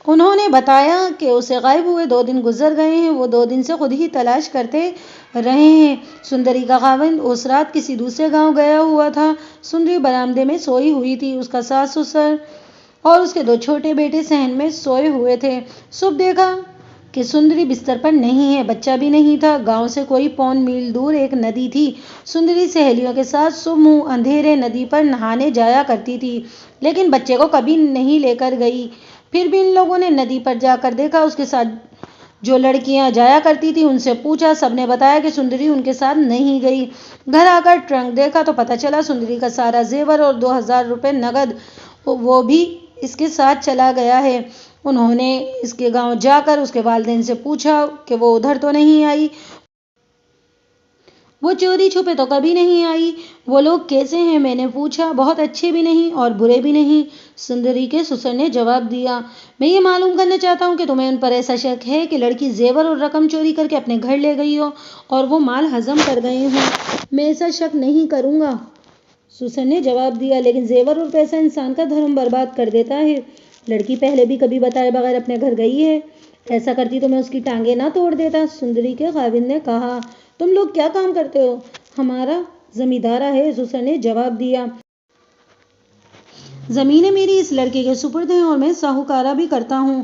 انہوں نے بتایا کہ اسے غائب ہوئے 2 دن گزر گئے ہیں، وہ 2 دن سے خود ہی تلاش کرتے رہے ہیں۔ سندری کا خاوند اس رات کسی دوسرے گاؤں گیا ہوا تھا۔ سندری برآمدے میں سوئی ہوئی تھی، اس کا ساس سسر اور اس کے 2 چھوٹے بیٹے صحن میں سوئے ہوئے تھے۔ صبح دیکھا کہ سندری بستر پر نہیں ہے، بچہ بھی نہیں تھا۔ گاؤں سے کوئی پون میل دور ایک ندی تھی۔ سندری سہیلیوں کے ساتھ صبح منہ اندھیرے ندی پر نہانے جایا کرتی تھی، لیکن بچے کو کبھی نہیں لے کر گئی۔ پھر بھی ان لوگوں نے ندی پر جا کر دیکھا، اس کے ساتھ جو لڑکیاں جایا کرتی تھیں ان سے پوچھا، سب نے بتایا کہ سندری ان کے ساتھ نہیں گئی۔ گھر آ کر ٹرنک دیکھا تو پتہ چلا سندری کا سارا زیور اور 2000 روپے نقد وہ بھی اس کے ساتھ چلا گیا ہے۔ انہوں نے اس کے گاؤں جا کر اس کے والدین سے پوچھا کہ وہ ادھر تو نہیں آئی، وہ چوری چھپے تو کبھی نہیں آئی۔ وہ لوگ کیسے ہیں میں نے پوچھا۔ بہت اچھے بھی نہیں اور برے بھی نہیں، سندری کے سسر نے جواب دیا۔ میں یہ معلوم کرنا چاہتا ہوں کہ تمہیں ان پر ایسا شک ہے کہ لڑکی زیور اور رقم چوری کر کے اپنے گھر لے گئی ہو اور وہ مال ہضم کر گئے ہوں۔ میں ایسا شک نہیں کروں گا، سسر نے جواب دیا، لیکن زیور اور پیسہ انسان کا دھرم برباد کر دیتا ہے۔ لڑکی پہلے بھی کبھی بتائے بغیر اپنے گھر گئی ہے، ایسا کرتی تو میں اس کی ٹانگیں نہ توڑ دیتا۔ سندری کے خاوند نے کہا، تم لوگ کیا کام کرتے ہو؟ ہمارا زمیندارا ہے، سسر نے جواب دیا۔ زمینیں میری اس لڑکے کے سپرد ہیں اور میں ساہوکارہ بھی کرتا ہوں۔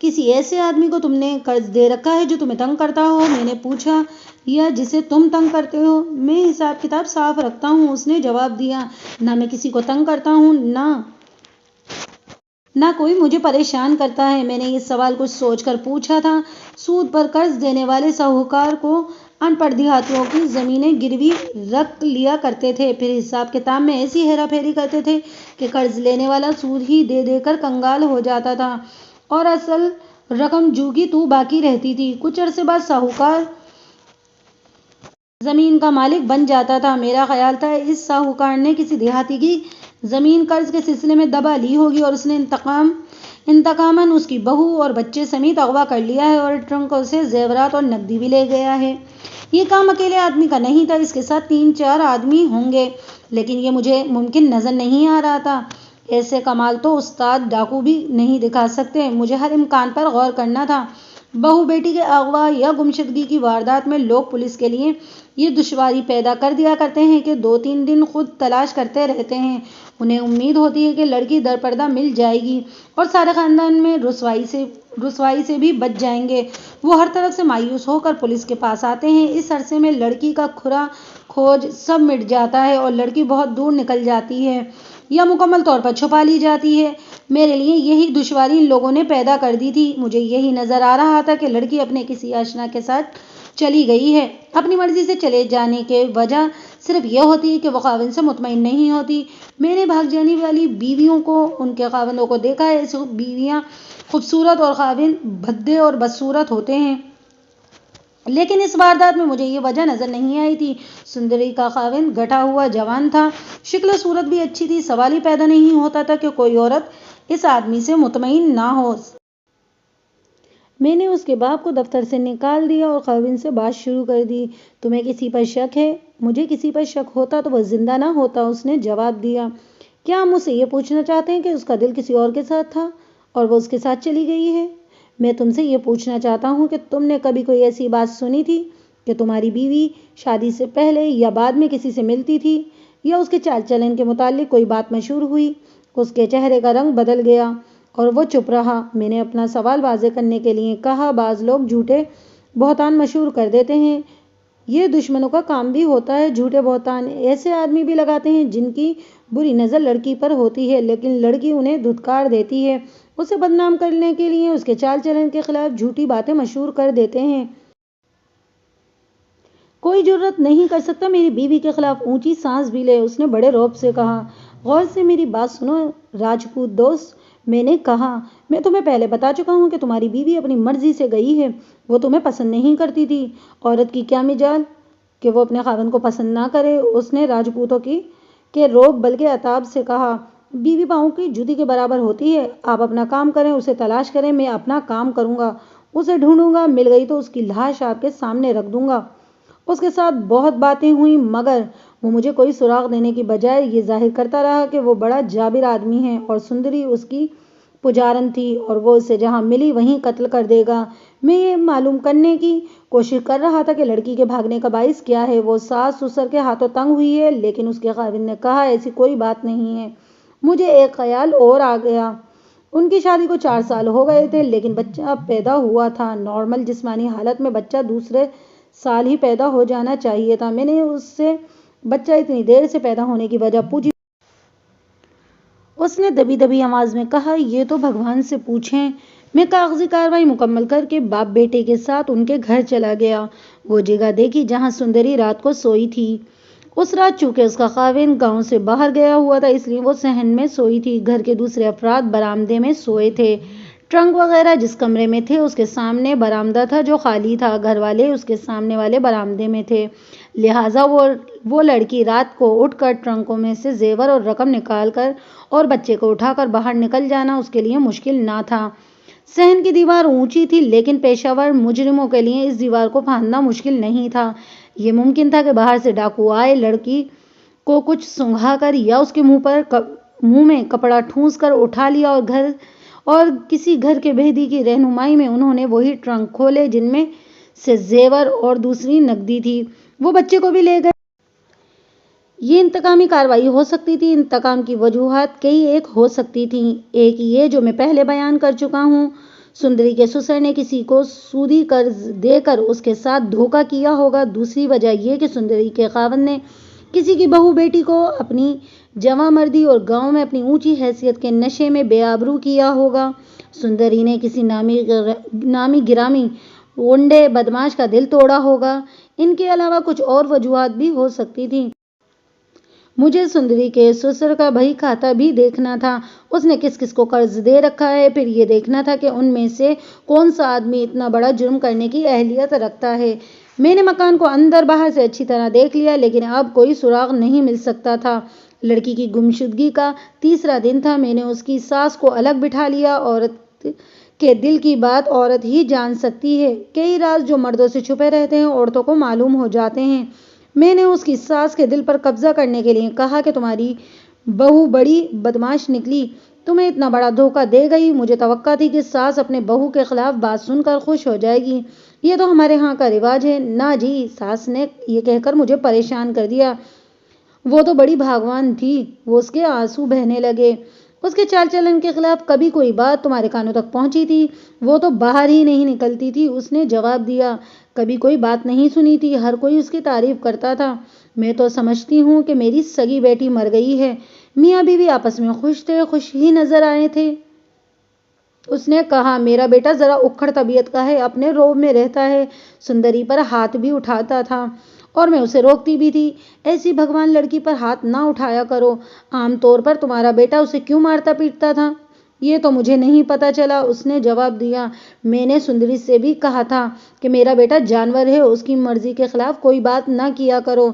کسی ایسے آدمی کو تم نے قرض دے رکھا ہے جو تمہیں تنگ کرتا ہو؟ میں نے پوچھا۔ یا جسے تم تنگ کرتے ہو؟ میں حساب کتاب صاف رکھتا ہوں، اس نے جواب دیا۔ نہ میں کسی کو تنگ کرتا ہوں، نہ کوئی مجھے پریشان کرتا ہے۔ میں نے یہ سوال کچھ سوچ کر پوچھا تھا۔ سود پر قرض دینے والے ساہوکار کو ان پڑھ دیہاتیوں کی زمینیں گروی رکھ لیا کرتے تھے، پھر حساب کتاب میں ایسی ہیرا پھیری کرتے تھے کہ قرض لینے والا سود ہی دے دے کر کنگال ہو جاتا تھا اور اصل رقم جوں کی توں باقی رہتی تھی۔ کچھ عرصے بعد ساہوکار زمین کا مالک بن جاتا تھا۔ میرا خیال تھا اس ساہوکار نے کسی دیہاتی کی زمین قرض کے سلسلے میں دبا لی ہوگی اور اس نے انتقاماً اس کی بہو اور بچے سمیت اغوا کر لیا ہے اور ٹرنکوں سے زیورات اور نقدی بھی لے گیا ہے۔ یہ کام اکیلے آدمی کا نہیں تھا، اس کے ساتھ 3-4 آدمی ہوں گے، لیکن یہ مجھے ممکن نظر نہیں آ رہا تھا۔ ایسے کمال تو استاد ڈاکو بھی نہیں دکھا سکتے۔ مجھے ہر امکان پر غور کرنا تھا۔ بہو بیٹی کے اغوا یا گمشدگی کی واردات میں لوگ پولیس کے لیے یہ دشواری پیدا کر دیا کرتے ہیں کہ 2-3 دن خود تلاش کرتے رہتے ہیں۔ انہیں امید ہوتی ہے کہ لڑکی درپردہ مل جائے گی اور سارے خاندان میں رسوائی سے بھی بچ جائیں گے۔ وہ ہر طرف سے مایوس ہو کر پولیس کے پاس آتے ہیں۔ اس عرصے میں لڑکی کا کھرا کھوج سب مٹ جاتا ہے اور لڑکی بہت دور نکل جاتی ہے یا مکمل طور پر چھپا لی جاتی ہے۔ میرے لیے یہی دشواری ان لوگوں نے پیدا کر دی تھی۔ مجھے یہی نظر آ رہا تھا کہ لڑکی اپنے کسی آشنا کے ساتھ چلی گئی ہے۔ اپنی مرضی سے چلے جانے کی وجہ صرف یہ ہوتی ہے کہ وہ خاوند سے مطمئن نہیں ہوتی۔ میں نے بھاگ جانے والی بیویوں کو ان کے خاوندوں کو دیکھا ہے۔ ایسی بیویاں خوبصورت اور خاوند بھدے اور بدصورت ہوتے ہیں، لیکن اس واردات میں مجھے یہ وجہ نظر نہیں آئی تھی۔ سندری کا خاوند گٹھا ہوا جوان تھا، شکل و صورت بھی اچھی تھی۔ سوال ہی پیدا نہیں ہوتا تھا کہ کوئی عورت اس آدمی سے مطمئن نہ ہو۔ میں نے اس کے باپ کو دفتر سے نکال دیا اور خاوند سے بات شروع کر دی۔ تمہیں کسی پر شک ہے؟ مجھے کسی پر شک ہوتا تو وہ زندہ نہ ہوتا، اس نے جواب دیا۔ کیا آپ مجھ سے یہ پوچھنا چاہتے ہیں کہ اس کا دل کسی اور کے ساتھ تھا اور وہ اس کے ساتھ چلی گئی ہے؟ میں تم سے یہ پوچھنا چاہتا ہوں کہ تم نے کبھی کوئی ایسی بات سنی تھی کہ تمہاری بیوی شادی سے پہلے یا بعد میں کسی سے ملتی تھی یا اس کے چال چلن کے متعلق کوئی بات مشہور ہوئی؟ اس کے چہرے کا رنگ بدل گیا اور وہ چپ رہا۔ میں نے اپنا سوال واضح کرنے کے لیے کہا، بعض لوگ جھوٹے بہتان مشہور کر دیتے ہیں، یہ دشمنوں کا کام بھی ہوتا ہے۔ جھوٹے بہتان ایسے آدمی بھی لگاتے ہیں جن کی بری نظر لڑکی پر ہوتی ہے، لیکن لڑکی انہیں دھتکار دیتی ہے، اسے بدنام کرنے کے لیے اس کے چال چلن کے خلاف جھوٹی باتیں مشہور کر دیتے ہیں۔ کوئی جرأت نہیں کر سکتا میری بیوی کے خلاف اونچی سانس بھی لے، اس نے بڑے رعب سے کہا۔ غور سے میری بات سنو راجپوت دوست، میں نے کہا، میں تمہیں پہلے بتا چکا ہوں کہ تمہاری بیوی اپنی مرضی سے گئی ہے، وہ تمہیں پسند نہیں کرتی تھی۔ عورت کی کیا مجال کہ وہ اپنے خاوند کو پسند نہ کرے، اس نے راجپوتوں کے رعب بلکہ عتاب سے کہا۔ بیوی پاؤں کی جوتی کے برابر ہوتی ہے، آپ اپنا کام کریں، اسے تلاش کریں، میں اپنا کام کروں گا، اسے ڈھونڈوں گا، مل گئی تو اس کی لاش آپ کے سامنے رکھ دوں گا۔ اس کے ساتھ بہت باتیں ہوئیں مگر وہ مجھے کوئی سراغ دینے کی بجائے یہ ظاہر کرتا رہا کہ وہ بڑا جابر آدمی ہے اور سندری اس کی پجارن تھی اور وہ اسے جہاں ملی وہیں قتل کر دے گا۔ میں یہ معلوم کرنے کی کوشش کر رہا تھا کہ لڑکی کے بھاگنے کا باعث کیا ہے۔ وہ ساس سسر کے ہاتھوں تنگ ہوئی ہے، لیکن اس کے خاوند نے کہا ایسی کوئی بات نہیں ہے۔ مجھے ایک خیال اور آ گیا۔ ان کی شادی کو 4 سال ہو گئے تھے، لیکن بچہ پیدا ہوا تھا۔ نارمل جسمانی حالت میں بچہ دوسرے سال ہی پیدا ہو جانا چاہیے تھا۔ میں نے اس سے بچہ اتنی دیر سے پیدا ہونے کی وجہ پوچھی۔ اس نے دبی دبی آواز میں کہا، یہ تو بھگوان سے پوچھیں۔ میں کاغذی کارروائی مکمل کر کے باپ بیٹے کے ساتھ ان کے گھر چلا گیا۔ وہ جگہ دیکھی جہاں سندری رات کو سوئی تھی۔ اس رات چونکہ اس کا خاوند گاؤں سے باہر گیا ہوا تھا، اس لیے وہ صحن میں سوئی تھی۔ گھر کے دوسرے افراد برآمدے میں سوئے تھے۔ ٹرنک وغیرہ جس کمرے میں تھے اس کے سامنے برآمدہ تھا جو خالی تھا۔ گھر والے اس کے سامنے والے برآمدے میں تھے، لہٰذا وہ لڑکی رات کو اٹھ کر ٹرنکوں میں سے زیور اور رقم نکال کر اور بچے کو اٹھا کر باہر نکل جانا اس کے لیے مشکل نہ تھا۔ صحن کی دیوار اونچی تھی، لیکن پیشہ ور مجرموں کے لیے اس دیوار کو پھاندنا مشکل نہیں تھا۔ یہ ممکن تھا کہ باہر سے ڈاکو آئے، لڑکی کو کچھ سونگھا کر یا اس کے منہ میں کپڑا ٹھونس کر اٹھا لیا اور کسی گھر کے بھیدی کی رہنمائی میں انہوں نے وہی ٹرنک کھولے جن میں سے زیور اور دوسری نقدی تھی۔ وہ بچے کو بھی لے گئے۔ یہ انتقامی کارروائی ہو سکتی تھی۔ انتقام کی وجوہات کئی ایک ہو سکتی تھیں۔ ایک یہ جو میں پہلے بیان کر چکا ہوں، سندری کے سسر نے کسی کو سودی قرض دے کر اس کے ساتھ دھوکہ کیا ہوگا۔ دوسری وجہ یہ کہ سندری کے خاوند نے کسی کی بہو بیٹی کو اپنی جواں مردی اور گاؤں میں اپنی اونچی حیثیت کے نشے میں بے آبرو کیا ہوگا۔ سندری نے کسی نامی گرامی غنڈے بدماش کا دل توڑا ہوگا۔ ان کے علاوہ کچھ اور وجوہات بھی ہو سکتی تھیں۔ مجھے سندری کے سسر کا بہی کھاتہ بھی دیکھنا تھا۔ اس نے کس کس کو قرض دے رکھا ہے، پھر یہ دیکھنا تھا کہ ان میں سے کون سا آدمی اتنا بڑا جرم کرنے کی اہلیت رکھتا ہے۔ میں نے مکان کو اندر باہر سے اچھی طرح دیکھ لیا، لیکن اب کوئی سراغ نہیں مل سکتا تھا۔ لڑکی کی گمشدگی کا 3را دن تھا۔ میں نے اس کی ساس کو الگ بٹھا لیا۔ عورت کے دل کی بات عورت ہی جان سکتی ہے۔ کئی راز جو مردوں سے چھپے رہتے ہیں عورتوں کو معلوم ہو جاتے ہیں۔ میں نے اس کی ساس کے دل پر قبضہ کرنے کے لیے کہا کہ تمہاری بہو بڑی بدماش نکلی، تمہیں اتنا بڑا دھوکہ دے گئی۔ مجھے توقع تھی کہ ساس اپنے بہو کے خلاف بات سن کر خوش ہو جائے گی۔ یہ تو ہمارے ہاں کا رواج ہے۔ نہ جی، ساس نے یہ کہہ کر مجھے پریشان کر دیا۔ وہ تو بڑی بھاگوان تھی۔ وہ اس کے آنسو بہنے لگے۔ اس کے چال چلن کے خلاف کبھی کوئی بات تمہارے کانوں تک پہنچی تھی؟ وہ تو باہر ہی نہیں نکلتی تھی۔ اس نے جواب دیا، کبھی کوئی بات نہیں سنی تھی۔ ہر کوئی اس کی تعریف کرتا تھا۔ میں تو سمجھتی ہوں کہ میری سگی بیٹی مر گئی ہے۔ میاں بیوی آپس میں خوش تھے، خوش ہی نظر آئے تھے۔ اس نے کہا، میرا بیٹا ذرا اکھڑ طبیعت کا ہے، اپنے رعب میں رہتا ہے، سندری پر ہاتھ بھی اٹھاتا تھا اور میں اسے روکتی بھی تھی۔ ایسی بھگوان لڑکی پر ہاتھ نہ اٹھایا کرو۔ عام طور پر تمہارا بیٹا اسے کیوں مارتا پیٹتا تھا؟ یہ تو مجھے نہیں پتہ چلا، اس نے جواب دیا۔ میں نے سندری سے بھی کہا تھا کہ میرا بیٹا جانور ہے، اس کی مرضی کے خلاف کوئی بات نہ کیا کرو۔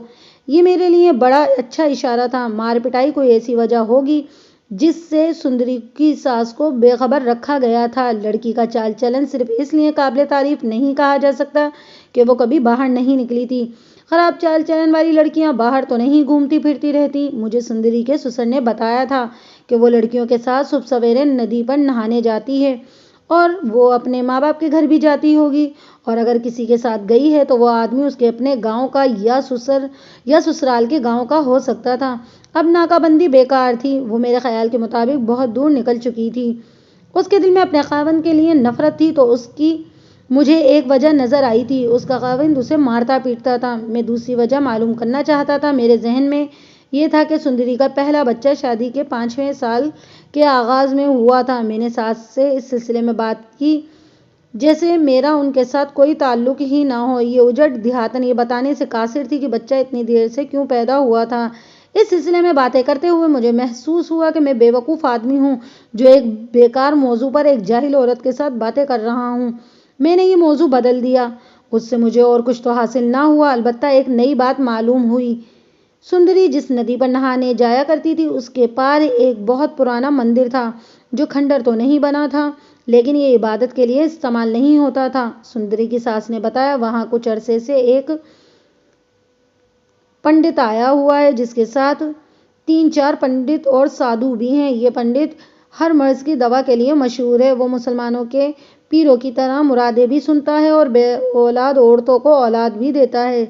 یہ میرے لیے بڑا اچھا اشارہ تھا۔ مار پٹائی کوئی ایسی وجہ ہوگی جس سے سندری کی ساس کو بے خبر رکھا گیا تھا۔ لڑکی کا چال چلن صرف اس لیے قابل تعریف نہیں کہا جا سکتا کہ وہ کبھی باہر نہیں نکلی تھی۔ خراب چال چلن والی لڑکیاں باہر تو نہیں گھومتی پھرتی رہتی۔ مجھے سندری کے سسر نے بتایا تھا کہ وہ لڑکیوں کے ساتھ صبح سویرے ندی پر نہانے جاتی ہے اور وہ اپنے ماں باپ کے گھر بھی جاتی ہوگی، اور اگر کسی کے ساتھ گئی ہے تو وہ آدمی اس کے اپنے گاؤں کا یا سسرال کے گاؤں کا ہو سکتا تھا۔ اب ناکہ بندی بیکار تھی۔ وہ میرے خیال کے مطابق بہت دور نکل چکی تھی۔ اس کے دل میں اپنے خاوند کے لیے نفرت تھی تو اس کی مجھے ایک وجہ نظر آئی تھی، اس کا خاوند اسے مارتا پیٹتا تھا۔ میں دوسری وجہ معلوم کرنا چاہتا تھا۔ میرے ذہن میں یہ تھا کہ سندری کا پہلا بچہ شادی کے 5ویں سال کے آغاز میں ہوا تھا۔ میں نے ساس سے اس سلسلے میں بات کی جیسے میرا ان کے ساتھ کوئی تعلق ہی نہ ہو۔ یہ اجڑ دیہاتن یہ بتانے سے قاصر تھی کہ بچہ اتنی دیر سے کیوں پیدا ہوا تھا۔ اس سلسلے میں باتیں کرتے ہوئے مجھے محسوس ہوا کہ میں بے وقوف آدمی ہوں جو ایک بیکار موضوع پر ایک جاہل عورت کے ساتھ باتیں کر رہا ہوں۔ میں نے یہ موضوع بدل دیا۔ اس سے مجھے اور کچھ تو حاصل نہ ہوا، البتہ ایک نئی بات معلوم ہوئی۔ سندری جس ندی پر نہانے جایا کرتی تھی اس کے پار ایک بہت پرانا مندر تھا جو کھنڈر تو نہیں بنا تھا، لیکن یہ عبادت کے لیے استعمال نہیں ہوتا تھا۔ سندری کی ساس نے بتایا، وہاں کچھ عرصے سے ایک پنڈت آیا ہوا ہے جس کے ساتھ 3-4 پنڈت اور سادھو بھی ہیں۔ یہ پنڈت ہر مرض کی دوا کے لیے مشہور ہے۔ وہ مسلمانوں کے پیروں کی طرح مرادیں بھی سنتا ہے اور بے اولاد عورتوں کو اولاد بھی دیتا ہے۔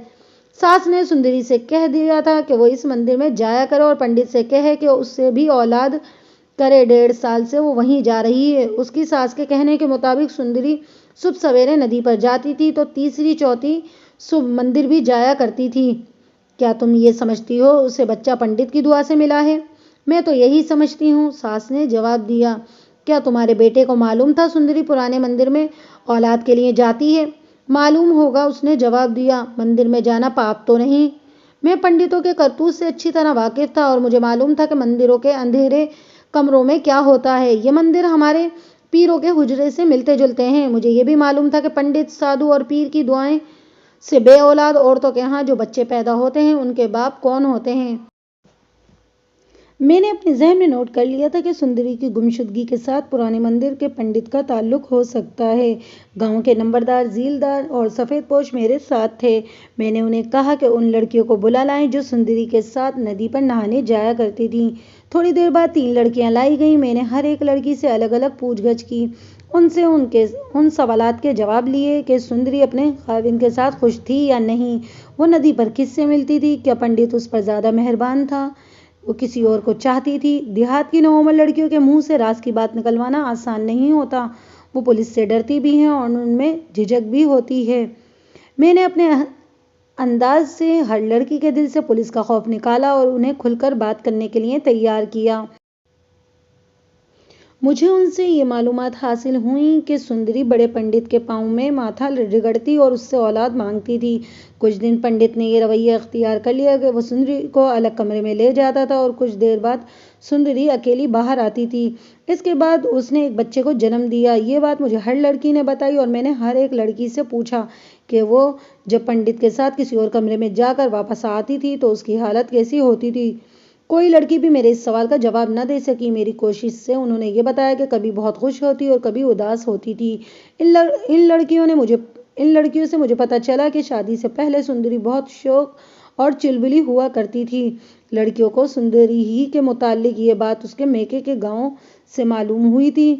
ساس نے سندری سے کہہ دیا تھا کہ وہ اس مندر میں جایا کرے اور پنڈت سے کہے کہ اس سے بھی اولاد کرے۔ 1.5 سال سے وہ وہیں جا رہی ہے۔ اس کی ساس کے کہنے کے مطابق سندری صبح سویرے ندی پر جاتی تھی تو تیسری چوتھی صبح مندر بھی جایا کرتی تھی۔ کیا تم یہ سمجھتی ہو اسے بچہ پنڈت کی دعا سے ملا ہے؟ میں تو یہی سمجھتی ہوں، ساس نے جواب دیا۔ کیا تمہارے بیٹے کو معلوم تھا سندری پرانے مندر میں اولاد کے لیے جاتی ہے؟ معلوم ہوگا، اس نے جواب دیا۔ مندر میں جانا پاپ تو نہیں؟ میں پنڈتوں کے کرتوت سے اچھی طرح واقف تھا اور مجھے معلوم تھا کہ مندروں کے اندھیرے کمروں میں کیا ہوتا ہے۔ یہ مندر ہمارے پیروں کے حجرے سے ملتے جلتے ہیں۔ مجھے یہ بھی معلوم تھا کہ پنڈت، سادھو اور پیر کی دعائیں سے بے اولاد عورتوں کے ہاں جو بچے پیدا ہوتے ہیں ان کے باپ کون ہوتے ہیں۔ میں نے اپنے ذہن میں نوٹ کر لیا تھا کہ سندری کی گمشدگی کے ساتھ پرانے مندر کے پنڈت کا تعلق ہو سکتا ہے۔ گاؤں کے نمبردار، ذیلدار اور سفید پوش میرے ساتھ تھے۔ میں نے انہیں کہا کہ ان لڑکیوں کو بلا لائیں جو سندری کے ساتھ ندی پر نہانے جایا کرتی تھیں۔ تھوڑی دیر بعد 3 لڑکیاں لائی گئیں۔ میں نے ہر ایک لڑکی سے الگ الگ پوچھ گچھ کی، ان سے ان سوالات کے جواب لیے کہ سندری اپنے خاوند کے ساتھ خوش تھی یا نہیں، وہ ندی پر کس سے ملتی تھی، کیا پنڈت اس پر زیادہ مہربان تھا، وہ کسی اور کو چاہتی تھی۔ دیہات کی نوعمر لڑکیوں کے منہ سے راز کی بات نکلوانا آسان نہیں ہوتا، وہ پولیس سے ڈرتی بھی ہیں اور ان میں جھجک بھی ہوتی ہے۔ میں نے اپنے انداز سے ہر لڑکی کے دل سے پولیس کا خوف نکالا اور انہیں کھل کر بات کرنے کے لیے تیار کیا۔ مجھے ان سے یہ معلومات حاصل ہوئیں کہ سندری بڑے پنڈت کے پاؤں میں ماتھا رگڑتی اور اس سے اولاد مانگتی تھی۔ کچھ دن پنڈت نے یہ رویہ اختیار کر لیا کہ وہ سندری کو الگ کمرے میں لے جاتا تھا اور کچھ دیر بعد سندری اکیلی باہر آتی تھی۔ اس کے بعد اس نے ایک بچے کو جنم دیا۔ یہ بات مجھے ہر لڑکی نے بتائی اور میں نے ہر ایک لڑکی سے پوچھا کہ وہ جب پنڈت کے ساتھ کسی اور کمرے میں جا کر واپس آتی تھی تو اس کی حالت کیسی ہوتی تھی۔ کوئی لڑکی بھی میرے اس سوال کا جواب نہ دے سکی۔ میری کوشش سے انہوں نے یہ بتایا کہ کبھی بہت خوش ہوتی اور کبھی اداس ہوتی تھی۔ ان لڑکیوں سے مجھے پتہ چلا کہ شادی سے پہلے سندری بہت شوق اور چلبلی ہوا کرتی تھی۔ لڑکیوں کو سندری ہی کے متعلق یہ بات اس کے میکے کے گاؤں سے معلوم ہوئی تھی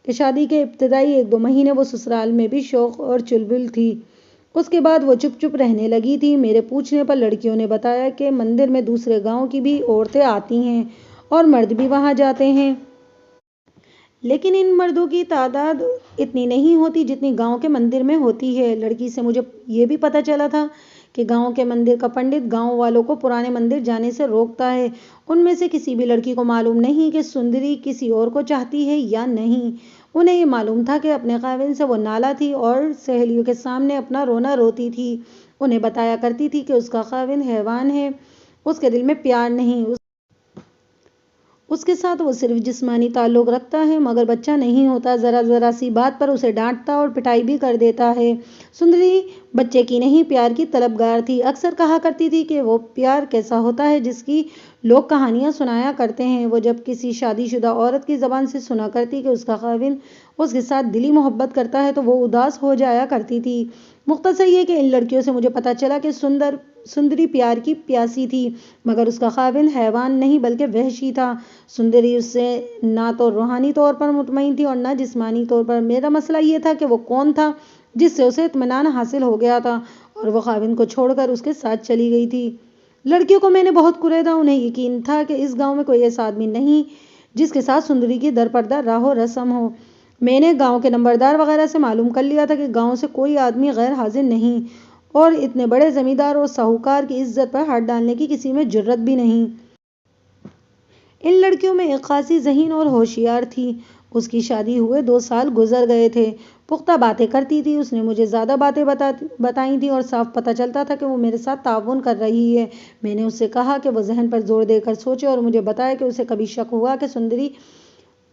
کہ شادی کے ابتدائی 1-2 مہینے وہ سسرال میں بھی شوق اور چلبل تھی، اس کے بعد وہ چپ چپ رہنے لگی تھی۔ میرے پوچھنے پر لڑکیوں نے بتایا کہ مندر میں دوسرے گاؤں کی بھی عورتیں آتی ہیں اور مرد بھی وہاں جاتے ہیں، لیکن ان مردوں کی تعداد اتنی نہیں ہوتی جتنی گاؤں کے مندر میں ہوتی ہے۔ لڑکی سے مجھے یہ بھی پتہ چلا تھا کہ گاؤں کے مندر کا پنڈت گاؤں والوں کو پرانے مندر جانے سے روکتا ہے۔ ان میں سے کسی بھی لڑکی کو معلوم نہیں کہ سندری کسی اور کو چاہتی ہے یا نہیں۔ انہیں یہ معلوم تھا کہ اپنے خاوند سے وہ نالاں تھی اور سہیلیوں کے سامنے اپنا رونا روتی تھی۔ انہیں بتایا کرتی تھی کہ اس کا خاوند حیوان ہے، اس کے دل میں پیار نہیں، اس کے ساتھ وہ صرف جسمانی تعلق رکھتا ہے مگر بچہ نہیں ہوتا۔ ذرا ذرا سی بات پر اسے ڈانٹتا اور پٹائی بھی کر دیتا ہے۔ سندری بچے کی نہیں، پیار کی طلبگار تھی۔ اکثر کہا کرتی تھی کہ وہ پیار کیسا ہوتا ہے جس کی لوگ کہانیاں سنایا کرتے ہیں۔ وہ جب کسی شادی شدہ عورت کی زبان سے سنا کرتی کہ اس کا خاوند اس کے ساتھ دلی محبت کرتا ہے تو وہ اداس ہو جایا کرتی تھی۔ مختصر یہ کہ ان لڑکیوں سے مجھے پتہ چلا کہ سندری پیار کی پیاسی تھی مگر اس کا خاوند حیوان نہیں بلکہ وحشی تھا۔ سندری اس سے نہ تو روحانی طور پر مطمئن تھی اور نہ جسمانی طور پر۔ میرا مسئلہ یہ تھا کہ وہ کون تھا جس سے اسے اطمینان حاصل ہو گیا تھا اور وہ خاوند کو چھوڑ کر اس کے ساتھ چلی گئی تھی۔ لڑکیوں کو میں نے بہت کریدا۔ انہیں یقین تھا کہ اس گاؤں میں کوئی ایسا آدمی نہیں جس کے ساتھ سندری کی درپردہ راہ و رسم ہو۔ میں نے گاؤں کے نمبردار وغیرہ سے معلوم کر لیا تھا کہ گاؤں سے کوئی آدمی غیر حاضر نہیں اور اتنے بڑے زمیندار اور ساہوکار کی عزت پر ہاتھ ڈالنے کی کسی میں جرات بھی نہیں۔ ان لڑکیوں میں ایک خاصی ذہین اور ہوشیار تھی۔ اس کی شادی ہوئے 2 سال گزر گئے تھے۔ پختہ باتیں کرتی تھی۔ اس نے مجھے زیادہ باتیں بتائی تھیں اور صاف پتہ چلتا تھا کہ وہ میرے ساتھ تعاون کر رہی ہے۔ میں نے اس سے کہا کہ وہ ذہن پر زور دے کر سوچے اور مجھے بتائے کہ اسے کبھی شک ہوا کہ سندری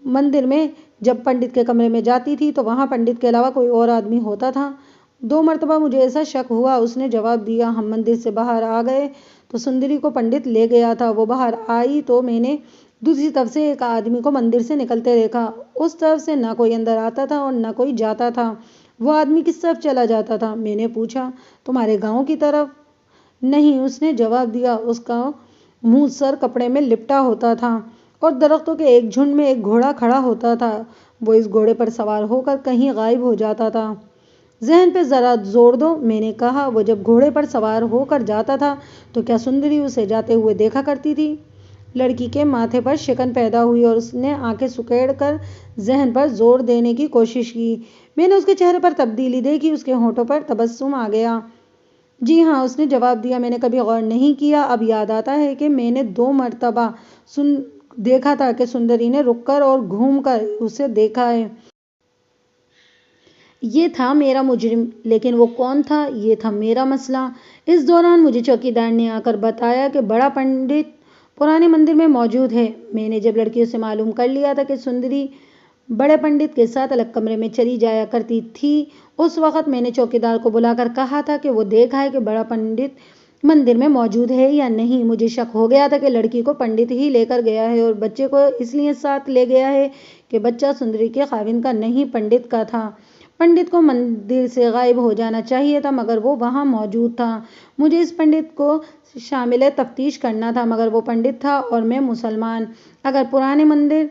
مندر میں جب پنڈت کے کمرے میں جاتی تھی تو وہاں پنڈت کے علاوہ کوئی اور آدمی ہوتا تھا۔ 2 مرتبہ مجھے ایسا شک ہوا، اس نے جواب دیا۔ ہم مندر سے باہر آ گئے تو سندری کو پنڈت لے گیا تھا۔ وہ باہر آئی تو میں نے دوسری طرف سے ایک آدمی کو مندر سے نکلتے دیکھا۔ اس طرف سے نہ کوئی اندر آتا تھا اور نہ کوئی جاتا تھا۔ وہ آدمی کس طرف چلا جاتا تھا؟ میں نے پوچھا۔ تمہارے گاؤں کی طرف؟ نہیں، اس نے جواب دیا۔ اس کا منہ سر کپڑے میں لپٹا ہوتا تھا اور درختوں کے ایک جھنڈ میں ایک گھوڑا کھڑا ہوتا تھا، وہ اس گھوڑے پر سوار ہو کر کہیں غائب ہو جاتا تھا۔ ذہن پہ ذرا زور دو، میں نے کہا۔ وہ جب گھوڑے پر سوار ہو کر جاتا تھا تو کیا سندری اسے جاتے ہوئے دیکھا کرتی تھی؟ لڑکی کے ماتھے پر شکن پیدا ہوئی اور اس نے آنکھیں سکیڑ کر ذہن پر زور دینے کی کوشش کی۔ میں نے اس کے چہرے پر تبدیلی دیکھی، اس کے ہونٹوں پر تبسم آ گیا۔ جی ہاں، اس نے جواب دیا۔ میں نے کبھی غور نہیں کیا، اب یاد آتا ہے کہ میں نے 2 مرتبہ دیکھا تھا کہ سندری نے رک کر اور گھوم کر اسے دیکھا ہے۔ یہ تھا میرا مجرم، لیکن وہ کون تھا، یہ تھا میرا مسئلہ۔ اس دوران مجھے چوکیدار نے آ کر بتایا کہ بڑا پنڈت پرانے مندر میں موجود ہے۔ میں نے جب لڑکیوں سے معلوم کر لیا تھا کہ سندری بڑے پنڈت کے ساتھ الگ کمرے میں چلی جایا کرتی تھی، اس وقت میں نے چوکیدار کو بلا کر کہا تھا کہ وہ دیکھ آئے کہ بڑا پنڈت مندر میں موجود ہے یا نہیں۔ مجھے شک ہو گیا تھا کہ لڑکی کو پنڈت ہی لے کر گیا ہے اور بچے کو اس لیے ساتھ لے گیا ہے کہ بچہ سندری کے خاوند کا نہیں، پنڈت کا تھا۔ پنڈت کو مندر سے غائب ہو جانا چاہیے تھا، مگر وہ وہاں موجود تھا۔ مجھے اس پنڈت کو شامل تفتیش کرنا تھا، مگر وہ پنڈت تھا اور میں مسلمان۔ اگر پرانے مندر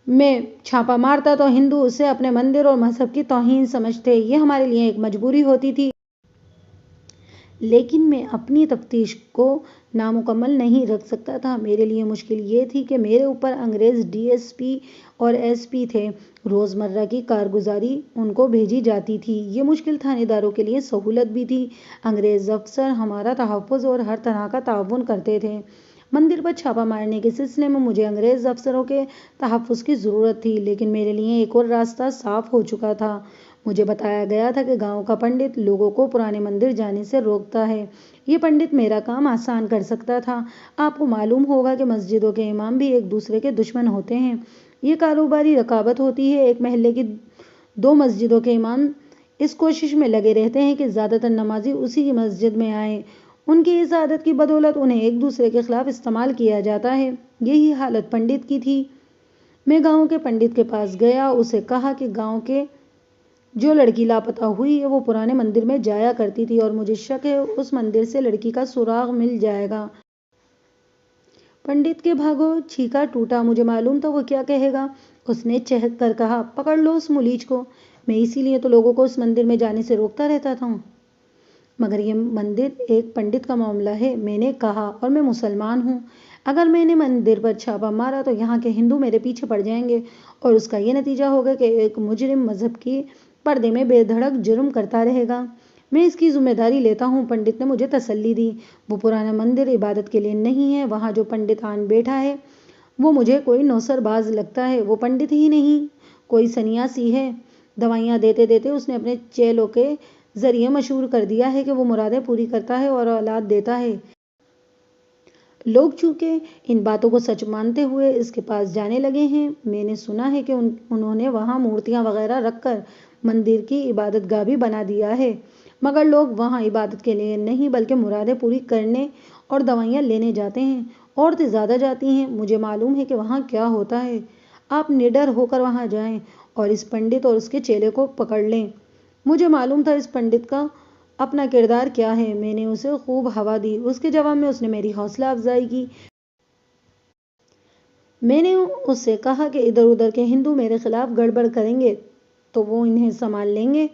میں چھاپا مارتا تو ہندو اسے اپنے مندر اور مذہب کی توہین سمجھتے، یہ ہمارے لیے ایک مجبوری ہوتی تھی۔ لیکن میں اپنی تفتیش کو نامکمل نہیں رکھ سکتا تھا۔ میرے لیے مشکل یہ تھی کہ میرے اوپر انگریز ڈی ایس پی اور ایس پی تھے، روزمرہ کی کارگزاری ان کو بھیجی جاتی تھی۔ یہ مشکل تھانے داروں کے لیے سہولت بھی تھی۔ انگریز افسر ہمارا تحفظ اور ہر طرح کا تعاون کرتے تھے۔ مندر پر چھاپا مارنے کے سلسلے میں مجھے انگریز افسروں کے تحفظ کی ضرورت تھی، لیکن میرے لیے ایک اور راستہ صاف ہو چکا تھا۔ مجھے بتایا گیا تھا کہ گاؤں کا پنڈت لوگوں کو پرانے مندر جانے سے روکتا ہے۔ یہ پنڈت میرا کام آسان کر سکتا تھا۔ آپ کو معلوم ہوگا کہ مسجدوں کے امام بھی ایک دوسرے کے دشمن ہوتے ہیں۔ یہ کاروباری رقابت ہوتی ہے۔ ایک محلے کی 2 مسجدوں کے امام اس کوشش میں لگے رہتے ہیں کہ زیادہ تر نمازی اسی کی مسجد میں آئیں۔ ان کی اس عادت کی بدولت انہیں ایک دوسرے کے خلاف استعمال کیا جاتا ہے۔ یہی حالت پنڈت کی تھی۔ میں گاؤں کے پنڈت کے پاس گیا، اسے کہا کہ گاؤں کے جو لڑکی لاپتہ ہوئی ہے وہ پرانے مندر میں جایا کرتی تھی اور مجھے شک ہے اس مندر سے لڑکی کا سراغ مل جائے گا۔ پنڈت کے بھاگو چھینکا ٹوٹا۔ مجھے معلوم تھا وہ کیا کہے گا۔ اس نے چہک کر کہا، پکڑ لو اس ملیچ کو۔ میں اسی لیے تو لوگوں کو اس مندر میں جانے سے روکتا رہتا تھا۔ مگر یہ مندر ایک پنڈت کا معاملہ ہے، میں نے کہا، اور میں مسلمان ہوں۔ اگر میں نے مندر پر چھاپا مارا تو یہاں کے ہندو میرے پیچھے پڑ جائیں گے اور اس کا یہ نتیجہ ہوگا کہ ایک مجرم مذہب کی پردے میں بے دھڑک جرم کرتا رہے گا۔ میں اس کی ذمہ داری لیتا ہوں۔ پنڈت نے مجھے تسلی دی۔ وہ پرانا مندر عبادت کے لیے نہیں ہے۔ وہاں جو پنڈت آن بیٹھا ہے وہ مجھے کوئی نوسر باز لگتا ہے۔ وہ پنڈت ہی نہیں، کوئی سنیاسی ہے۔ دوائیاں دیتے دیتے اس نے اپنے چیلوں کے ذریعے مشہور کر دیا ہے کہ وہ مرادیں پوری کرتا ہے اور اولاد دیتا ہے۔ لوگ چونکہ ان باتوں کو سچ مانتے ہوئے اس کے پاس جانے لگے ہیں۔ میں نے سنا ہے کہ انہوں نے وہاں مورتیاں وغیرہ رکھ کر مندر کی عبادت گاہ بھی بنا دیا ہے، مگر لوگ وہاں عبادت کے لیے نہیں بلکہ مرادیں پوری کرنے اور دوائیاں لینے جاتے ہیں۔ عورتیں زیادہ جاتی ہیں۔ مجھے معلوم ہے کہ وہاں کیا ہوتا ہے۔ آپ نڈر ہو کر وہاں جائیں اور اس پنڈت اور اس کے چیلے کو پکڑ لیں۔ مجھے معلوم تھا اس پنڈت کا اپنا کردار کیا ہے۔ میں نے اسے خوب ہوا دی۔ اس کے جواب میں اس نے میری حوصلہ افزائی کی۔ میں نے اس سے کہا کہ ادھر ادھر کے ہندو میرے خلاف گڑبڑ کریں گے تو وہ انہیں سنبھال لیں گے۔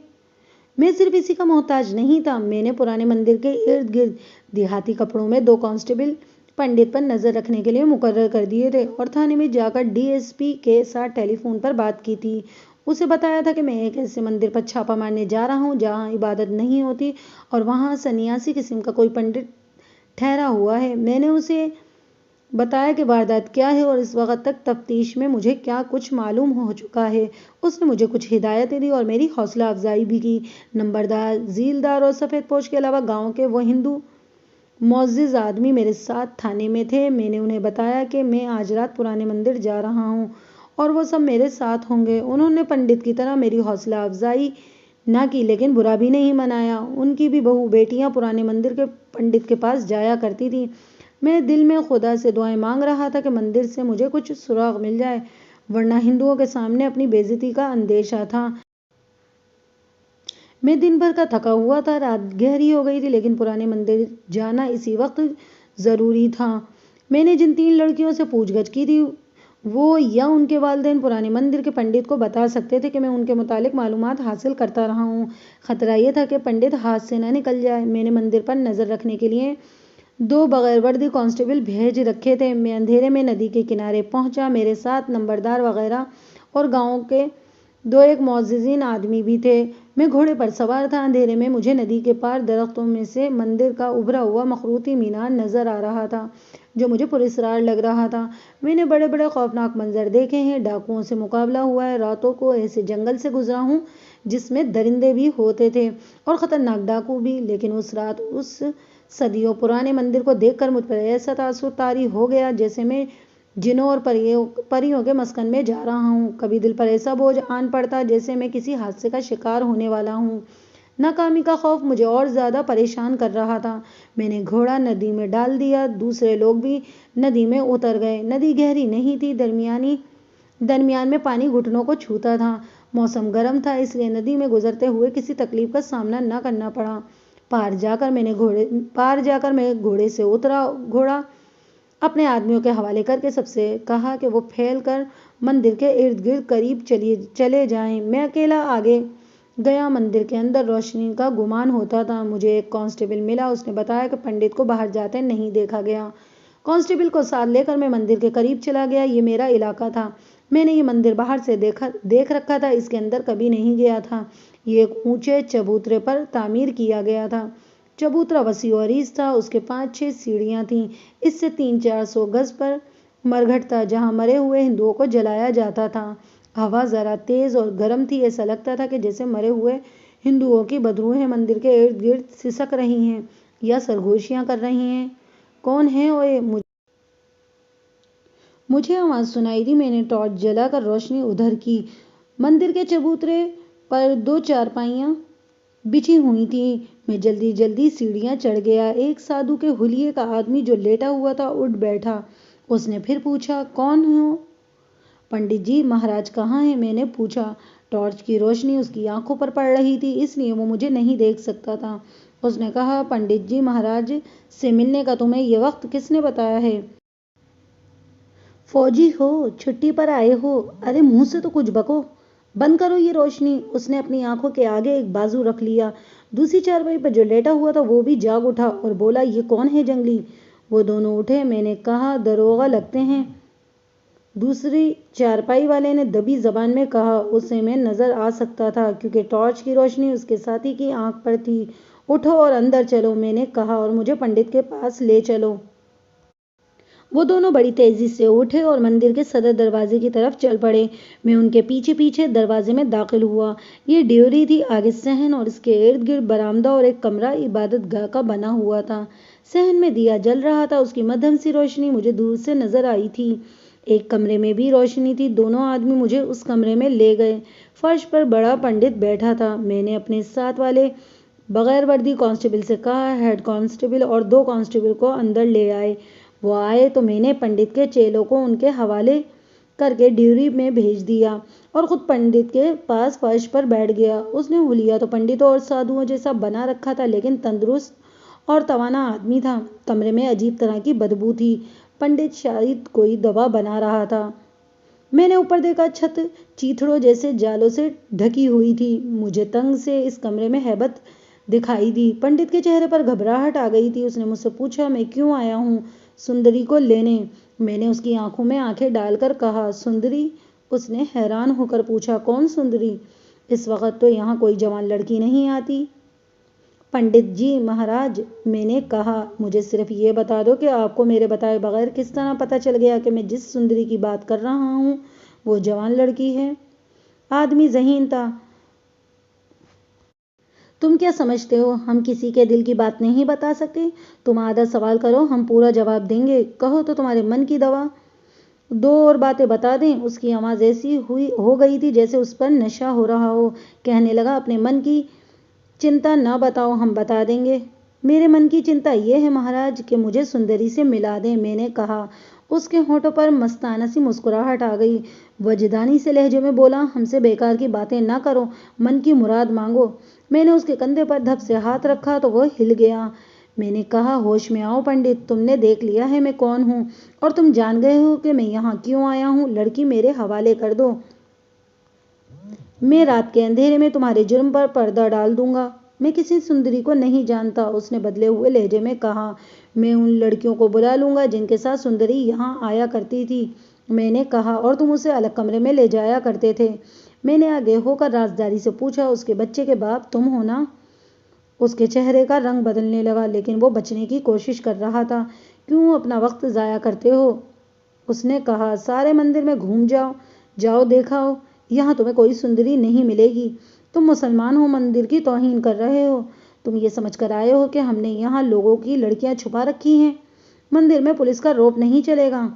میں صرف اسی کا محتاج نہیں تھا۔ میں نے پرانے مندر کے ارد گرد دیہاتی کپڑوں میں 2 کانسٹیبل پنڈت پر نظر رکھنے کے لیے مقرر کر دیے تھے اور تھانے میں جا کر ڈی ایس پی کے ساتھ ٹیلی فون پر بات کی تھی۔ اسے بتایا تھا کہ میں ایک ایسے مندر پر چھاپا مارنے جا رہا ہوں جہاں عبادت نہیں ہوتی اور وہاں سنیاسی قسم کا کوئی پنڈت ٹھہرا ہوا ہے۔ میں نے اسے بتایا کہ واردات کیا ہے اور اس وقت تک تفتیش میں مجھے کیا کچھ معلوم ہو چکا ہے۔ اس نے مجھے کچھ ہدایتیں دی اور میری حوصلہ افزائی بھی کی۔ نمبردار، ذیلدار اور سفید پوش کے علاوہ گاؤں کے وہ ہندو معزز آدمی میرے ساتھ تھانے میں تھے۔ میں نے انہیں بتایا کہ میں آج رات پرانے مندر جا رہا ہوں اور وہ سب میرے ساتھ ہوں گے۔ انہوں نے پنڈت کی طرح میری حوصلہ افزائی نہ کی لیکن برا بھی نہیں منایا۔ ان کی بھی بہو بیٹیاں پرانے مندر کے پنڈت کے پاس جایا کرتی تھیں۔ میں دل میں خدا سے دعائیں مانگ رہا تھا کہ مندر سے مجھے کچھ سراغ مل جائے، ورنہ ہندوؤں کے سامنے اپنی بے عزتی کا اندیشہ تھا۔ میں دن بھر کا تھکا ہوا تھا، رات گہری ہو گئی تھی، لیکن پرانے مندر جانا اسی وقت ضروری تھا۔ میں نے جن 3 لڑکیوں سے پوچھ گچھ کی تھی وہ یا ان کے والدین پرانے مندر کے پنڈت کو بتا سکتے تھے کہ میں ان کے متعلق معلومات حاصل کرتا رہا ہوں۔ خطرہ یہ تھا کہ پنڈت ہاتھ سے نہ نکل جائے۔ میں نے مندر پر نظر رکھنے کے لیے 2 بغیر وردی کانسٹیبل بھیج رکھے تھے۔ میں اندھیرے میں ندی کے کنارے پہنچا۔ میرے ساتھ نمبردار وغیرہ اور گاؤں کے 2-1 معززین آدمی بھی تھے۔ میں گھوڑے پر سوار تھا۔ اندھیرے میں مجھے ندی کے پار درختوں میں سے مندر کا ابھرا ہوا مخروطی مینار نظر آ رہا تھا جو مجھے پراسرار لگ رہا تھا۔ میں نے بڑے بڑے خوفناک منظر دیکھے ہیں، ڈاکوؤں سے مقابلہ ہوا ہے، راتوں کو ایسے جنگل سے گزرا ہوں جس میں درندے بھی ہوتے تھے اور خطرناک ڈاکو بھی، لیکن اس رات اس صدیوں پرانے مندر کو دیکھ کر مجھ پر ایسا تاثر طاری ہو گیا جیسے میں جنوں اور پریوں کے مسکن میں جا رہا ہوں۔ کبھی دل پر ایسا بوجھ آن پڑتا جیسے میں کسی حادثے کا شکار ہونے والا ہوں۔ ناکامی کا خوف مجھے اور زیادہ پریشان کر رہا تھا۔ میں نے گھوڑا ندی میں ڈال دیا، دوسرے لوگ بھی ندی میں اتر گئے۔ ندی گہری نہیں تھی، درمیان میں پانی گھٹنوں کو چھوتا تھا۔ موسم گرم تھا، اس لیے ندی میں گزرتے ہوئے کسی تکلیف کا سامنا نہ کرنا پڑا۔ پار جا کر میں گھوڑے سے اترا۔ گھوڑا اپنے آدمیوں کے حوالے کر کے سب سے کہا کہ وہ پھیل کر مندر کے ارد گرد قریب چلے جائیں۔ میں اکیلا آگے گیا۔ مندر کے اندر روشنی کا گمان ہوتا تھا۔ مجھے ایک کانسٹیبل ملا، اس نے بتایا کہ پنڈت کو باہر جاتے نہیں دیکھا گیا۔ کانسٹیبل کو ساتھ لے کر میں مندر کے قریب چلا گیا۔ یہ میرا علاقہ تھا، میں نے یہ مندر باہر سے دیکھ رکھا تھا، اس کے اندر کبھی نہیں گیا تھا۔ یہ ایک اونچے چبوترے پر تعمیر کیا گیا تھا۔ چبوترا وسیع و عریض تھا، اس کے 5-6 سیڑھیاں تھیں۔ اس سے 300-400 گز پر مرگھٹ تھا جہاں مرے ہوئے ہندوؤں کو جلایا جاتا تھا۔ ہوا ذرا تیز اور گرم تھی، ایسا لگتا تھا کہ جیسے مرے ہوئے ہندوؤں کی بدروحیں مندر کے ارد گرد سسک رہی ہیں یا سرگوشیاں کر رہی ہیں۔ کون ہیں اوئے؟ مجھے آواز سنائی دی۔ میں نے ٹارچ جلا کر روشنی ادھر کی۔ مندر کے چبوترے پر 2 چارپائیاں بچھی ہوئی تھیں۔ میں جلدی جلدی سیڑھیاں چڑھ گیا۔ ایک سادھو کے حلیے کا آدمی جو لیٹا ہوا تھا اٹھ بیٹھا۔ اس نے پھر پوچھا، کون ہو؟ پنڈت جی، مہاراج کہاں ہیں؟ میں نے پوچھا۔ ٹارچ کی روشنی اس کی آنکھوں پر پڑ رہی تھی، اس لیے وہ مجھے نہیں دیکھ سکتا تھا۔ اس نے کہا، پنڈت جی، مہاراج سے ملنے کا تمہیں یہ وقت کس نے بتایا ہے؟ فوجی ہو؟ چھٹی پر آئے ہو؟ ارے منہ سے تو کچھ بکو، بند کرو یہ روشنی۔ اس نے اپنی آنکھوں کے آگے ایک بازو رکھ لیا۔ دوسری چارپائی پر جو لیٹا ہوا تھا وہ بھی جاگ اٹھا اور بولا، یہ کون ہے جنگلی؟ وہ دونوں اٹھے۔ میں نے کہا، داروغہ لگتے ہیں۔ دوسری چارپائی والے نے دبی زبان میں کہا، اسے میں نظر آ سکتا تھا کیونکہ ٹارچ کی روشنی اس کے ساتھی کی آنکھ پر تھی۔ اٹھو اور اندر چلو، میں نے کہا، اور مجھے پنڈت کے پاس لے چلو۔ وہ دونوں بڑی تیزی سے اٹھے اور مندر کے صدر دروازے کی طرف چل پڑے۔ میں ان کے پیچھے پیچھے دروازے میں داخل ہوا۔ یہ ڈیوری تھی، آگے صحن اور اس کے ارد گرد برآمدہ اور ایک کمرہ عبادت گاہ کا بنا ہوا تھا۔ صحن میں دیا جل رہا تھا، اس کی مدھم سی روشنی مجھے دور سے نظر آئی تھی۔ ایک کمرے میں بھی روشنی تھی۔ دونوں آدمی مجھے اس کمرے میں لے گئے۔ فرش پر بڑا پنڈت بیٹھا تھا۔ میں نے اپنے ساتھ والے بغیر وردی کانسٹیبل سے کہا، ہیڈ کانسٹیبل اور 2 کانسٹیبل کو اندر لے آئے۔ وہ آئے تو میں نے پنڈت کے چیلوں کو ان کے حوالے کر کے ڈیوری میں بھیج دیا اور خود پنڈت کے پاس فرش پر بیٹھ گیا۔ اس نے حلیہ تو پنڈتوں اور سادھوؤں جیسا بنا رکھا تھا لیکن تندرست اور توانا آدمی تھا۔ کمرے میں عجیب طرح کی بدبو تھی۔ پنڈت شاید کوئی دوا بنا رہا تھا۔ میں نے اوپر دیکھا، چھت چیتھڑوں جیسے جالوں سے ڈھکی ہوئی تھی۔ مجھے تنگ سے اس کمرے میں ہیبت دکھائی دی۔ پنڈت کے چہرے پر گھبراہٹ آ گئی تھی۔ اس نے مجھ سے پوچھا، میں کیوں آیا ہوں؟ سندری کو لینے۔ میں نے اس کی آنکھوں میں آنکھیں ڈال کر کہا، سندری؟ اس نے حیران ہو کر پوچھا، کون سندری؟ اس وقت تو یہاں کوئی جوان لڑکی نہیں آتی۔ پنڈت جی، مہاراج، میں نے کہا، مجھے صرف یہ بتا دو کہ آپ کو میرے بتائے بغیر کس طرح پتہ چل گیا کہ میں جس سندری کی بات کر رہا ہوں وہ جوان لڑکی ہے؟ آدمی ذہین تھا۔ تم کیا سمجھتے ہو ہم کسی کے دل کی بات نہیں بتا سکتے؟ تم آدھا سوال کرو، ہم پورا جواب دیں گے۔ کہو تو تمہارے من کی دوا 2 اور باتیں بتا دیں۔ اس کی آواز ایسی ہو گئی تھی جیسے اس پر نشہ ہو رہا ہو۔ کہنے لگا، اپنے من کی چنتا نہ بتاؤ، ہم بتا دیں گے۔ میرے من کی چنتا یہ ہے مہاراج کہ مجھے سندری سے ملا دیں، میں نے کہا۔ اس کے ہونٹوں پر مستانہ سی مسکراہٹ آ گئی۔ وجدانی سے لہجے میں بولا، ہم سے بیکار کی باتیں نہ کرو، من کی مراد مانگو۔ میں نے اس کے کندھے پر دھپ سے ہاتھ رکھا تو وہ ہل گیا۔ میں نے کہا ہوش میں آؤ پنڈت، تم نے دیکھ لیا ہے میں کون ہوں اور تم جان گئے ہو کہ میں یہاں کیوں آیا ہوں۔ لڑکی میرے حوالے کر دو، میں رات کے اندھیرے میں تمہارے جرم پر پردہ ڈال دوں گا۔ میں کسی سندری کو نہیں جانتا، اس نے بدلے ہوئے لہجے میں کہا۔ میں ان لڑکیوں کو بلا لوں گا جن کے ساتھ سندری یہاں آیا کرتی تھی، میں نے کہا، اور تم اسے الگ کمرے میں لے جایا کرتے تھے۔ میں نے آگے ہو کر رازداری سے پوچھا، اس کے بچے کے باپ تم ہو نا؟ اس کے چہرے کا رنگ بدلنے لگا لیکن وہ بچنے کی کوشش کر رہا تھا۔ کیوں اپنا وقت ضائع کرتے ہو؟ اس نے کہا، سارے مندر میں گھوم جاؤ دیکھاؤ، یہاں تمہیں کوئی سندری نہیں ملے گی۔ تم مسلمان ہو، مندر کی توہین کر رہے ہو۔ تم یہ سمجھ کر آئے ہو کہ ہم نے یہاں لوگوں کی لڑکیاں چھپا رکھی ہیں۔ مندر میں پولیس کا روپ نہیں چلے گا،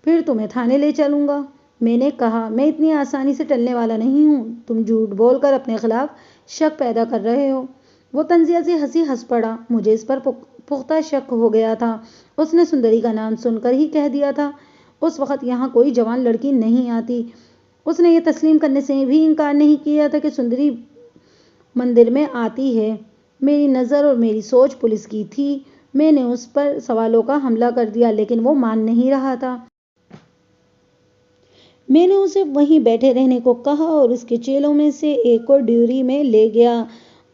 پھر تمہیں تھانے لے چلوں گا۔ میں نے کہا، میں اتنی آسانی سے ٹلنے والا نہیں ہوں، تم جھوٹ بول کر اپنے خلاف شک پیدا کر رہے ہو۔ وہ طنزیہ سی ہنس پڑا، مجھے اس پر پختہ شک ہو گیا تھا، اس نے سندری کا نام سن کر ہی کہہ دیا تھا۔ اس وقت یہاں کوئی جوان لڑکی نہیں آتی۔ اس نے یہ تسلیم کرنے سے بھی انکار نہیں کیا تھا کہ سندری مندر میں آتی ہے۔ میری نظر اور میری سوچ پولیس کی تھی۔ میں نے اس پر سوالوں کا حملہ کر دیا لیکن وہ مان نہیں رہا تھا۔ میں نے اسے وہیں بیٹھے رہنے کو کہا اور اس کے چیلوں میں سے ایک کو ڈیوری میں لے گیا۔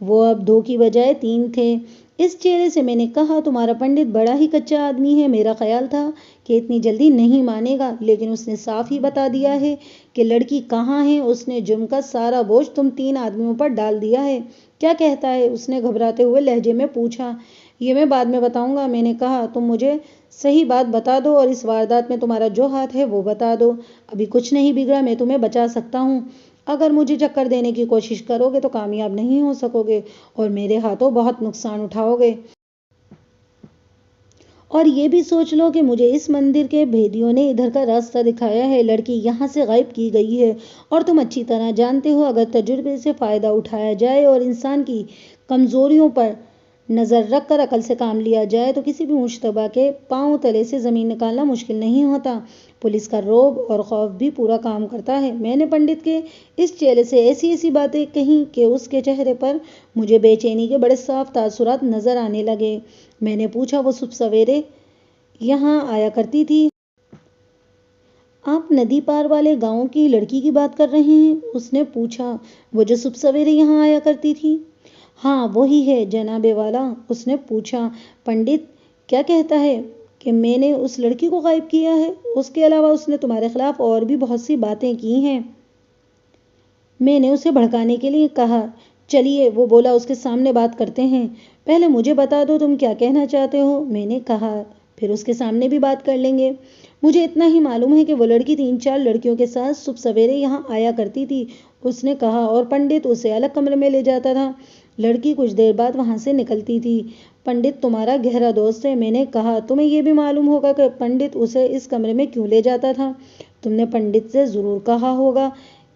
وہ اب 2 کی بجائے 3 تھے۔ اس چیلے سے میں نے کہا، تمہارا پنڈت بڑا ہی کچا آدمی ہے، میرا خیال تھا کہ اتنی جلدی نہیں مانے گا، لیکن اس نے صاف ہی بتا دیا ہے کہ لڑکی کہاں ہے۔ اس نے جرم کا سارا بوجھ تم 3 آدمیوں پر ڈال دیا ہے۔ کیا کہتا ہے؟ اس نے گھبراتے ہوئے لہجے میں پوچھا۔ یہ میں بعد میں بتاؤں گا، میں نے کہا، تم مجھے صحیح بات بتا دو اور اس واردات میں تمہارا جو ہاتھ ہے وہ بتا دو۔ ابھی کچھ نہیں بگڑا، میں تمہیں بچا سکتا ہوں۔ اگر مجھے چکر دینے کی کوشش کرو گے تو کامیاب نہیں ہو سکو گے اور میرے ہاتھوں بہت نقصان اٹھاؤ گے۔ اور یہ بھی سوچ لو کہ مجھے اس مندر کے بھیدیوں نے ادھر کا راستہ دکھایا ہے۔ لڑکی یہاں سے غائب کی گئی ہے اور تم اچھی طرح جانتے ہو اگر تجربے سے فائدہ اٹھایا جائے اور انسان کی کمزوریوں پر نظر رکھ کر عقل سے کام لیا جائے تو کسی بھی مشتبہ کے پاؤں تلے سے زمین نکالنا مشکل نہیں ہوتا۔ پولیس کا رعب اور خوف بھی پورا کام کرتا ہے۔ میں نے پنڈت کے اس چیلے سے ایسی باتیں کہیں کہ اس کے چہرے پر مجھے بے چینی کے بڑے صاف تاثرات نظر آنے لگے۔ میں نے پوچھا، وہ صبح سویرے یہاں آیا کرتی تھی؟ آپ ندی پار والے گاؤں کی لڑکی کی بات کر رہے ہیں؟ اس نے پوچھا۔ وہ جو صبح سویرے یہاں آیا کرتی تھی؟ ہاں وہی ہے جناب والا۔ اس نے پوچھا۔ پنڈت کیا کہتا ہے کہ میں نے اس لڑکی کو غائب کیا ہے؟ اس کے علاوہ اس نے تمہارے خلاف اور بھی بہت سی باتیں کی ہیں۔ میں نے اسے بھڑکانے کے لیے کہا، چلیے، وہ بولا، اس کے سامنے بات کرتے ہیں۔ پہلے مجھے بتا دو تم کیا کہنا چاہتے ہو، میں نے کہا، پھر اس کے سامنے بھی بات کر لیں گے۔ مجھے اتنا ہی معلوم ہے کہ وہ لڑکی 3-4 لڑکیوں کے ساتھ صبح سویرے یہاں آیا کرتی تھی، اس نے کہا، اور پنڈت اسے الگ کمرے میں لے جاتا تھا۔ لڑکی کچھ دیر بعد وہاں سے نکلتی تھی۔ پنڈت تمہارا گہرا دوست ہے، میں نے کہا، تمہیں یہ بھی معلوم ہوگا کہ پنڈت اسے اس کمرے میں کیوں لے جاتا تھا۔ تم نے پنڈت سے ضرور کہا ہوگا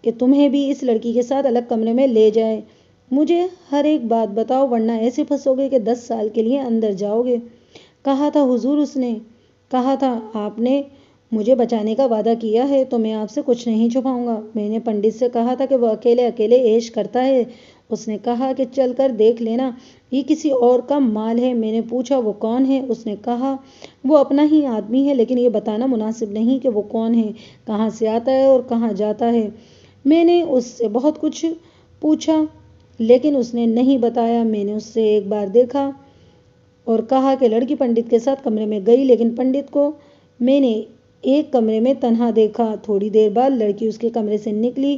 کہ تمہیں بھی اس لڑکی کے ساتھ الگ کمرے میں لے جائے۔ مجھے ہر ایک بات بتاؤ ورنہ ایسے پھنسو گے کہ 10 سال کے لیے اندر جاؤ گے۔ کہا تھا حضور، اس نے کہا تھا، آپ نے مجھے بچانے کا وعدہ کیا ہے تو میں آپ سے کچھ نہیں چھپاؤں گا۔ میں نے پنڈت سے کہا تھا کہ وہ اکیلے عیش کرتا ہے۔ اس نے کہا کہ چل کر دیکھ لینا، یہ کسی اور کا مال ہے۔ میں نے پوچھا، وہ کون ہے؟ اس نے کہا، وہ اپنا ہی آدمی ہے لیکن یہ بتانا مناسب نہیں کہ وہ کون ہے، کہاں سے آتا ہے اور کہاں جاتا ہے۔ میں نے اس سے بہت کچھ پوچھا لیکن اس نے نہیں بتایا۔ میں نے اس سے ایک بار دیکھا اور کہا کہ لڑکی پنڈت کے ساتھ کمرے میں گئی لیکن پنڈت کو میں نے ایک کمرے میں تنہا دیکھا۔ تھوڑی دیر بعد لڑکی اس کے کمرے سے نکلی۔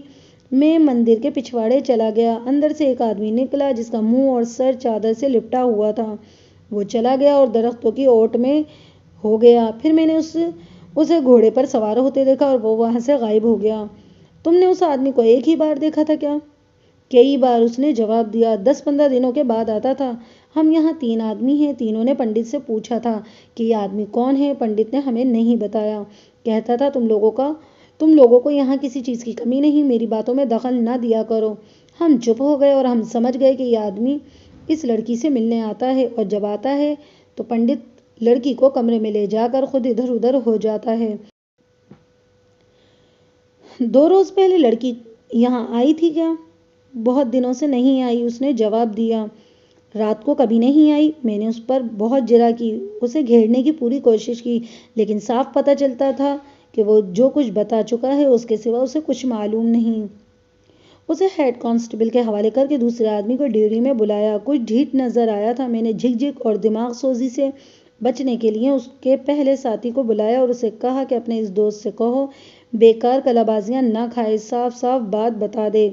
میں مندر کے پچھواڑے چلا گیا۔ اندر سے ایک آدمی نکلا جس کا منہ اور سر چادر سے لپٹا ہوا تھا۔ وہ چلا گیا اور درختوں کی اوٹ میں ہو گیا۔ پھر میں نے اسے گھوڑے پر سوار ہوتے دیکھا اور وہ وہاں سے غائب ہو گیا۔ تم نے اس آدمی کو ایک ہی بار دیکھا تھا کیا؟ کئی بار، اس نے جواب دیا، 10-15 دنوں کے بعد آتا تھا۔ ہم یہاں 3 آدمی ہیں، تینوں نے پنڈت سے پوچھا تھا کہ یہ آدمی کون ہے۔ پنڈت نے ہمیں نہیں بتایا، کہتا تھا تم لوگوں کو یہاں کسی چیز کی کمی نہیں، میری باتوں میں دخل نہ دیا کرو۔ ہم چپ ہو گئے اور ہم سمجھ گئے کہ یہ آدمی اس لڑکی سے ملنے آتا ہے اور جب آتا ہے تو پنڈت لڑکی کو کمرے میں لے جا کر خود ادھر ادھر ہو جاتا ہے۔ 2 روز پہلے لڑکی یہاں آئی تھی کیا؟ بہت دنوں سے نہیں آئی، اس نے جواب دیا۔ رات کو کبھی نہیں آئی۔ میں نے اس پر بہت جرا کی، اسے گھیرنے کی پوری کوشش کی، لیکن صاف پتہ چلتا تھا کہ وہ جو کچھ بتا چکا ہے اس کے سوا اسے کچھ معلوم نہیں۔ اسے ہیڈ کانسٹیبل کے حوالے کر کے دوسرے آدمی کو ڈیوٹی میں بلایا۔ کچھ ڈھیٹ نظر آیا تھا۔ میں نے جھک جھک اور دماغ سوزی سے بچنے کے لیے اس کے پہلے ساتھی کو بلایا اور اسے کہا کہ اپنے اس دوست سے کہو بیکار کلا بازیاں نہ کھائے، صاف صاف بات بتا دے۔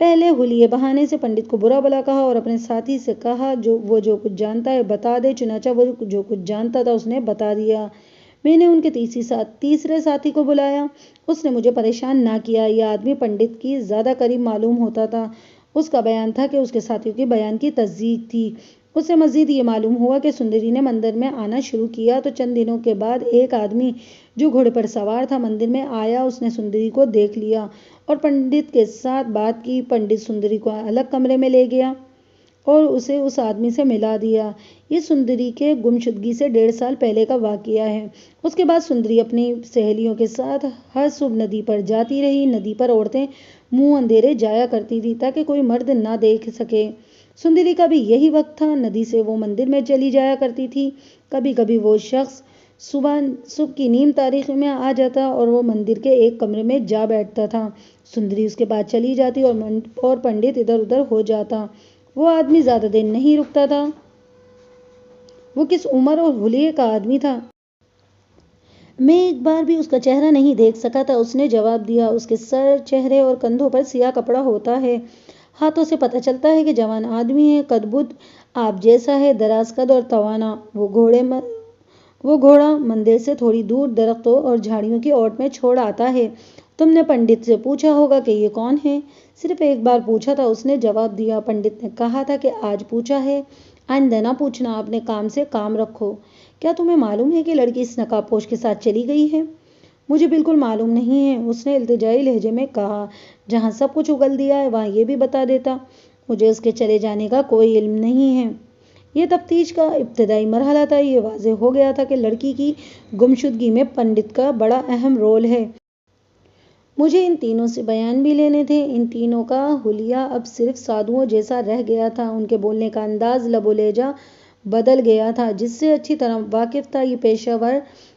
پہلے حلیے بہانے سے پنڈت کو برا بھلا کہا اور اپنے ساتھی سے کہا وہ جو کچھ جانتا ہے بتا دے۔ چنانچہ وہ جو کچھ جانتا تھا اس نے بتا دیا۔ میں نے ان کے تیسرے ساتھی کو بلایا۔ اس نے مجھے پریشان نہ کیا۔ یہ آدمی پنڈت کی زیادہ قریب معلوم ہوتا تھا۔ اس کا بیان تھا کہ اس کے ساتھیوں کے بیان کی تصدیق تھی۔ اس سے مزید یہ معلوم ہوا کہ سندری نے مندر میں آنا شروع کیا تو چند دنوں کے بعد ایک آدمی جو گھوڑے پر سوار تھا مندر میں آیا۔ اس نے سندری کو دیکھ لیا اور پنڈت کے ساتھ بات کی۔ پنڈت سندری کو الگ کمرے میں لے گیا اور اسے اس آدمی سے ملا دیا۔ یہ سندری کے گمشدگی سے 1.5 سال پہلے کا واقعہ ہے۔ اس کے بعد سندری اپنی سہیلیوں کے ساتھ ہر صبح ندی پر جاتی رہی۔ ندی پر عورتیں منہ اندھیرے جایا کرتی تھیں تاکہ کوئی مرد نہ دیکھ سکے۔ سندری کا بھی یہی وقت تھا۔ ندی سے وہ مندر میں چلی جایا کرتی تھی۔ کبھی کبھی وہ شخص صبح کی نیم تاریخی میں آ جاتا اور وہ مندر کے ایک کمرے میں جا بیٹھتا تھا۔ سندری اس کے بعد چلی جاتی اور پنڈت ادھر ادھر ہو جاتا۔ وہ آدمی زیادہ دیر نہیں رکتا تھا۔ وہ کس عمر اور حلیے کا آدمی تھا؟ میں ایک بار بھی اس کا چہرہ نہیں دیکھ سکا تھا۔ اس نے جواب دیا، اس کے سر، چہرے اور کندھوں پر سیاہ کپڑا ہوتا ہے۔ ہاتھوں سے پتہ چلتا ہے کہ جوان آدمی ہے۔ قد بد آپ جیسا ہے، دراز قد اور توانا۔ وہ گھوڑا مندر سے تھوڑی دور درختوں اور جھاڑیوں کی اوٹ میں چھوڑ آتا ہے۔ تم نے پنڈت سے پوچھا ہوگا کہ یہ کون ہے؟ صرف ایک بار پوچھا تھا، اس نے جواب دیا۔ پنڈت نے کہا تھا کہ آج پوچھا ہے، آئندہ نہ پوچھنا، اپنے کام سے کام رکھو۔ کیا تمہیں معلوم ہے کہ لڑکی اس نقاب پوش کے ساتھ چلی گئی ہے؟ مجھے بالکل معلوم نہیں ہے، اس نے التجائی لہجے میں کہا۔ جہاں سب کچھ اگل دیا ہے وہاں یہ بھی بتا دیتا۔ مجھے اس کے چلے جانے کا کوئی علم نہیں ہے۔ یہ تفتیش کا ابتدائی مرحلہ تھا۔ یہ واضح ہو گیا تھا کہ لڑکی کی گمشدگی میں پنڈت کا بڑا اہم رول ہے۔ مجھے ان تینوں سے بیان بھی لینے تھے۔ ان تینوں کا حلیہ اب صرف سادھوؤں جیسا رہ گیا تھا۔ ان کے بولنے کا انداز، لب و لہجہ بدل گیا تھا، جس سے اچھی طرح واقف تھا۔ یہ پیشہ ور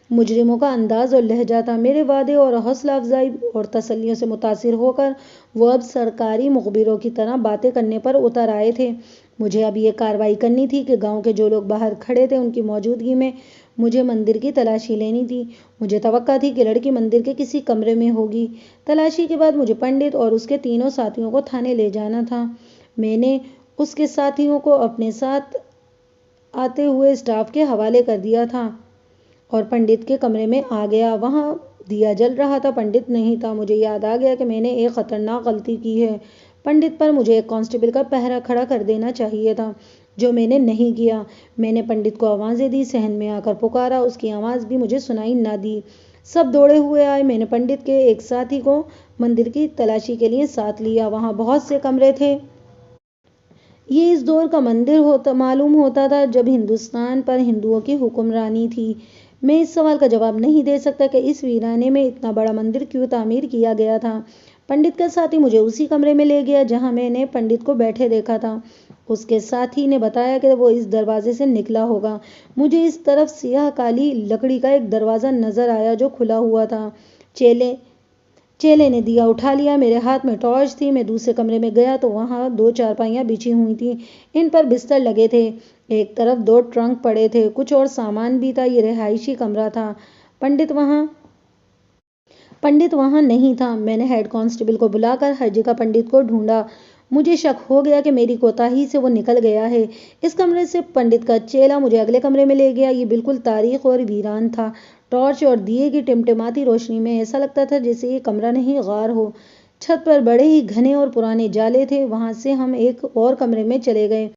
مجرموں کا انداز اور لہجہ تھا۔ میرے وعدے اور حوصلہ افزائی اور تسلیوں سے متاثر ہو کر وہ اب سرکاری مخبروں کی طرح باتیں کرنے پر اتر آئے تھے۔ مجھے اب یہ کارروائی کرنی تھی کہ گاؤں کے جو لوگ باہر کھڑے تھے ان کی موجودگی میں مجھے مندر کی تلاشی لینی تھی۔ مجھے توقع تھی کہ لڑکی مندر کے کسی کمرے میں ہوگی۔ تلاشی کے بعد مجھے پنڈت اور اس کے تینوں ساتھیوں کو تھانے لے جانا تھا۔ میں نے اس کے ساتھیوں کو اپنے ساتھ آتے ہوئے اسٹاف کے حوالے کر دیا تھا اور پنڈت کے کمرے میں آ گیا۔ وہاں دیا جل رہا تھا، پنڈت نہیں تھا۔ مجھے یاد آ گیا کہ میں نے ایک خطرناک غلطی کی ہے۔ پنڈت پر مجھے ایک کانسٹیبل کا پہرہ کھڑا کر دینا چاہیے تھا، جو میں نے نہیں کیا۔ میں نے پنڈت کو آوازیں دی، صحن میں آ کر پکارا، اس کی آواز بھی مجھے سنائی نہ دی۔ سب دوڑے ہوئے آئے۔ میں نے پنڈت کے ایک ساتھی کو مندر کی تلاشی کے لیے ساتھ لیا۔ وہاں بہت سے کمرے تھے۔ یہ اس دور کا مندر معلوم ہوتا تھا جب ہندوستان پر ہندوؤں کی حکمرانی تھی۔ میں اس سوال کا جواب نہیں دے سکتا کہ اس ویرانے میں اتنا بڑا مندر کیوں تعمیر کیا گیا تھا۔ پنڈت کا ساتھی مجھے اسی کمرے میں لے گیا جہاں میں نے پنڈت کو بیٹھے دیکھا تھا۔ اس کے ساتھی نے بتایا کہ وہ اس دروازے سے نکلا ہوگا۔ مجھے اس طرف سیاہ کالی لکڑی کا ایک دروازہ نظر آیا جو کھلا ہوا تھا۔ چیلے نے دیا اٹھا لیا۔ میرے ہاتھ میں ٹارچ تھی۔ میں دوسرے کمرے میں گیا تو وہاں 2 چارپائیاں بچھی ہوئی تھیں، ان پر بستر لگے تھے۔ ایک طرف 2 ٹرنک پڑے تھے، کچھ اور سامان بھی تھا۔ یہ رہائشی کمرہ تھا۔ پنڈت وہاں نہیں تھا۔ میں نے ہیڈ کانسٹیبل کو بلا کر ہر جگہ پنڈت کو ڈھونڈا۔ مجھے شک ہو گیا کہ میری کوتاہی سے وہ نکل گیا ہے۔ اس کمرے سے پنڈت کا چیلا مجھے اگلے کمرے میں لے گیا۔ یہ بالکل تاریک اور ویران تھا۔ ٹارچ اور دیے کی ٹمٹماتی روشنی میں ایسا لگتا تھا جیسے یہ کمرہ نہیں، غار ہو۔ چھت پر بڑے ہی گھنے اور پرانے جالے تھے۔ وہاں سے ہم ایک اور کمرے میں چلے گئے۔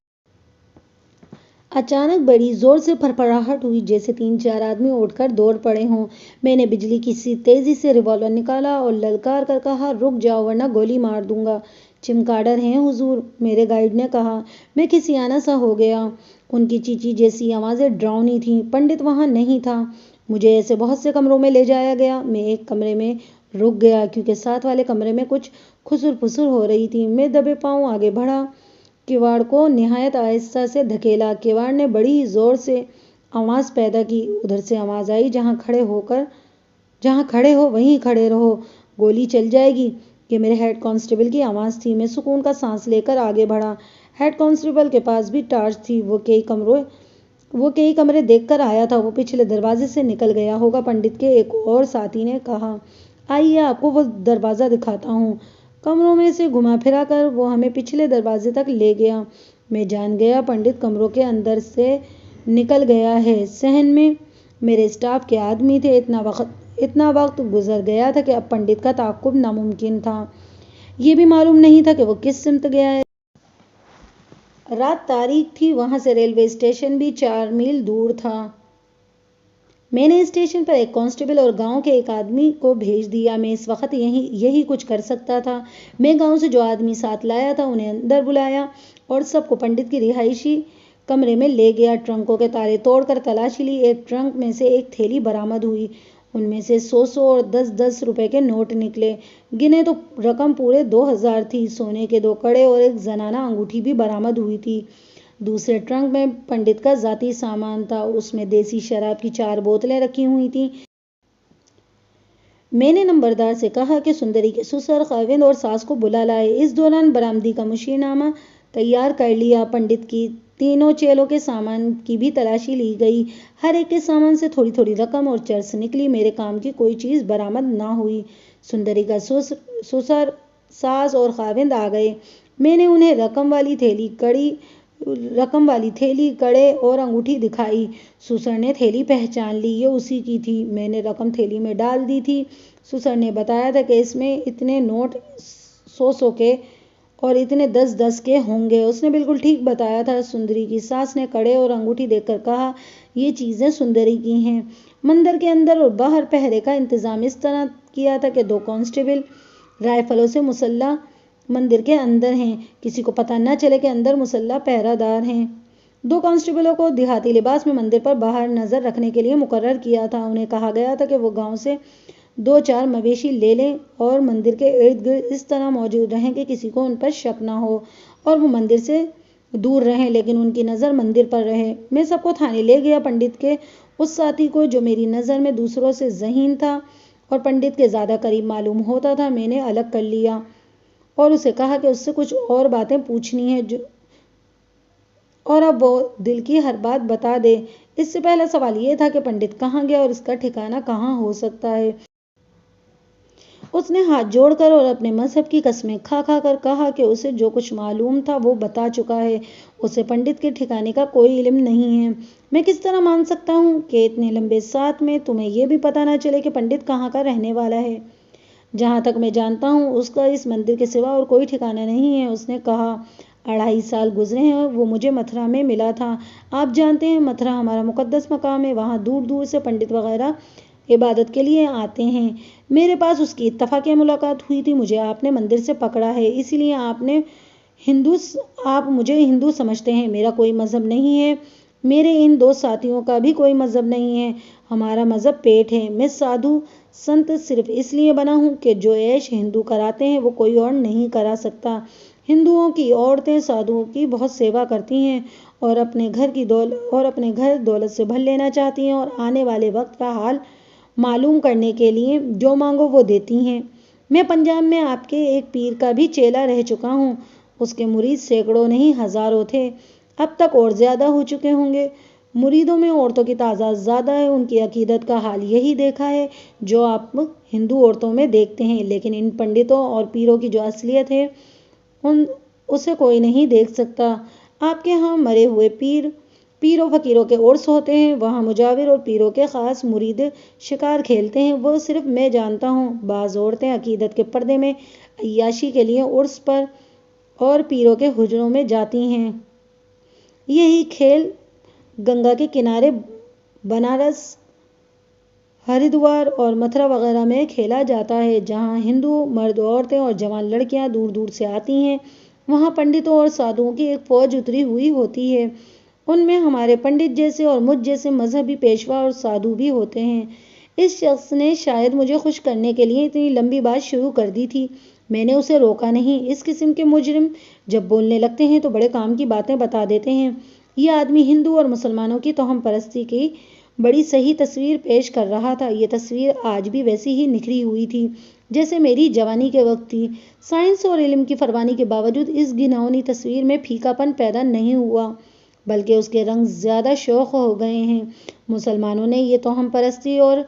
اچانک بڑی زور سے پھڑپڑاہٹ ہوئی، جیسے 3-4 آدمی اٹھ کر دوڑ پڑے ہوں۔ میں نے بجلی کی سی تیزی سے ریوالور نکالا اور للکار کر کہا، رک جاؤ ورنہ گولی مار دوں گا۔ چمگادڑ ہیں حضور، میرے گائیڈ نے کہا۔ میں کھسیانا سا ہو گیا۔ ان کی چیخ جیسی آوازیں ڈراؤنی تھیں۔ پنڈت وہاں نہیں تھا۔ مجھے ایسے بہت سے کمروں میں لے جایا گیا۔ میں ایک کمرے میں رک گیا کیونکہ ساتھ والے کمرے میں کچھ خسر پسر ہو رہی تھی۔ میں دبے پاؤں آگے بڑھا۔ کیواڑ کو نہایت آہستہ سے دھکیلا۔ کیواڑ نے بڑی ہی زور سے آواز پیدا کی۔ ادھر سے آواز آئی، جہاں کھڑے ہو وہیں کھڑے رہو، گولی چل جائے گی۔ یہ میرے ہیڈ کانسٹیبل کی آواز تھی۔ میں سکون کا سانس لے کر آگے بڑھا۔ ہیڈ کانسٹیبل کے پاس بھی ٹارچ تھی۔ وہ کئی کمرے دیکھ کر آیا تھا۔ وہ پچھلے دروازے سے نکل گیا ہوگا۔ پنڈت کے ایک اور ساتھی نے کہا، آئیے آپ کو وہ دروازہ دکھاتا ہوں۔ کمروں میں سے گھما پھرا کر وہ ہمیں پچھلے دروازے تک لے گیا۔ میں جان گیا پنڈت کمروں کے اندر سے نکل گیا ہے۔ صحن میں میرے اسٹاف کے آدمی تھے۔ اتنا وقت گزر گیا تھا کہ اب پنڈت کا تعاقب ناممکن تھا۔ یہ بھی معلوم نہیں تھا کہ وہ کس سمت گیا ہے۔ رات تاریک تھی۔ وہاں سے ریلوے اسٹیشن بھی 4 میل دور تھا۔ میں نے اسٹیشن پر ایک کانسٹیبل اور گاؤں کے ایک آدمی کو بھیج دیا۔ میں اس وقت یہی کچھ کر سکتا تھا۔ میں گاؤں سے جو آدمی ساتھ لایا تھا انہیں اندر بلایا اور سب کو پنڈت کی رہائشی کمرے میں لے گیا۔ ٹرنکوں کے تالے توڑ کر تلاشی لی۔ ایک ٹرنک میں سے ایک تھیلی برآمد ہوئی۔ ان میں سے 100 اور 10 روپے کے نوٹ نکلے۔ گنے تو رقم پورے 2000 تھی۔ سونے کے 2 کڑے اور ایک زنانہ انگوٹھی بھی برآمد ہوئی تھی۔ دوسرے ٹرنک میں پنڈت کا ذاتی سامان تھا۔ اس میں دیسی شراب کی 4 بوتلیں رکھی ہوئی تھیں۔ میں نے نمبردار سے کہا کہ سندری کے سسر، خاوند اور ساس کو بلا لائے۔ اس دوران برآمدی کا مشیر نامہ تیار کر لیا۔ پنڈت کی تینوں چیلوں کے سامان کی بھی تلاشی لی گئی۔ ہر ایک کے سامان سے تھوڑی تھوڑی رقم اور چرس نکلی۔ میرے کام کی کوئی چیز برآمد نہ ہوئی۔ سندری کا سسر، ساس اور خاوند آ گئے۔ میں نے انہیں رقم والی تھیلی، کڑے اور انگوٹھی دکھائی۔ سسر نے تھیلی پہچان لی، یہ اسی کی تھی۔ میں نے رقم تھیلی میں ڈال دی تھی۔ سسر نے بتایا تھا کہ اس میں اتنے نوٹ 100 کے اور اتنے 10 کے ہوں گے۔ اس نے بالکل ٹھیک بتایا تھا۔ سندری کی ساس نے کڑے اور انگوٹھی دیکھ کر کہا، یہ چیزیں سندری کی ہیں۔ مندر کے اندر اور باہر پہرے کا انتظام اس طرح کیا تھا کہ 2 کانسٹیبل رائفلوں سے مسلح مندر کے اندر ہیں، کسی کو پتہ نہ چلے کہ اندر مسلح پہرہ دار ہیں۔ 2 کانسٹیبلوں کو دیہاتی لباس میں مندر پر باہر نظر رکھنے کے لیے مقرر کیا تھا۔ انہیں کہا گیا تھا کہ وہ گاؤں سے 2-4 مویشی لے لیں اور مندر کے ارد گرد اس طرح موجود رہیں کہ کسی کو ان پر شک نہ ہو اور وہ مندر سے دور رہیں، لیکن ان کی نظر مندر پر رہے۔ میں سب کو تھانے لے گیا۔ پنڈت کے اس ساتھی کو جو میری نظر میں دوسروں سے ذہین تھا اور پنڈت کے زیادہ قریب معلوم ہوتا تھا، میں نے الگ کر لیا اور اسے کہا کہ اس سے کچھ اور باتیں پوچھنی ہیں اور اب وہ دل کی ہر بات بتا دے۔ اس سے پہلا سوال یہ تھا کہ پنڈت کہاں گیا اور اس کا ٹھکانہ کہاں ہو سکتا ہے۔ اس نے ہاتھ جوڑ کر اور اپنے مذہب کی قسمیں کھا کھا کر کہا کہ اسے جو کچھ معلوم تھا وہ بتا چکا ہے۔ اسے پنڈت کے ٹھکانے کا کوئی علم نہیں ہے۔ میں کس طرح مان سکتا ہوں کہ اتنے لمبے ساتھ میں تمہیں یہ بھی پتہ نہ چلے کہ پنڈت کہاں کا رہنے والا ہے؟ جہاں تک میں جانتا ہوں اس کا اس مندر کے سوا اور کوئی ٹھکانہ نہیں ہے۔ اس نے کہا، 2.5 سال گزرے ہیں وہ مجھے متھرا میں ملا تھا۔ آپ جانتے ہیں متھرا ہمارا مقدس مقام ہے۔ وہاں دور دور سے پنڈت وغیرہ عبادت کے لیے آتے ہیں۔ میرے پاس اس کی اتفاقیہ ملاقات ہوئی تھی۔ مجھے آپ نے مندر سے پکڑا ہے، اس لیے آپ مجھے ہندو سمجھتے ہیں۔ میرا کوئی مذہب نہیں ہے۔ میرے ان 2 ساتھیوں کا بھی کوئی مذہب نہیں ہے۔ ہمارا مذہب پیٹ ہے۔ میں سادھو سنت صرف اس لیے بنا ہوں کہ جو عیش ہندو کراتے ہیں وہ کوئی اور نہیں کرا سکتا۔ ہندوؤں کی عورتیں سادھوؤں کی بہت سیوا کرتی ہیں اور اپنے گھر دولت سے بھر لینا چاہتی ہیں اور آنے والے وقت کا حال معلوم کرنے کے لیے جو مانگو وہ دیتی ہیں۔ میں پنجاب میں آپ کے ایک پیر کا بھی چیلا رہ چکا ہوں۔ اس کے مرید سینکڑوں نہیں ہزاروں تھے، اب تک اور زیادہ ہو چکے ہوں گے۔ مریدوں میں عورتوں کی تعداد زیادہ ہے۔ ان کی عقیدت کا حال یہی دیکھا ہے جو آپ ہندو عورتوں میں دیکھتے ہیں، لیکن ان پنڈتوں اور پیروں کی جو اصلیت ہے اسے کوئی نہیں دیکھ سکتا۔ آپ کے ہاں مرے ہوئے پیر و فقیروں کے عرس ہوتے ہیں، وہاں مجاور اور پیروں کے خاص مرید شکار کھیلتے ہیں، وہ صرف میں جانتا ہوں۔ بعض عورتیں عقیدت کے پردے میں عیاشی کے لیے عرس پر اور پیروں کے حجروں میں جاتی ہیں۔ یہی کھیل گنگا کے کنارے بنارس، ہریدوار اور متھرا وغیرہ میں کھیلا جاتا ہے، جہاں ہندو مرد، عورتیں اور جوان لڑکیاں دور دور سے آتی ہیں۔ وہاں پنڈتوں اور سادھوؤں کی ایک فوج اتری ہوئی ہوتی ہے۔ ان میں ہمارے پنڈت جیسے اور مجھ جیسے مذہبی پیشوا اور سادھو بھی ہوتے ہیں۔ اس شخص نے شاید مجھے خوش کرنے کے لیے اتنی لمبی بات شروع کر دی تھی۔ میں نے اسے روکا نہیں۔ اس قسم کے مجرم جب بولنے لگتے ہیں تو بڑے کام کی باتیں بتا دیتے ہیں۔ یہ آدمی ہندو اور مسلمانوں کی توہم پرستی کی بڑی صحیح تصویر پیش کر رہا تھا۔ یہ تصویر آج بھی ویسی ہی نکھری ہوئی تھی جیسے میری جوانی کے وقت تھی۔ سائنس اور علم کی فراوانی کے باوجود اس گھناؤنی تصویر میں پھیکا پن پیدا نہیں ہوا، بلکہ اس کے رنگ زیادہ شوخ ہو گئے ہیں۔ مسلمانوں نے یہ توہم پرستی اور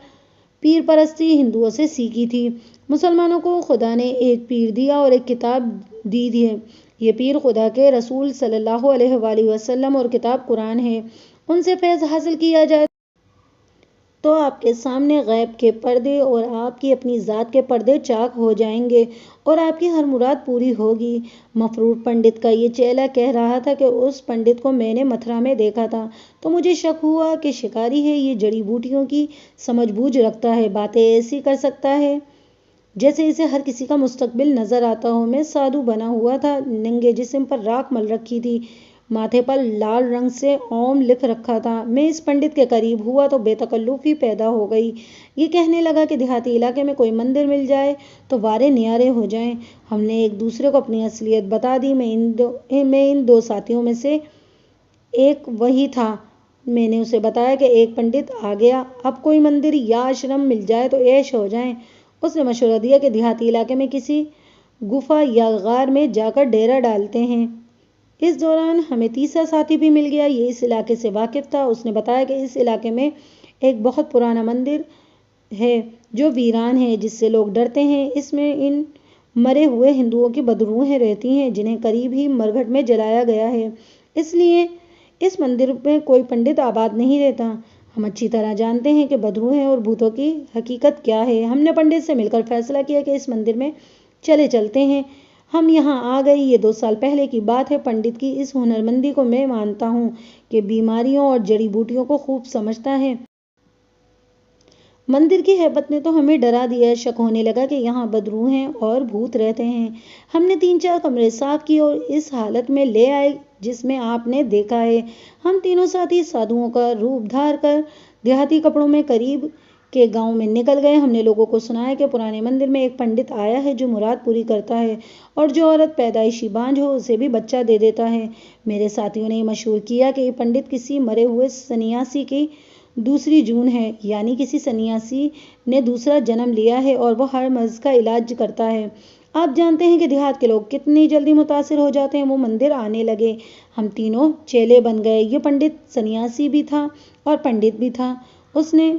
پیر پرستی ہندوؤں سے سیکھی تھی۔ مسلمانوں کو خدا نے ایک پیر دیا اور ایک کتاب دی ہے۔ یہ پیر خدا کے رسول صلی اللہ علیہ وآلہ وسلم اور کتاب قرآن ہے۔ ان سے فیض حاصل کیا جائے تو آپ کے سامنے غیب کے پردے اور آپ کی اپنی ذات کے پردے چاک ہو جائیں گے اور آپ کی ہر مراد پوری ہوگی۔ مفرور پنڈت کا یہ چیلا کہہ رہا تھا کہ اس پنڈت کو میں نے متھرا میں دیکھا تھا تو مجھے شک ہوا کہ شکاری ہے، یہ جڑی بوٹیوں کی سمجھ بوجھ رکھتا ہے، باتیں ایسی کر سکتا ہے جیسے اسے ہر کسی کا مستقبل نظر آتا ہو۔ میں سادھو بنا ہوا تھا، ننگے جسم پر راکھ مل رکھی تھی، ماتھے پر لال رنگ سے اوم لکھ رکھا تھا۔ میں اس پنڈت کے قریب ہوا تو بے تکلفی پیدا ہو گئی۔ یہ کہنے لگا کہ دیہاتی علاقے میں کوئی مندر مل جائے تو وارے نیارے ہو جائیں۔ ہم نے ایک دوسرے کو اپنی اصلیت بتا دی۔ میں ان دو ساتھیوں میں سے ایک وہی تھا۔ میں نے اسے بتایا کہ ایک پنڈت آ گیا، اب کوئی مندر یا آشرم مل جائے تو عیش ہو جائے۔ اس نے مشورہ دیا کہ دیہاتی علاقے میں کسی گفا یا غار میں جا کر ڈیرا ڈالتے ہیں۔ اس دوران ہمیں تیسرا ساتھی بھی مل گیا، یہ اس علاقے سے واقف تھا۔ اس نے بتایا کہ اس علاقے میں ایک بہت پرانا مندر ہے جو ویران ہے، جس سے لوگ ڈرتے ہیں۔ اس میں ان مرے ہوئے ہندوؤں کی بدروحیں رہتی ہیں جنہیں قریب ہی مرگھٹ میں جلایا گیا ہے، اس لیے اس مندر میں کوئی پنڈت آباد نہیں رہتا۔ ہم اچھی طرح جانتے ہیں کہ بدروحیں اور بھوتوں کی حقیقت کیا ہے۔ ہم نے پنڈت سے مل کر فیصلہ کیا کہ اس مندر میں چلے چلتے ہیں۔ ہم یہاں آ گئے، یہ 2 سال پہلے کی بات ہے۔ پنڈت کی اس ہنرمندی کو میں مانتا ہوں کہ بیماریوں اور جڑی بوٹیوں کو خوب سمجھتا ہے۔ مندر کی ہیبت نے تو ہمیں ڈرا دیا۔ شک ہونے لگا کہ یہاں بدروحیں اور بھوت رہتے ہیں۔ ہم نے 3-4 کمرے صاف کیے اور اس حالت میں لے آئے جس میں آپ نے دیکھا ہے۔ ہم تینوں ساتھی سادھوؤں کا روپ دھار کر دیہاتی کپڑوں میں قریب کے گاؤں میں نکل گئے۔ ہم نے لوگوں کو سنایا کہ پرانے مندر میں ایک پنڈت آیا ہے جو مراد پوری کرتا ہے اور جو عورت پیدائشی بانجھ ہو اسے بھی بچہ دے دیتا ہے۔ میرے ساتھیوں نے یہ مشہور کیا کہ یہ پنڈت کسی مرے ہوئے سنیاسی کی دوسری جون ہے، یعنی کسی سنیاسی نے دوسرا جنم لیا ہے اور وہ ہر مرض کا علاج کرتا ہے۔ آپ جانتے ہیں کہ دیہات کے لوگ کتنی جلدی متاثر ہو جاتے ہیں۔ وہ مندر آنے لگے، ہم تینوں چیلے بن گئے۔ یہ پنڈت سنیاسی بھی تھا اور پنڈت بھی تھا۔ اس نے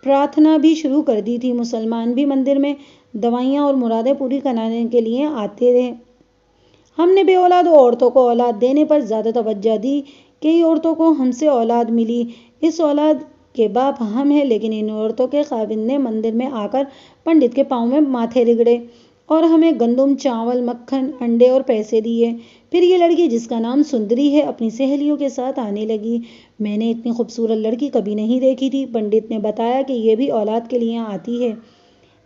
پرارتھنا بھی شروع کر دی تھی۔ مسلمان بھی مندر میں دوائیاں اور مرادیں پوری کرانے کے لیے آتے رہے۔ ہم نے بے اولاد عورتوں کو اولاد دینے پر زیادہ توجہ دی۔ کئی عورتوں کو ہم سے اولاد ملی، اس اولاد کے باپ ہم ہیں، لیکن ان عورتوں کے خاوند نے مندر میں آ کر پنڈت کے پاؤں میں ماتھے رگڑے اور ہمیں گندم، چاول، مکھن، انڈے اور پیسے دیے۔ پھر یہ لڑکی جس کا نام سندری ہے اپنی سہیلیوں کے ساتھ آنے لگی۔ میں نے اتنی خوبصورت لڑکی کبھی نہیں دیکھی تھی۔ پنڈت نے بتایا کہ یہ بھی اولاد کے لیے آتی ہے۔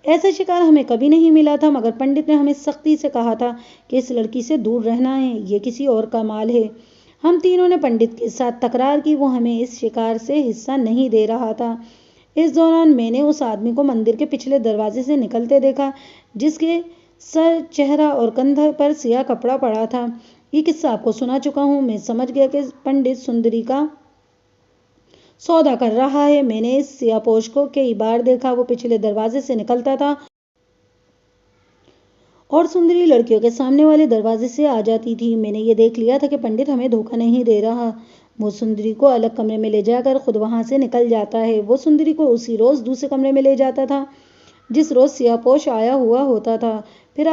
ایسا شکار ہمیں کبھی نہیں ملا تھا، مگر پنڈت نے ہمیں سختی سے کہا تھا کہ اس لڑکی سے دور رہنا ہے، یہ کسی اور کا مال ہے۔ ہم تینوں نے پنڈت کے ساتھ تکرار کی، وہ ہمیں اس شکار سے حصہ نہیں دے رہا تھا۔ اس دوران میں نے اس آدمی کو مندر کے پچھلے دروازے سے نکلتے دیکھا جس کے سر، چہرہ اور کندھے پر سیاہ کپڑا پڑا تھا۔ یہ قصہ آپ کو سنا چکا ہوں۔ میں سمجھ گیا کہ پنڈت سندری کا سودا کر رہا ہے۔ میں نے اس سیاہ پوش کو کئی بار دیکھا، وہ پچھلے دروازے سے نکلتا تھا اور سندری لڑکیوں کے سامنے والے دروازے سے آ جاتی تھی۔ میں نے یہ دیکھ لیا تھا کہ پنڈت ہمیں دھوکہ نہیں دے رہا۔ وہ سندری کو الگ کمرے میں لے جا کر خود وہاں سے نکل جاتا ہے۔ وہ سندری کو اسی روز دوسرے کمرے میں لے جاتا تھا جس روز سیاہ پوش آیا ہوا ہوتا تھا۔ پھر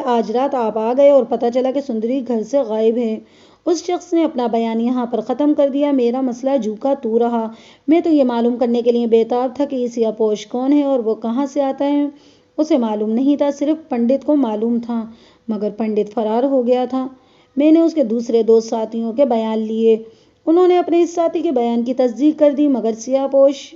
آج رات آپ آ گئے اور پتہ چلا کہ سندری گھر سے غائب ہے۔ اس شخص نے اپنا بیان یہاں پر ختم کر دیا۔ میرا مسئلہ جوں کا توں رہا۔ میں تو یہ معلوم کرنے کے لیے بےتاب تھا کہ یہ سیاہ پوش کون ہے اور وہ کہاں سے آتا ہے۔ اسے معلوم نہیں تھا، صرف پنڈت کو معلوم تھا، مگر پنڈت فرار ہو گیا تھا۔ میں نے اس کے دوسرے 2 ساتھیوں کے بیان لیے، انہوں نے اپنے اس ساتھی کے بیان کی تصدیق کر دی، مگر سیاہ پوش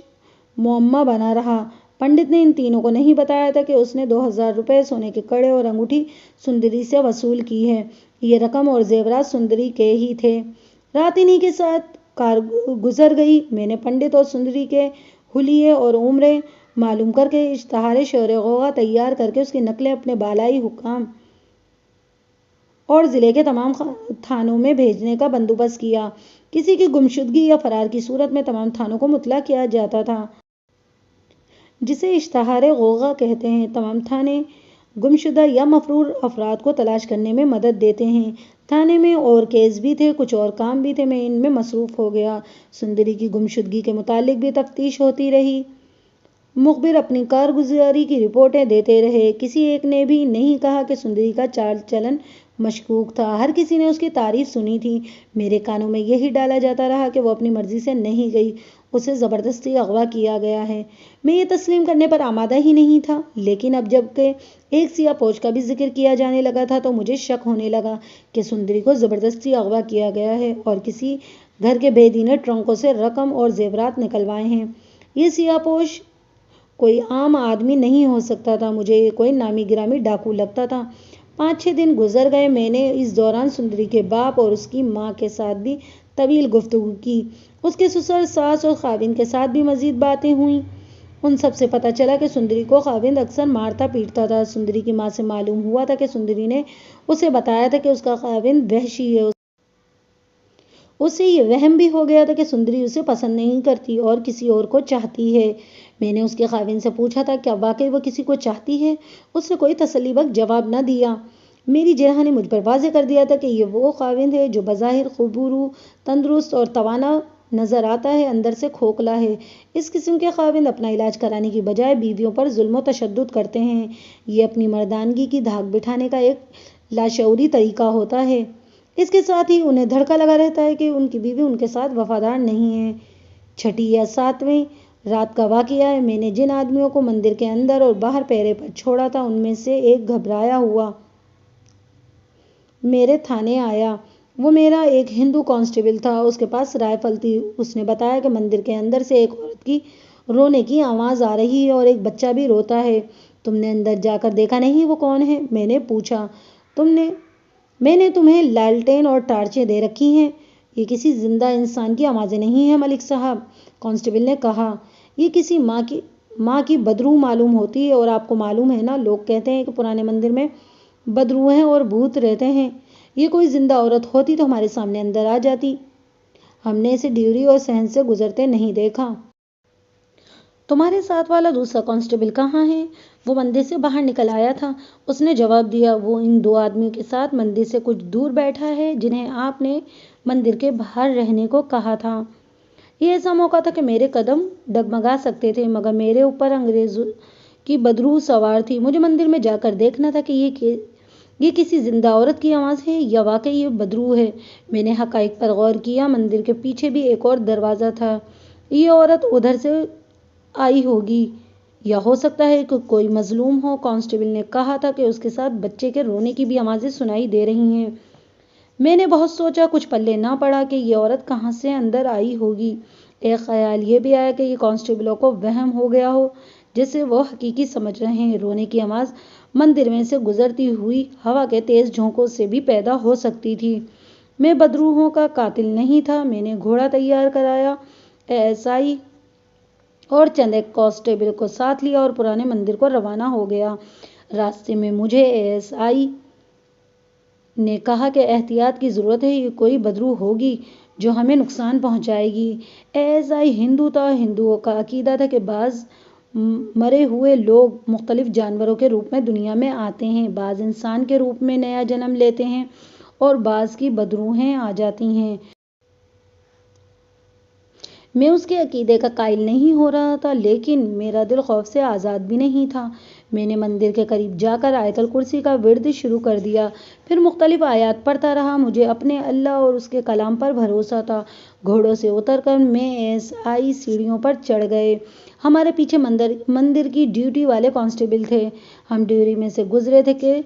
معمہ بنا رہا۔ پنڈت نے ان تینوں کو نہیں بتایا تھا کہ اس نے 2000 روپے سونے کے کڑے اور انگوٹھی سندری سے وصول کی ہے۔ یہ رقم اور زیورات سندری کے ہی تھے۔ رات انہی کے ساتھ گزر گئی۔ میں نے پنڈت اور سندری کے حلیے اور عمریں معلوم کر کے اشتہار شور غوغا تیار کر کے اس کی نقلیں اپنے بالائی حکام اور ضلع کے تمام تھانوں میں بھیجنے کا بندوبست کیا۔ کسی کی گمشدگی یا فرار کی صورت میں تمام تھانوں کو مطلع کیا جاتا تھا، جسے اشتہار غوغا کہتے ہیں۔ تمام تھانے گمشدہ یا مفرور افراد کو تلاش کرنے میں مدد دیتے ہیں۔ تھانے میں اور کیس بھی تھے، کچھ اور کام بھی تھے، میں ان میں مصروف ہو گیا۔ سندری کی گمشدگی کے متعلق بھی تفتیش ہوتی رہی۔ مخبر اپنی کارگزاری کی رپورٹیں دیتے رہے۔ کسی ایک نے بھی نہیں کہا کہ سندری کا چال چلن مشکوک تھا۔ ہر کسی نے اس کی تعریف سنی تھی۔ میرے کانوں میں یہی ڈالا جاتا رہا کہ وہ اپنی مرضی سے نہیں گئی، اسے زبردستی اغوا کیا گیا ہے۔ میں یہ تسلیم کرنے پر آمادہ ہی نہیں تھا، لیکن اب جب کہ ایک سیاہ پوش کا بھی ذکر کیا جانے لگا تھا تو مجھے شک ہونے لگا کہ سندری کو زبردستی اغوا کیا گیا ہے اور کسی گھر کے بھیدی نے ٹرنکوں سے رقم اور زیورات نکلوائے ہیں۔ یہ سیاہ پوش کوئی عام آدمی نہیں ہو سکتا تھا، مجھے یہ کوئی نامی گرامی ڈاکو لگتا تھا۔ 5-6 دن گزر گئے۔ میں نے اس دوران سندری کے باپ اور اس کی ماں کے ساتھ بھی طویل گفتگو کی۔ اس کے سسر، ساس اور خاوند کے ساتھ بھی مزید باتیں ہوئیں۔ ان سب سے پتہ چلا کہ سندری کو خاوند اکثر مارتا پیٹتا تھا۔ سندری کی ماں سے معلوم ہوا تھا کہ سندری نے اسے بتایا تھا کہ اس کا خاوند وحشی ہے۔ اسے یہ وہم بھی ہو گیا تھا کہ سندری اسے پسند نہیں کرتی اور کسی اور کو چاہتی ہے۔ میں نے اس کے خاوند سے پوچھا تھا کیا واقعی وہ کسی کو چاہتی ہے؟ اس نے کوئی تسلی بخش جواب نہ دیا۔ میری جرح نے مجھ پر واضح کر دیا تھا کہ یہ وہ خاوند ہے جو بظاہر خوبرو، تندرست اور توانا نظر آتا ہے، اندر سے کھوکھلا ہے۔ اس قسم کے خاوند اپنا علاج کرانے کی بجائے بیویوں پر ظلم و تشدد کرتے ہیں۔ یہ اپنی مردانگی کی دھاک بٹھانے کا ایک لاشعوری طریقہ ہوتا ہے۔ اس کے ساتھ ہی انہیں دھڑکا لگا رہتا ہے کہ ان کی بیوی ان کے ساتھ وفادار نہیں ہے۔ 6 یا 7ویں رات کا واقعہ ہے۔ میں نے جن آدمیوں کو مندر کے اندر اور باہر پہرے پر چھوڑا تھا، ان میں سے ایک گھبرایا ہوا میرے تھانے آیا۔ وہ میرا ایک ہندو کانسٹیبل تھا، اس کے پاس رائفل تھی۔ اس نے بتایا کہ مندر کے اندر سے ایک عورت کی رونے کی آواز آ رہی ہے اور ایک بچہ بھی روتا ہے۔ تم نے اندر جا کر دیکھا نہیں؟ وہ کون ہے؟ میں نے پوچھا۔ میں نے تمہیں لالٹین اور ٹارچیں دے رکھی ہیں۔ یہ کسی زندہ انسان کی آوازیں نہیں ہیں ملک صاحب، کانسٹیبل نے کہا۔ یہ کسی ماں کی بدروح معلوم ہوتی ہے، اور آپ کو معلوم ہے نا، لوگ کہتے ہیں کہ پرانے مندر میں بدروحیں اور بھوت رہتے ہیں۔ یہ کوئی زندہ عورت ہوتی تو ہمارے سامنے اندر آ جاتی۔ ہم نے اسے ڈیوری اور صحن سے گزرتے نہیں دیکھا۔ تمہارے ساتھ والا دوسرا کانسٹیبل کہاں ہے؟ وہ مندر سے باہر نکل آیا تھا، اس نے جواب دیا۔ وہ ان 2 آدمیوں کے ساتھ مندر سے کچھ دور بیٹھا ہے جنہیں آپ نے مندر کے باہر رہنے کو کہا تھا۔ یہ ایسا موقع تھا کہ میرے قدم ڈگمگا سکتے تھے، مگر میرے اوپر انگریزوں کی بدروح سوار تھی۔ مجھے مندر میں جا کر دیکھنا تھا کہ یہ کسی زندہ عورت کی آواز ہے یا واقعی یہ بدروح ہے۔ میں نے حقائق پر غور کیا۔ مندر کے پیچھے بھی ایک اور دروازہ تھا۔ یہ عورت ادھر سے آئی ہوگی، یا ہو سکتا ہے کہ کوئی مظلوم ہو۔ کانسٹیبل نے کہا تھا کہ اس کے ساتھ بچے کے رونے کی بھی آوازیں سنائی دے رہی ہیں۔ میں نے بہت سوچا، کچھ پلے نہ پڑا کہ یہ عورت کہاں سے اندر آئی ہوگی۔ ایک خیال یہ بھی آیا کہ یہ کانسٹیبلوں کو وہم ہو گیا ہو، جسے وہ حقیقی سمجھ رہے ہیں۔ رونے کی آواز مندر میں سے گزرتی ہوئی ہوا کے تیز جھونکوں سے بھی پیدا ہو سکتی تھی۔ میں بدروحوں کا قاتل نہیں تھا۔ میں نے گھوڑا تیار کرایا، ASI اور چند ایک کانسٹیبل کو ساتھ لیا اور پرانے مندر کو روانہ ہو گیا۔ راستے میں مجھے ASI نے کہا کہ احتیاط کی ضرورت ہے، یہ کوئی بدروح ہوگی جو ہمیں نقصان پہنچائے گی۔ ASI ہندو تھا۔ ہندوؤں کا عقیدہ تھا کہ بعض مرے ہوئے لوگ مختلف جانوروں کے روپ میں دنیا میں آتے ہیں، بعض انسان کے روپ میں نیا جنم لیتے ہیں اور بعض کی بدروحیں آ جاتی ہیں۔ میں اس کے عقیدے کا قائل نہیں ہو رہا تھا، لیکن میرا دل خوف سے آزاد بھی نہیں تھا۔ میں نے مندر کے قریب جا کر آیت الکرسی کا ورد شروع کر دیا، پھر مختلف آیات پڑھتا رہا۔ مجھے اپنے اللہ اور اس کے کلام پر بھروسہ تھا۔ گھوڑوں سے اتر کر میں ASI سیڑھیوں پر چڑھ گئے۔ ہمارے پیچھے مندر کی ڈیوٹی والے کانسٹیبل تھے۔ ہم ڈیوری میں سے گزرے تھے کہ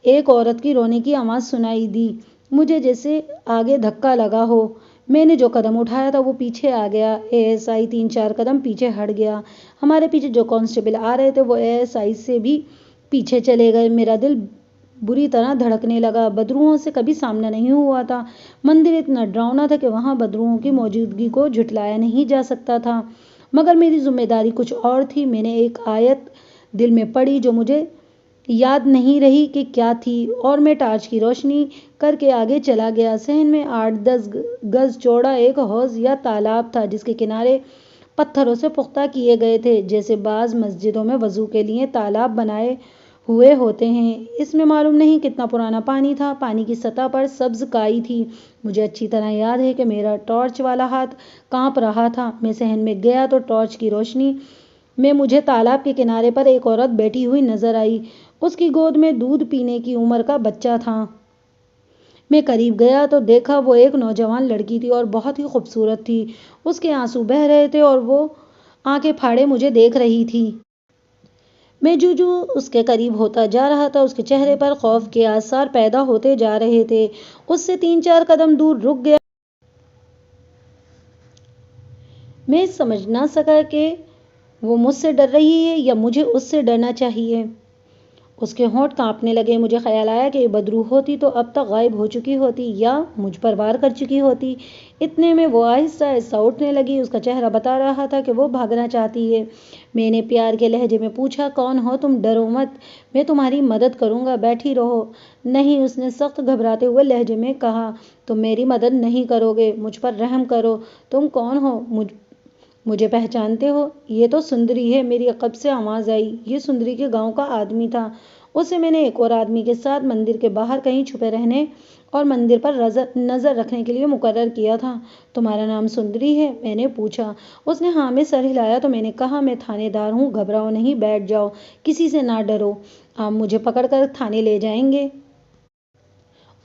ایک عورت کی رونے کی آواز سنائی دی، مجھے جیسے آگے دھکا لگا ہو۔ میں نے جو قدم اٹھایا تھا وہ پیچھے آ گیا۔ ASI 3-4 قدم پیچھے ہٹ گیا۔ ہمارے پیچھے جو کانسٹیبل آ رہے تھے وہ ASI سے بھی پیچھے چلے گئے۔ میرا دل بری طرح دھڑکنے لگا۔ بدروحوں سے کبھی سامنا نہیں ہوا تھا۔ مندر اتنا ڈراؤنا تھا کہ وہاں بدروحوں کی موجودگی کو جھٹلایا نہیں جا سکتا تھا۔ مگر میری ذمہ داری کچھ اور تھی۔ میں نے ایک آیت دل میں پڑھی جو مجھے یاد نہیں رہی کہ کیا تھی، اور میں ٹارچ کی روشنی کر کے آگے چلا گیا۔ صحن میں 8-10 گز چوڑا ایک حوض یا تالاب تھا جس کے کنارے پتھروں سے پختہ کیے گئے تھے، جیسے بعض مسجدوں میں وضو کے لیے تالاب بنائے ہوئے ہوتے ہیں۔ اس میں معلوم نہیں کتنا پرانا پانی تھا۔ پانی کی سطح پر سبز کائی تھی۔ مجھے اچھی طرح یاد ہے کہ میرا ٹارچ والا ہاتھ کانپ رہا تھا۔ میں صحن میں گیا تو ٹارچ کی روشنی میں مجھے تالاب کے کنارے پر ایک عورت بیٹھی ہوئی نظر آئی۔ اس کی گود میں دودھ پینے کی عمر کا بچہ تھا۔ میں قریب گیا تو دیکھا وہ ایک نوجوان لڑکی تھی اور بہت ہی خوبصورت تھی۔ اس کے آنسو بہہ رہے تھے اور وہ آنکھیں پھاڑے مجھے دیکھ رہی تھی۔ میں جو اس کے قریب ہوتا جا رہا تھا اس کے چہرے پر خوف کے آثار پیدا ہوتے جا رہے تھے۔ اس سے 3-4 قدم دور رک گیا۔ میں سمجھ نہ سکا کہ وہ مجھ سے ڈر رہی ہے یا مجھے اس سے ڈرنا چاہیے۔ اس کے ہونٹ کانپنے لگے۔ مجھے خیال آیا کہ یہ بدرو ہوتی تو اب تک غائب ہو چکی ہوتی یا مجھ پر وار کر چکی ہوتی۔ اتنے میں وہ آہستہ آہستہ اٹھنے لگی۔ اس کا چہرہ بتا رہا تھا کہ وہ بھاگنا چاہتی ہے۔ میں نے پیار کے لہجے میں پوچھا، کون ہو تم؟ ڈرو مت، میں تمہاری مدد کروں گا، بیٹھی رہو۔ نہیں، اس نے سخت گھبراتے ہوئے لہجے میں کہا، تم میری مدد نہیں کرو گے، مجھ پر رحم کرو۔ تم کون ہو؟ مجھے پہچانتے ہو؟ یہ تو سندری ہے۔ میری عقب سے آواز آئی۔ یہ سندری کے گاؤں کا آدمی تھا۔ اسے میں نے ایک اور آدمی کے ساتھ مندر کے باہر کہیں چھپے رہنے اور مندر پر نظر رکھنے کے لیے مقرر کیا تھا۔ تمہارا نام سندری ہے؟ میں نے پوچھا۔ اس نے ہاں میں سر ہلایا تو میں نے کہا، میں تھانے دار ہوں، گھبراؤ نہیں، بیٹھ جاؤ، کسی سے نہ ڈرو، آپ مجھے پکڑ کر تھانے لے جائیں گے؟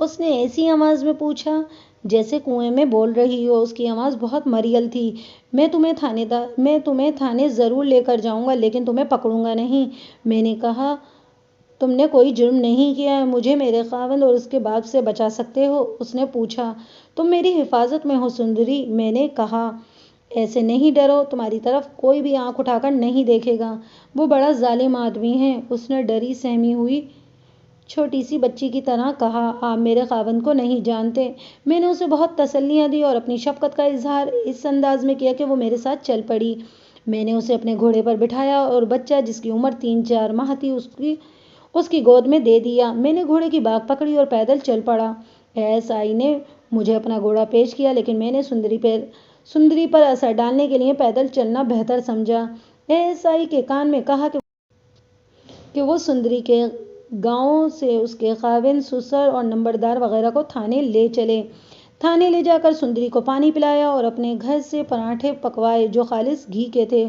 اس نے ایسی آواز میں پوچھا جیسے کنویں میں بول رہی ہو۔ اس کی آواز بہت مریل تھی۔ میں تمہیں تھانے ضرور لے کر جاؤں گا لیکن تمہیں پکڑوں گا نہیں۔ میں نے کہا، تم نے کوئی جرم نہیں کیا ہے، مجھے میرے خاوند اور اس کے باپ سے بچا سکتے ہو؟ اس نے پوچھا۔ تم میری حفاظت میں ہو سندری، میں نے کہا۔ ایسے نہیں، ڈرو، تمہاری طرف کوئی بھی آنکھ اٹھا کر نہیں دیکھے گا۔ وہ بڑا ظالم آدمی ہے، اس نے ڈری سہمی ہوئی چھوٹی سی بچی کی طرح کہا۔ آپ میرے خاوند کو نہیں جانتے۔ میں نے اسے بہت تسلیاں دی اور اپنی شفقت کا اظہار اس انداز میں کیا کہ وہ میرے ساتھ چل پڑی۔ میں نے اسے اپنے گھوڑے پر بٹھایا اور بچہ جس کی عمر 3-4 ماہ تھی اس کی گود میں دے دیا۔ میں نے گھوڑے کی باگ پکڑی اور پیدل چل پڑا۔ ASI نے مجھے اپنا گھوڑا پیش کیا لیکن میں نے سندری پر اثر ڈالنے کے لیے پیدل چلنا بہتر سمجھا۔ ASI کے کان میں کہا کہ وہ سندری کے گاؤں سے اس کے خاوند، سسر اور نمبردار وغیرہ کو تھانے لے چلے۔ تھانے لے جا کر سندری کو پانی پلایا اور اپنے گھر سے پراٹھے پکوائے جو خالص گھی کے تھے۔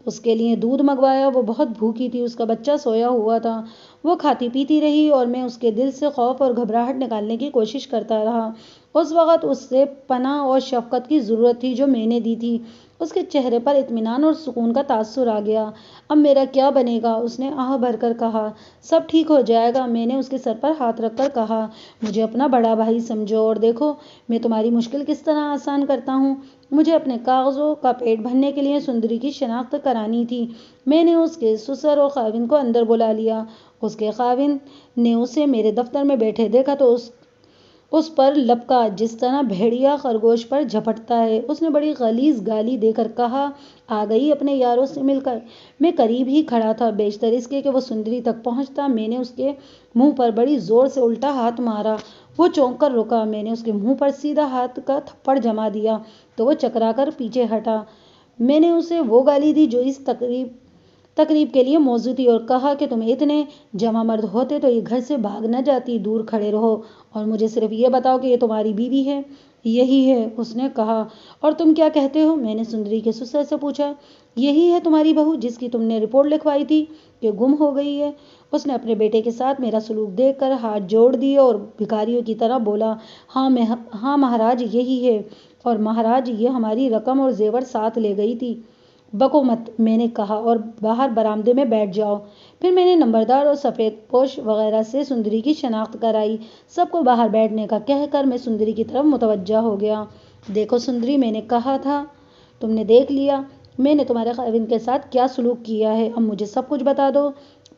اس کے لیے دودھ منگوایا۔ وہ بہت بھوکی تھی۔ اس کا بچہ سویا ہوا تھا۔ وہ کھاتی پیتی رہی اور میں اس کے دل سے خوف اور گھبراہٹ نکالنے کی کوشش کرتا رہا۔ اس وقت اس سے پناہ اور شفقت کی ضرورت تھی جو میں نے دی تھی۔ اس کے چہرے پر اطمینان اور سکون کا تاثر آ گیا۔ اب میرا کیا بنے گا؟ اس نے آہ بھر کر کہا۔ سب ٹھیک ہو جائے گا، میں نے اس کے سر پر ہاتھ رکھ کر کہا۔ مجھے اپنا بڑا بھائی سمجھو اور دیکھو میں تمہاری مشکل کس طرح آسان کرتا ہوں۔ مجھے اپنے کاغذوں کا پیٹ بھرنے کے لیے سندری کی شناخت کرانی تھی۔ میں نے اس کے سسر اور خاوند کو اندر بلا لیا۔ اس کے خاوند نے اسے میرے دفتر میں بیٹھے دیکھا تو اس پر لپکا جس طرح بھیڑیا خرگوش پر جھپٹتا ہے۔ اس نے بڑی غلیظ گالی دے کر کہا، آ گئی اپنے یاروں سے مل کر؟ میں قریب ہی کھڑا تھا۔ بیشتر اس کے کہ وہ سندری تک پہنچتا۔ میں نے اس کے منہ پر بڑی زور سے الٹا ہاتھ مارا۔ وہ چونک کر رکا۔ میں نے اس کے منہ پر سیدھا ہاتھ کا تھپڑ جما دیا تو وہ چکرا کر پیچھے ہٹا۔ میں نے اسے وہ گالی دی جو اس تقریب کے لیے موزوں تھی اور کہا کہ تم اتنے جواں مرد ہوتے تو یہ گھر سے بھاگ نہ جاتی۔ دور کھڑے رہو اور مجھے صرف یہ بتاؤ کہ یہ تمہاری بیوی ہے؟ یہی ہے، اس نے کہا۔ اور تم کیا کہتے ہو؟ میں نے سندری کے سسر سے پوچھا۔ یہی ہے تمہاری بہو جس کی تم نے رپورٹ لکھوائی تھی کہ گم ہو گئی ہے؟ اس نے اپنے بیٹے کے ساتھ میرا سلوک دیکھ کر ہاتھ جوڑ دیے اور بھکاریوں کی طرح بولا، ہاں مہاراج یہی ہے، اور مہاراج یہ ہماری رقم اور زیور ساتھ لے گئی تھی۔ بکو مت، میں نے کہا، اور باہر برآمدے میں بیٹھ جاؤ۔ پھر میں نے نمبردار اور سفید پوش وغیرہ سے سندری کی شناخت کرائی۔ سب کو باہر بیٹھنے کا کہہ کر میں سندری کی طرف متوجہ ہو گیا۔ دیکھو سندری، میں نے کہا تھا، تم نے دیکھ لیا میں نے تمہارے خاوند کے ساتھ کیا سلوک کیا ہے۔ اب مجھے سب کچھ بتا دو۔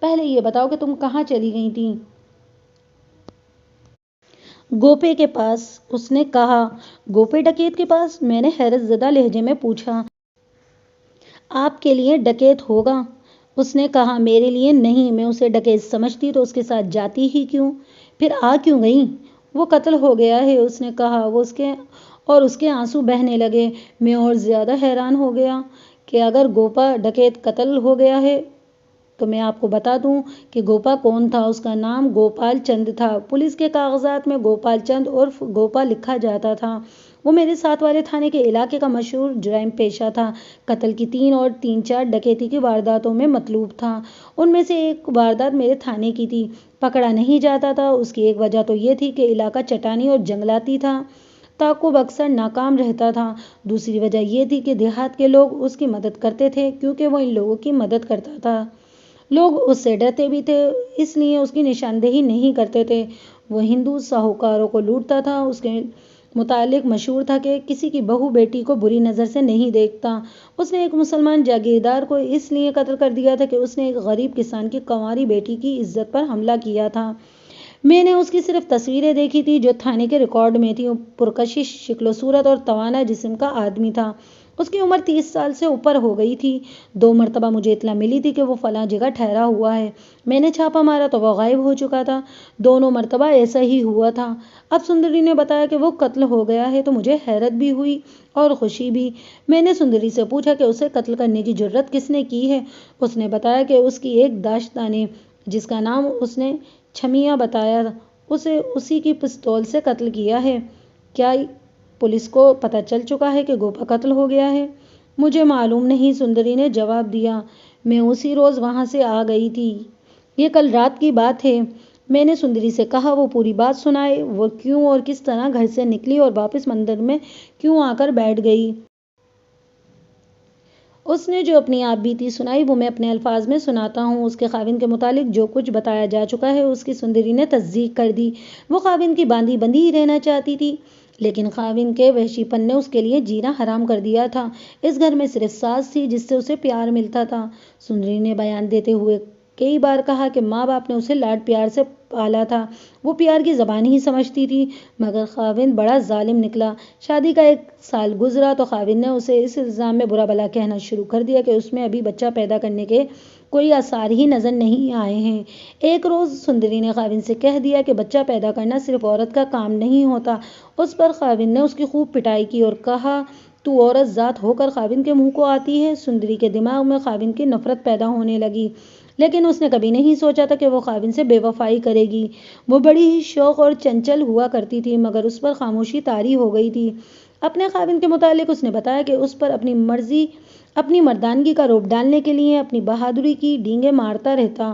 پہلے یہ بتاؤ کہ تم کہاں چلی گئی تھی؟ گوپے کے پاس، اس نے کہا۔ گوپے ڈکیت کے پاس؟ میں نے حیرت زدہ لہجے میں پوچھا۔ آپ کے لیے ڈکیت ہوگا۔ اس نے کہا میرے لیے نہیں، میں اسے ڈکیت سمجھتی تو اس کے ساتھ جاتی ہی کیوں؟ پھر آ کیوں گئی؟ وہ قتل ہو گیا ہے، اس نے کہا اس کے آنسو بہنے لگے۔ میں اور زیادہ حیران ہو گیا کہ اگر گوپا ڈکیت قتل ہو گیا ہے تو میں آپ کو بتا دوں کہ گوپا کون تھا۔ اس کا نام گوپال چند تھا۔ پولیس کے کاغذات میں گوپال چند عرف گوپا لکھا جاتا تھا۔ وہ میرے ساتھ والے تھانے کے علاقے کا مشہور جرائم پیشہ تھا۔ قتل کی 3 اور 3-4 ڈکیتی کی وارداتوں میں مطلوب تھا۔ ان میں سے ایک واردات میرے تھانے کی تھی۔ پکڑا نہیں جاتا تھا۔ اس کی ایک وجہ تو یہ تھی کہ علاقہ چٹانی اور جنگلاتی تھا۔ تعاقب اکثر ناکام رہتا تھا۔ دوسری وجہ یہ تھی کہ دیہات کے لوگ اس کی مدد کرتے تھے کیونکہ وہ ان لوگوں کی مدد کرتا تھا۔ لوگ اس سے ڈرتے بھی تھے، اس لیے اس کی نشاندہی نہیں کرتے تھے۔ وہ ہندو ساہوکاروں کو لوٹتا تھا۔ اس کے متعلق مشہور تھا کہ کسی کی بہو بیٹی کو بری نظر سے نہیں دیکھتا۔ اس نے ایک مسلمان جاگیردار کو اس لیے قتل کر دیا تھا کہ اس نے ایک غریب کسان کی کنواری بیٹی کی عزت پر حملہ کیا تھا۔ میں نے اس کی صرف تصویریں دیکھی تھیں جو تھانے کے ریکارڈ میں تھیں۔ وہ پرکشش شکل و صورت اور توانا جسم کا آدمی تھا۔ اس کی عمر 30 سال سے اوپر ہو گئی تھی۔ 2 مرتبہ مجھے اطلاع ملی تھی کہ وہ فلاں جگہ ٹھہرا ہوا ہے۔ میں نے چھاپا مارا تو وہ غائب ہو چکا تھا۔ دونوں مرتبہ ایسا ہی ہوا تھا۔ اب سندری نے بتایا کہ وہ قتل ہو گیا ہے تو مجھے حیرت بھی ہوئی اور خوشی بھی۔ میں نے سندری سے پوچھا کہ اسے قتل کرنے کی جرات کس نے کی ہے؟ اس نے بتایا کہ اس کی ایک داشتہ نے، جس کا نام اس نے چھمیا بتایا، اسے اسی کی پستول سے قتل کیا ہے۔ کیا پولیس کو پتہ چل چکا ہے کہ گوپا قتل ہو گیا ہے؟ مجھے معلوم نہیں، سندری نے جواب دیا۔ میں اسی روز وہاں سے آ گئی تھی۔ یہ کل رات کی بات ہے۔ میں نے سندری سے کہا وہ پوری بات سنائے، وہ کیوں اور کس طرح گھر سے نکلی اور واپس مندر میں کیوں آ کر بیٹھ گئی۔ اس نے جو اپنی آپ بیتی سنائی وہ میں اپنے الفاظ میں سناتا ہوں۔ اس کے خاوند کے متعلق جو کچھ بتایا جا چکا ہے اس کی سندری نے تصدیق کر دی۔ وہ خاوند کی باندھی بندھی ہی رہنا چاہتی تھی، لیکن خاوند کے وحشی پن نے اس کے لیے جینا حرام کر دیا تھا۔ اس گھر میں صرف ساس تھی جس سے اسے پیار ملتا تھا۔ سندری نے بیان دیتے ہوئے کئی بار کہا کہ ماں باپ نے اسے لاڈ پیار سے پالا تھا، وہ پیار کی زبان ہی سمجھتی تھی، مگر خاوند بڑا ظالم نکلا۔ شادی کا 1 سال گزرا تو خاوند نے اسے اس الزام میں برا بھلا کہنا شروع کر دیا کہ اس میں ابھی بچہ پیدا کرنے کے کوئی آثار ہی نظر نہیں آئے ہیں۔ ایک روز سندری نے خاوند سے کہہ دیا کہ بچہ پیدا کرنا صرف عورت کا کام نہیں ہوتا۔ اس پر خاوند نے اس کی خوب پٹائی کی اور کہا تو عورت ذات ہو کر خاوند کے منہ کو آتی ہے۔ سندری کے دماغ میں خاوند کی نفرت پیدا ہونے لگی، لیکن اس نے کبھی نہیں سوچا تھا کہ وہ خاوند سے بے وفائی کرے گی۔ وہ بڑی ہی شوق اور چنچل ہوا کرتی تھی، مگر اس پر خاموشی طاری ہو گئی تھی۔ اپنے خاوند کے متعلق اس نے بتایا کہ اس پر اپنی مردانگی کا روب ڈالنے کے لیے اپنی بہادری کی ڈینگیں مارتا رہتا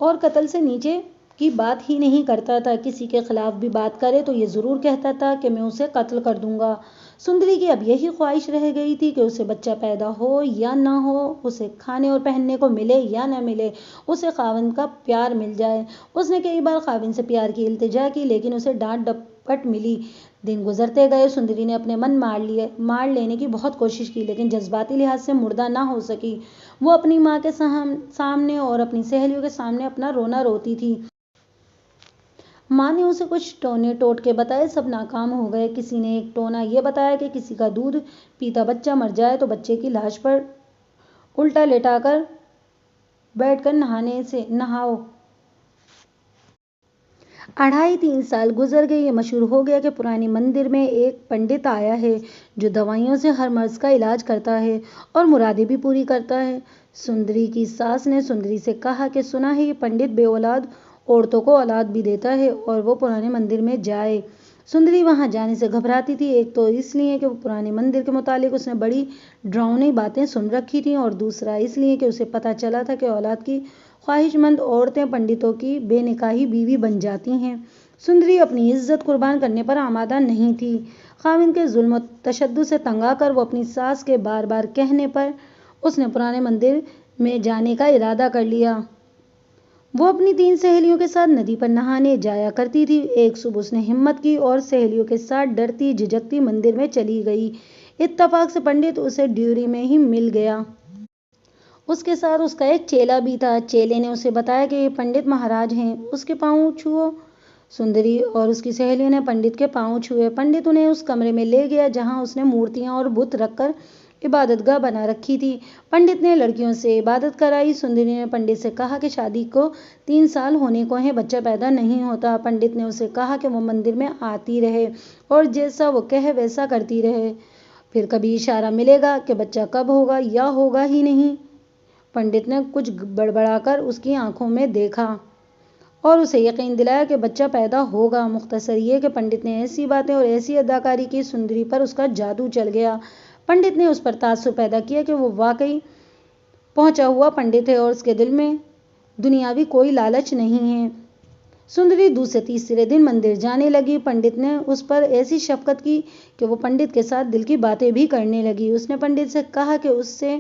اور قتل سے نیچے کی بات ہی نہیں کرتا تھا۔ کسی کے خلاف بھی بات کرے تو یہ ضرور کہتا تھا کہ میں اسے قتل کر دوں گا۔ سندری کی اب یہی خواہش رہ گئی تھی کہ اسے بچہ پیدا ہو یا نہ ہو، اسے کھانے اور پہننے کو ملے یا نہ ملے، اسے خاوند کا پیار مل جائے۔ اس نے کئی بار خاوند سے پیار کی التجا کی، لیکن اسے ڈانٹ ڈپٹ ملی۔ دن گزرتے گئے، سندری نے اپنے من مار لینے کی بہت کوشش کی، لیکن جذباتی لحاظ سے مردہ نہ ہو سکی۔ وہ اپنی ماں کے سامنے اور اپنی سہیلیوں کے سامنے اپنا رونا روتی تھی۔ ماں نے اسے کچھ ٹونے ٹوٹکے بتائے، سب ناکام ہو گئے۔ کسی نے ایک ٹونا یہ بتایا کہ کسی کا دودھ پیتا بچہ مر جائے تو بچے کی لاش پر الٹا لیٹا کر بیٹھ کر نہاؤ۔ 2.5-3 سال گزر گئے۔ یہ مشہور ہو گیا کہ پرانے مندر میں ایک پنڈت آیا ہے جو دوائیوں سے ہر مرض کا علاج کرتا ہے اور مرادیں بھی پوری کرتا ہے۔ سندری کی ساس نے سندری سے کہا کہ سنا ہے یہ پنڈت بے اولاد عورتوں کو اولاد بھی دیتا ہے اور وہ پرانے مندر میں جائے۔ سندری وہاں جانے سے گھبراتی تھی، ایک تو اس لیے کہ وہ پرانے مندر کے متعلق اس نے بڑی ڈراؤنی باتیں سن رکھی تھیں، اور دوسرا اس لیے کہ اسے پتہ چلا تھا کہ اولاد کی خواہش مند عورتیں پنڈتوں کی بے نکاحی بیوی بن جاتی ہیں۔ سندری اپنی عزت قربان کرنے پر آمادہ نہیں تھی۔ خاوند کے ظلم و تشدد سے تنگ آ کر وہ اپنی ساس کے بار بار کہنے پر اس نے پرانے مندر میں جانے کا ارادہ کر لیا۔ وہ اپنی 3 سہیلیوں کے ساتھ ندی پر نہانے جایا کرتی تھی۔ ایک صبح اس نے ہمت کی اور سہیلیوں کے ساتھ ڈرتی جھجکتی مندر میں چلی گئی۔ اتفاق سے پنڈت اسے ڈیوری میں ہی مل گیا۔ اس کے ساتھ اس کا ایک چیلا بھی تھا۔ چیلے نے اسے بتایا کہ یہ پنڈت مہاراج ہیں، اس کے پاؤں چھوؤ۔ سندری اور اس کی سہیلیوں نے پنڈت کے پاؤں چھوئے۔ پنڈت انہیں اس کمرے میں لے گیا جہاں اس نے مورتیاں اور بت رکھ کر عبادت گاہ بنا رکھی تھی۔ پنڈت نے لڑکیوں سے عبادت کرائی۔ سندری نے پنڈت سے کہا کہ شادی کو 3 سال ہونے کو ہیں، بچہ پیدا نہیں ہوتا۔ پنڈت نے اسے کہا کہ وہ مندر میں آتی رہے اور جیسا وہ کہے ویسا کرتی رہے، پھر کبھی اشارہ ملے گا کہ بچہ کب ہوگا یا ہوگا ہی نہیں۔ پنڈت نے کچھ بڑبڑا کر اس کی آنکھوں میں دیکھا اور اسے یقین دلایا کہ بچہ پیدا ہوگا۔ مختصر یہ کہ پنڈت نے ایسی باتیں اور ایسی اداکاری کی، سندری پر اس کا جادو چل گیا۔ پنڈت نے اس پر تاثر پیدا کیا کہ وہ واقعی پہنچا ہوا پنڈت ہے اور اس کے دل میں دنیاوی کوئی لالچ نہیں ہے۔ سندری دوسرے تیسرے دن مندر جانے لگی۔ پنڈت نے اس پر ایسی شفقت کی کہ وہ پنڈت کے ساتھ دل کی باتیں بھی کرنے لگی۔ اس نے پنڈت سے کہا کہ اس سے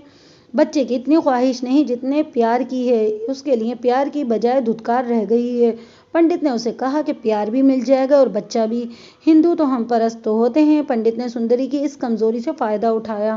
بچے کی اتنی خواہش نہیں جتنے پیار کی ہے، اس کے لیے پیار کی بجائے دھتکار رہ گئی ہے۔ پنڈت نے اسے کہا کہ پیار بھی مل جائے گا اور بچہ بھی، ہندو تو ہم پرست تو ہوتے ہیں۔ پنڈت نے سندری کی اس کمزوری سے فائدہ اٹھایا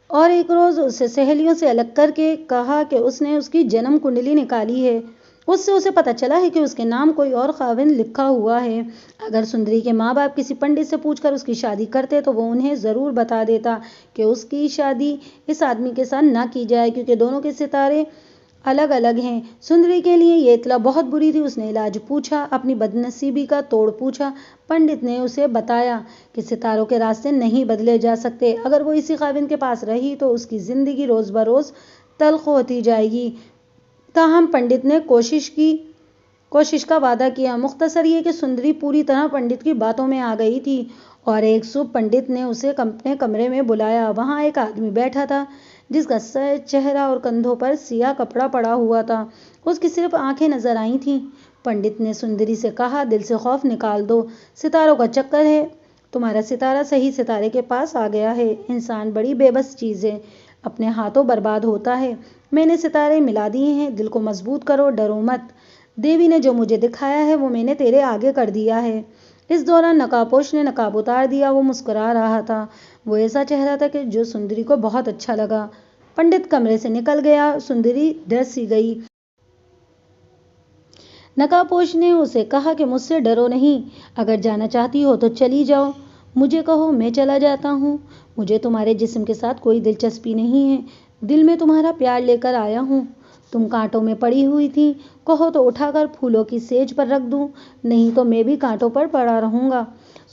اور ایک روز اسے سہیلیوں سے الگ کر کے کہا کہ اس نے اس کی جنم کنڈلی نکالی ہے، اس سے اسے پتہ چلا ہے کہ اس کے نام کوئی اور خاوند لکھا ہوا ہے۔ اگر سندری کے ماں باپ کسی پنڈت سے پوچھ کر اس کی شادی کرتے تو وہ انہیں ضرور بتا دیتا کہ اس کی شادی اس آدمی کے ساتھ نہ کی جائے، کیونکہ دونوں کے ستارے الگ الگ ہیں۔ سندری کے لیے یہ اطلاع بہت بری تھی۔ اس نے علاج پوچھا، اپنی بدنصیبی کا توڑ پوچھا۔ پنڈت نے اسے بتایا کہ ستاروں کے راستے نہیں بدلے جا سکتے، اگر وہ اسی خاوند کے پاس رہی تو اس کی زندگی روز بروز تلخ ہوتی جائے گی۔ تاہم پنڈت نے کوشش کا وعدہ کیا۔ مختصر یہ کہ سندری پوری طرح پنڈت کی باتوں میں آ گئی تھی اور ایک صبح پنڈت نے اسے اپنے کمرے میں بلایا۔ وہاں ایک آدمی بیٹھا تھا جس کا سر، چہرہ اور کندھوں پر سیاہ کپڑا پڑا ہوا تھا، اس کی صرف آنکھیں نظر آئی تھیں۔ پنڈت نے سندری سے کہا، دل سے خوف نکال دو، ستاروں کا چکر ہے، تمہارا ستارہ صحیح ستارے کے پاس آ گیا ہے۔ انسان بڑی بے بس چیز ہے، اپنے ہاتھوں برباد ہوتا ہے۔ میں نے ستارے ملا دیے ہیں، دل کو مضبوط کرو، ڈرو مت، دیوی نے جو مجھے دکھایا ہے وہ میں نے تیرے آگے کر دیا ہے۔ اس دوران نقاب پوش نے نقاب اتار دیا، وہ مسکرا رہا تھا، وہ ایسا چہرہ تھا کہ جو سندری کو بہت اچھا لگا۔ پنڈت کمرے سے نکل گیا، سندری ڈر سی گئی۔ نقاب پوش نے اسے کہا کہ مجھ سے ڈرو نہیں، اگر جانا چاہتی ہو تو چلی جاؤ، مجھے کہو میں چلا جاتا ہوں، مجھے تمہارے جسم کے ساتھ کوئی دلچسپی نہیں ہے، دل میں تمہارا پیار لے کر آیا ہوں۔ تم کانٹوں میں پڑی ہوئی تھی، کہو تو اٹھا کر پھولوں کی سیج پر رکھ دوں، نہیں تو میں بھی کانٹوں پر پڑا رہوں گا۔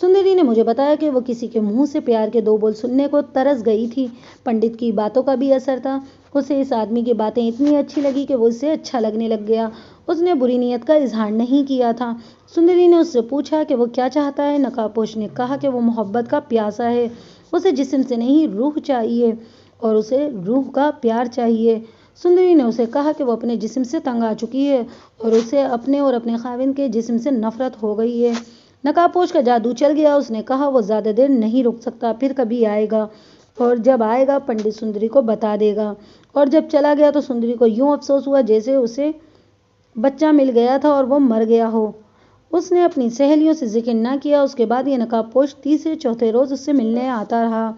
سندری نے مجھے بتایا کہ وہ کسی کے منہ سے پیار کے 2 بول سننے کو ترس گئی تھی۔ پنڈت کی باتوں کا بھی اثر تھا، اسے اس آدمی کی باتیں اتنی اچھی لگی کہ وہ اسے اچھا لگنے لگ گیا۔ اس نے بری نیت کا اظہار نہیں کیا تھا۔ سندری نے اس سے پوچھا کہ وہ کیا چاہتا ہے۔ نقاب پوش نے کہا کہ وہ محبت کا پیاسا ہے، اسے جسم سے نہیں روح چاہیے اور اسے روح کا پیار چاہیے۔ سندری نے اسے کہا کہ وہ اپنے جسم سے تنگ آ چکی ہے اور اسے اپنے اور اپنے خاوند کے جسم سے نفرت ہو گئی ہے۔ نقاب پوش کا جادو چل گیا، اس نے کہا وہ زیادہ دیر نہیں رک سکتا، پھر کبھی آئے گا اور جب آئے گا پنڈت سندری کو بتا دے گا، اور جب چلا گیا تو سندری کو یوں افسوس ہوا جیسے اسے بچہ مل گیا تھا اور وہ مر گیا ہو۔ اس نے اپنی سہیلیوں سے ذکر نہ کیا۔ اس کے بعد یہ نقاب پوش تیسرے چوتھے روز اس سے ملنے آتا رہا۔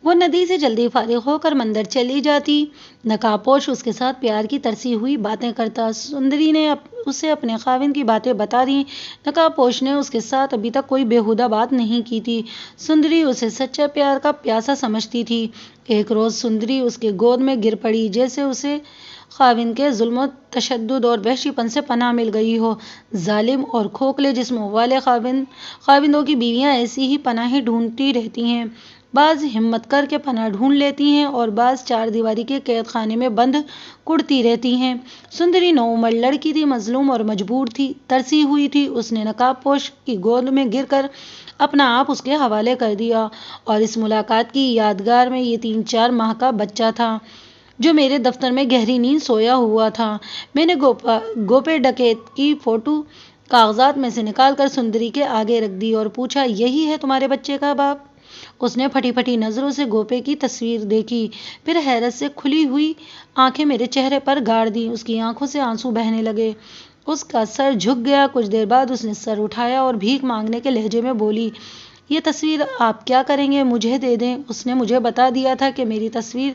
وہ ندی سے جلدی فارغ ہو کر مندر چلی جاتی۔ نقاب پوش اس کے ساتھ پیار کی ترسی ہوئی باتیں کرتا۔ سندری نے اسے اپنے خاوند کی باتیں بتا دیں۔ نقاب پوش نے اس کے ساتھ ابھی تک کوئی بیہودہ بات نہیں کی تھی۔ سندری اسے سچا پیار کا پیاسا سمجھتی تھی۔ ایک روز سندری اس کی گود میں گر پڑی جیسے اسے خاوند کے ظلم و تشدد اور وحشی پن سے پناہ مل گئی ہو۔ ظالم اور کھوکھلے جسموں والے خاوندوں کی بیویاں ایسی ہی پناہیں ڈھونڈتی رہتی ہیں، بعض ہمت کر کے پناہ ڈھونڈ لیتی ہیں اور بعض 4 دیواری کے قید خانے میں بند کڑتی رہتی ہیں۔ سندری نوعمر لڑکی تھی، مظلوم اور مجبور تھی، ترسی ہوئی تھی۔ اس نے نقاب پوش کی گود میں گر کر اپنا آپ اس کے حوالے کر دیا اور اس ملاقات کی یادگار میں یہ 3-4 ماہ کا بچہ تھا جو میرے دفتر میں گہری نیند سویا ہوا تھا۔ میں نے گوپے ڈکیت کی فوٹو کاغذات میں سے نکال کر سندری کے آگے رکھ دی اور پوچھا، یہی ہے تمہارے بچے کا باپ؟ اس نے پھٹی پھٹی نظروں سے گوپے کی تصویر دیکھی، پھر حیرت سے کھلی ہوئی آنکھیں میرے چہرے پر گاڑ دیں۔ اس کی آنکھوں سے آنسو بہنے لگے، اس کا سر جھک گیا۔ کچھ دیر بعد اس نے سر اٹھایا اور بھیک مانگنے کے لہجے میں بولی، یہ تصویر آپ کیا کریں گے؟ مجھے دے دیں۔ اس نے مجھے بتا دیا تھا کہ میری تصویر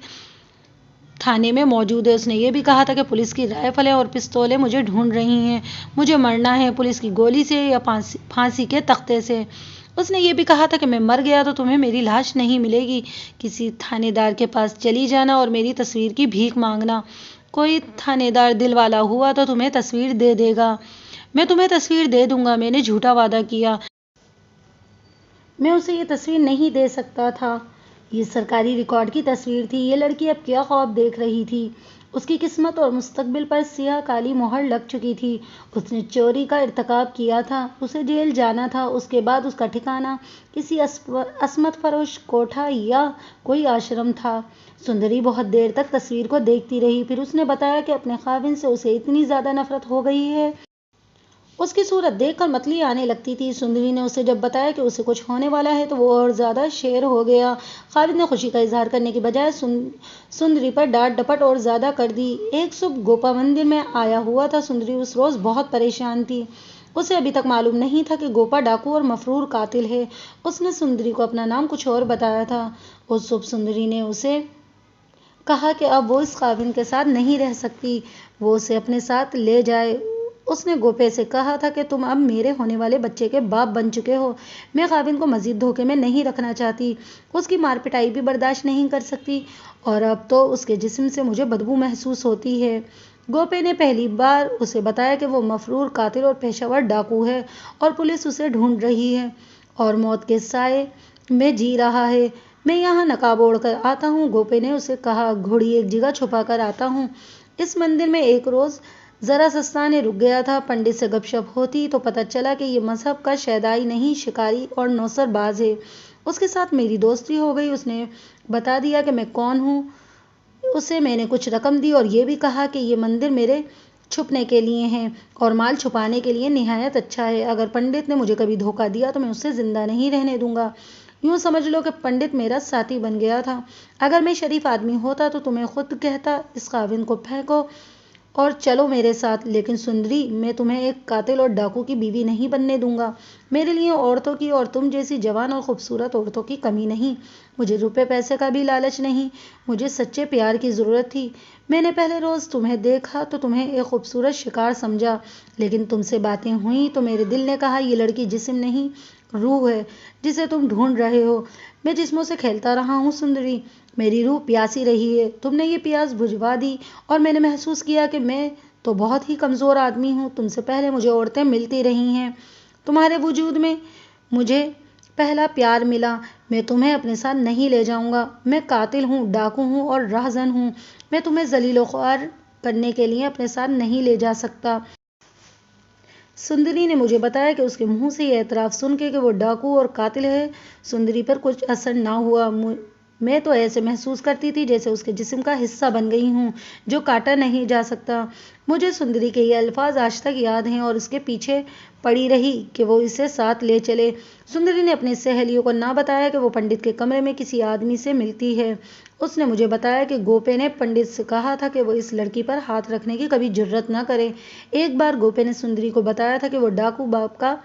تھانے میں موجود ہے۔ اس نے یہ بھی کہا تھا کہ پولیس کی رائفلیں اور پستولیں مجھے ڈھونڈ رہی ہیں، مجھے مرنا ہے، پولیس کی گولی سے یا پھانسی کے تختے سے۔ اس نے یہ بھی کہا تھا کہ میں مر گیا تو تمہیں میری لاش نہیں ملے گی، کسی تھانے دار کے پاس چلی جانا اور میری تصویر کی بھیک مانگنا، کوئی تھانے دار دل والا ہوا تو تمہیں تصویر دے دے گا، میں تمہیں تصویر دے دوں گا۔ میں نے جھوٹا وعدہ کیا، میں اسے یہ تصویر نہیں دے سکتا تھا، یہ سرکاری ریکارڈ کی تصویر تھی۔ یہ لڑکی اب کیا خواب دیکھ رہی تھی، اس کی قسمت اور مستقبل پر سیاہ کالی مہر لگ چکی تھی۔ اس نے چوری کا ارتکاب کیا تھا، اسے جیل جانا تھا، اس کے بعد اس کا ٹھکانہ کسی عصمت فروش کوٹھا یا کوئی آشرم تھا۔ سندری بہت دیر تک تصویر کو دیکھتی رہی، پھر اس نے بتایا کہ اپنے خاوند سے اسے اتنی زیادہ نفرت ہو گئی ہے، اس کی صورت دیکھ کر متلی آنے لگتی تھی۔ سندری نے اسے جب بتایا کہ اسے کچھ ہونے والا ہے تو وہ اور زیادہ شیر ہو گیا۔ خاوند نے خوشی کا اظہار کرنے کی بجائے سندری پر ڈانٹ ڈپٹ اور زیادہ کر دی۔ ایک صبح گوپا مندر میں آیا ہوا تھا۔ سندری اس روز بہت پریشان تھی، اسے ابھی تک معلوم نہیں تھا کہ گوپا ڈاکو اور مفرور قاتل ہے۔ اس نے سندری کو اپنا نام کچھ اور بتایا تھا۔ اس صبح سندری نے اسے کہا کہ اب وہ اس خاوند کے ساتھ نہیں رہ سکتی، وہ اسے اپنے ساتھ لے جائے۔ اس نے گوپے سے کہا تھا کہ تم اب میرے ہونے والے بچے کے باپ بن چکے ہو، میں خاوند کو مزید دھوکے میں نہیں رکھنا چاہتی، اس کی مار پٹائی بھی برداشت نہیں کر سکتی، اور اب تو اس کے جسم سے مجھے بدبو محسوس ہوتی ہے۔ گوپے نے پہلی بار اسے بتایا کہ وہ مفرور قاتل اور پیشہ ور ڈاکو ہے اور پولیس اسے ڈھونڈ رہی ہے اور موت کے سائے میں جی رہا ہے۔ میں یہاں نقاب اوڑھ کر آتا ہوں، گوپے نے اسے کہا، گھوڑی ایک جگہ چھپا کر آتا ہوں۔ اس مندر میں ایک روز ذرا سستانے رک گیا تھا، پنڈت سے گپ شپ ہوتی تو پتہ چلا کہ یہ مذہب کا شیدائی نہیں، شکاری اور نوسر باز ہے۔ اس کے ساتھ میری دوستی ہو گئی، اس نے بتا دیا کہ میں کون ہوں، اسے میں نے کچھ رقم دی اور یہ بھی کہا کہ یہ مندر میرے چھپنے کے لیے ہے اور مال چھپانے کے لیے نہایت اچھا ہے، اگر پنڈت نے مجھے کبھی دھوکہ دیا تو میں اسے زندہ نہیں رہنے دوں گا۔ یوں سمجھ لو کہ پنڈت میرا ساتھی بن گیا تھا، اگر میں شریف آدمی ہوتا تو تمہیں خود کہتا اس خاوند کو پھینکو اور چلو میرے ساتھ، لیکن سندری میں تمہیں ایک قاتل اور ڈاکو کی بیوی نہیں بننے دوں گا۔ میرے لیے عورتوں کی اور تم جیسی جوان اور خوبصورت عورتوں کی کمی نہیں، مجھے روپے پیسے کا بھی لالچ نہیں، مجھے سچے پیار کی ضرورت تھی۔ میں نے پہلے روز تمہیں دیکھا تو تمہیں ایک خوبصورت شکار سمجھا، لیکن تم سے باتیں ہوئیں تو میرے دل نے کہا یہ لڑکی جسم نہیں روح ہے جسے تم ڈھونڈ رہے ہو۔ میں جسموں سے کھیلتا رہا ہوں سندری، میری روح پیاسی رہی ہے، تم نے یہ پیاس بجھوا دی اور میں نے محسوس کیا کہ میں تو بہت ہی کمزور آدمی ہوں، تم سے پہلے مجھے عورتیں ملتی رہی ہیں، تمہارے وجود میں مجھے پہلا پیار ملا، میں تمہیں اپنے ساتھ نہیں لے جاؤں گا، میں قاتل ہوں، ڈاکو ہوں اور راہزن ہوں، میں تمہیں ذلیل و خوار کرنے کے لیے اپنے ساتھ نہیں لے جا سکتا۔ سندری نے مجھے بتایا کہ اس کے منہ سے یہ اعتراف سن کے کہ وہ ڈاکو اور قاتل ہے، سندری پر کچھ اثر نہ ہوا۔ میں تو ایسے محسوس کرتی تھی جیسے اس کے جسم کا حصہ بن گئی ہوں جو کاٹا نہیں جا سکتا۔ مجھے سندری کے یہ الفاظ آج تک یاد ہیں اور اس کے پیچھے پڑی رہی کہ وہ اسے ساتھ لے چلے۔ سندری نے اپنی سہیلیوں کو نہ بتایا کہ وہ پنڈت کے کمرے میں کسی آدمی سے ملتی ہے۔ اس نے مجھے بتایا کہ گوپے نے پنڈت سے کہا تھا کہ وہ اس لڑکی پر ہاتھ رکھنے کی کبھی جرات نہ کرے۔ ایک بار گوپے نے سندری کو بتایا تھا کہ وہ ڈاکو باپ کا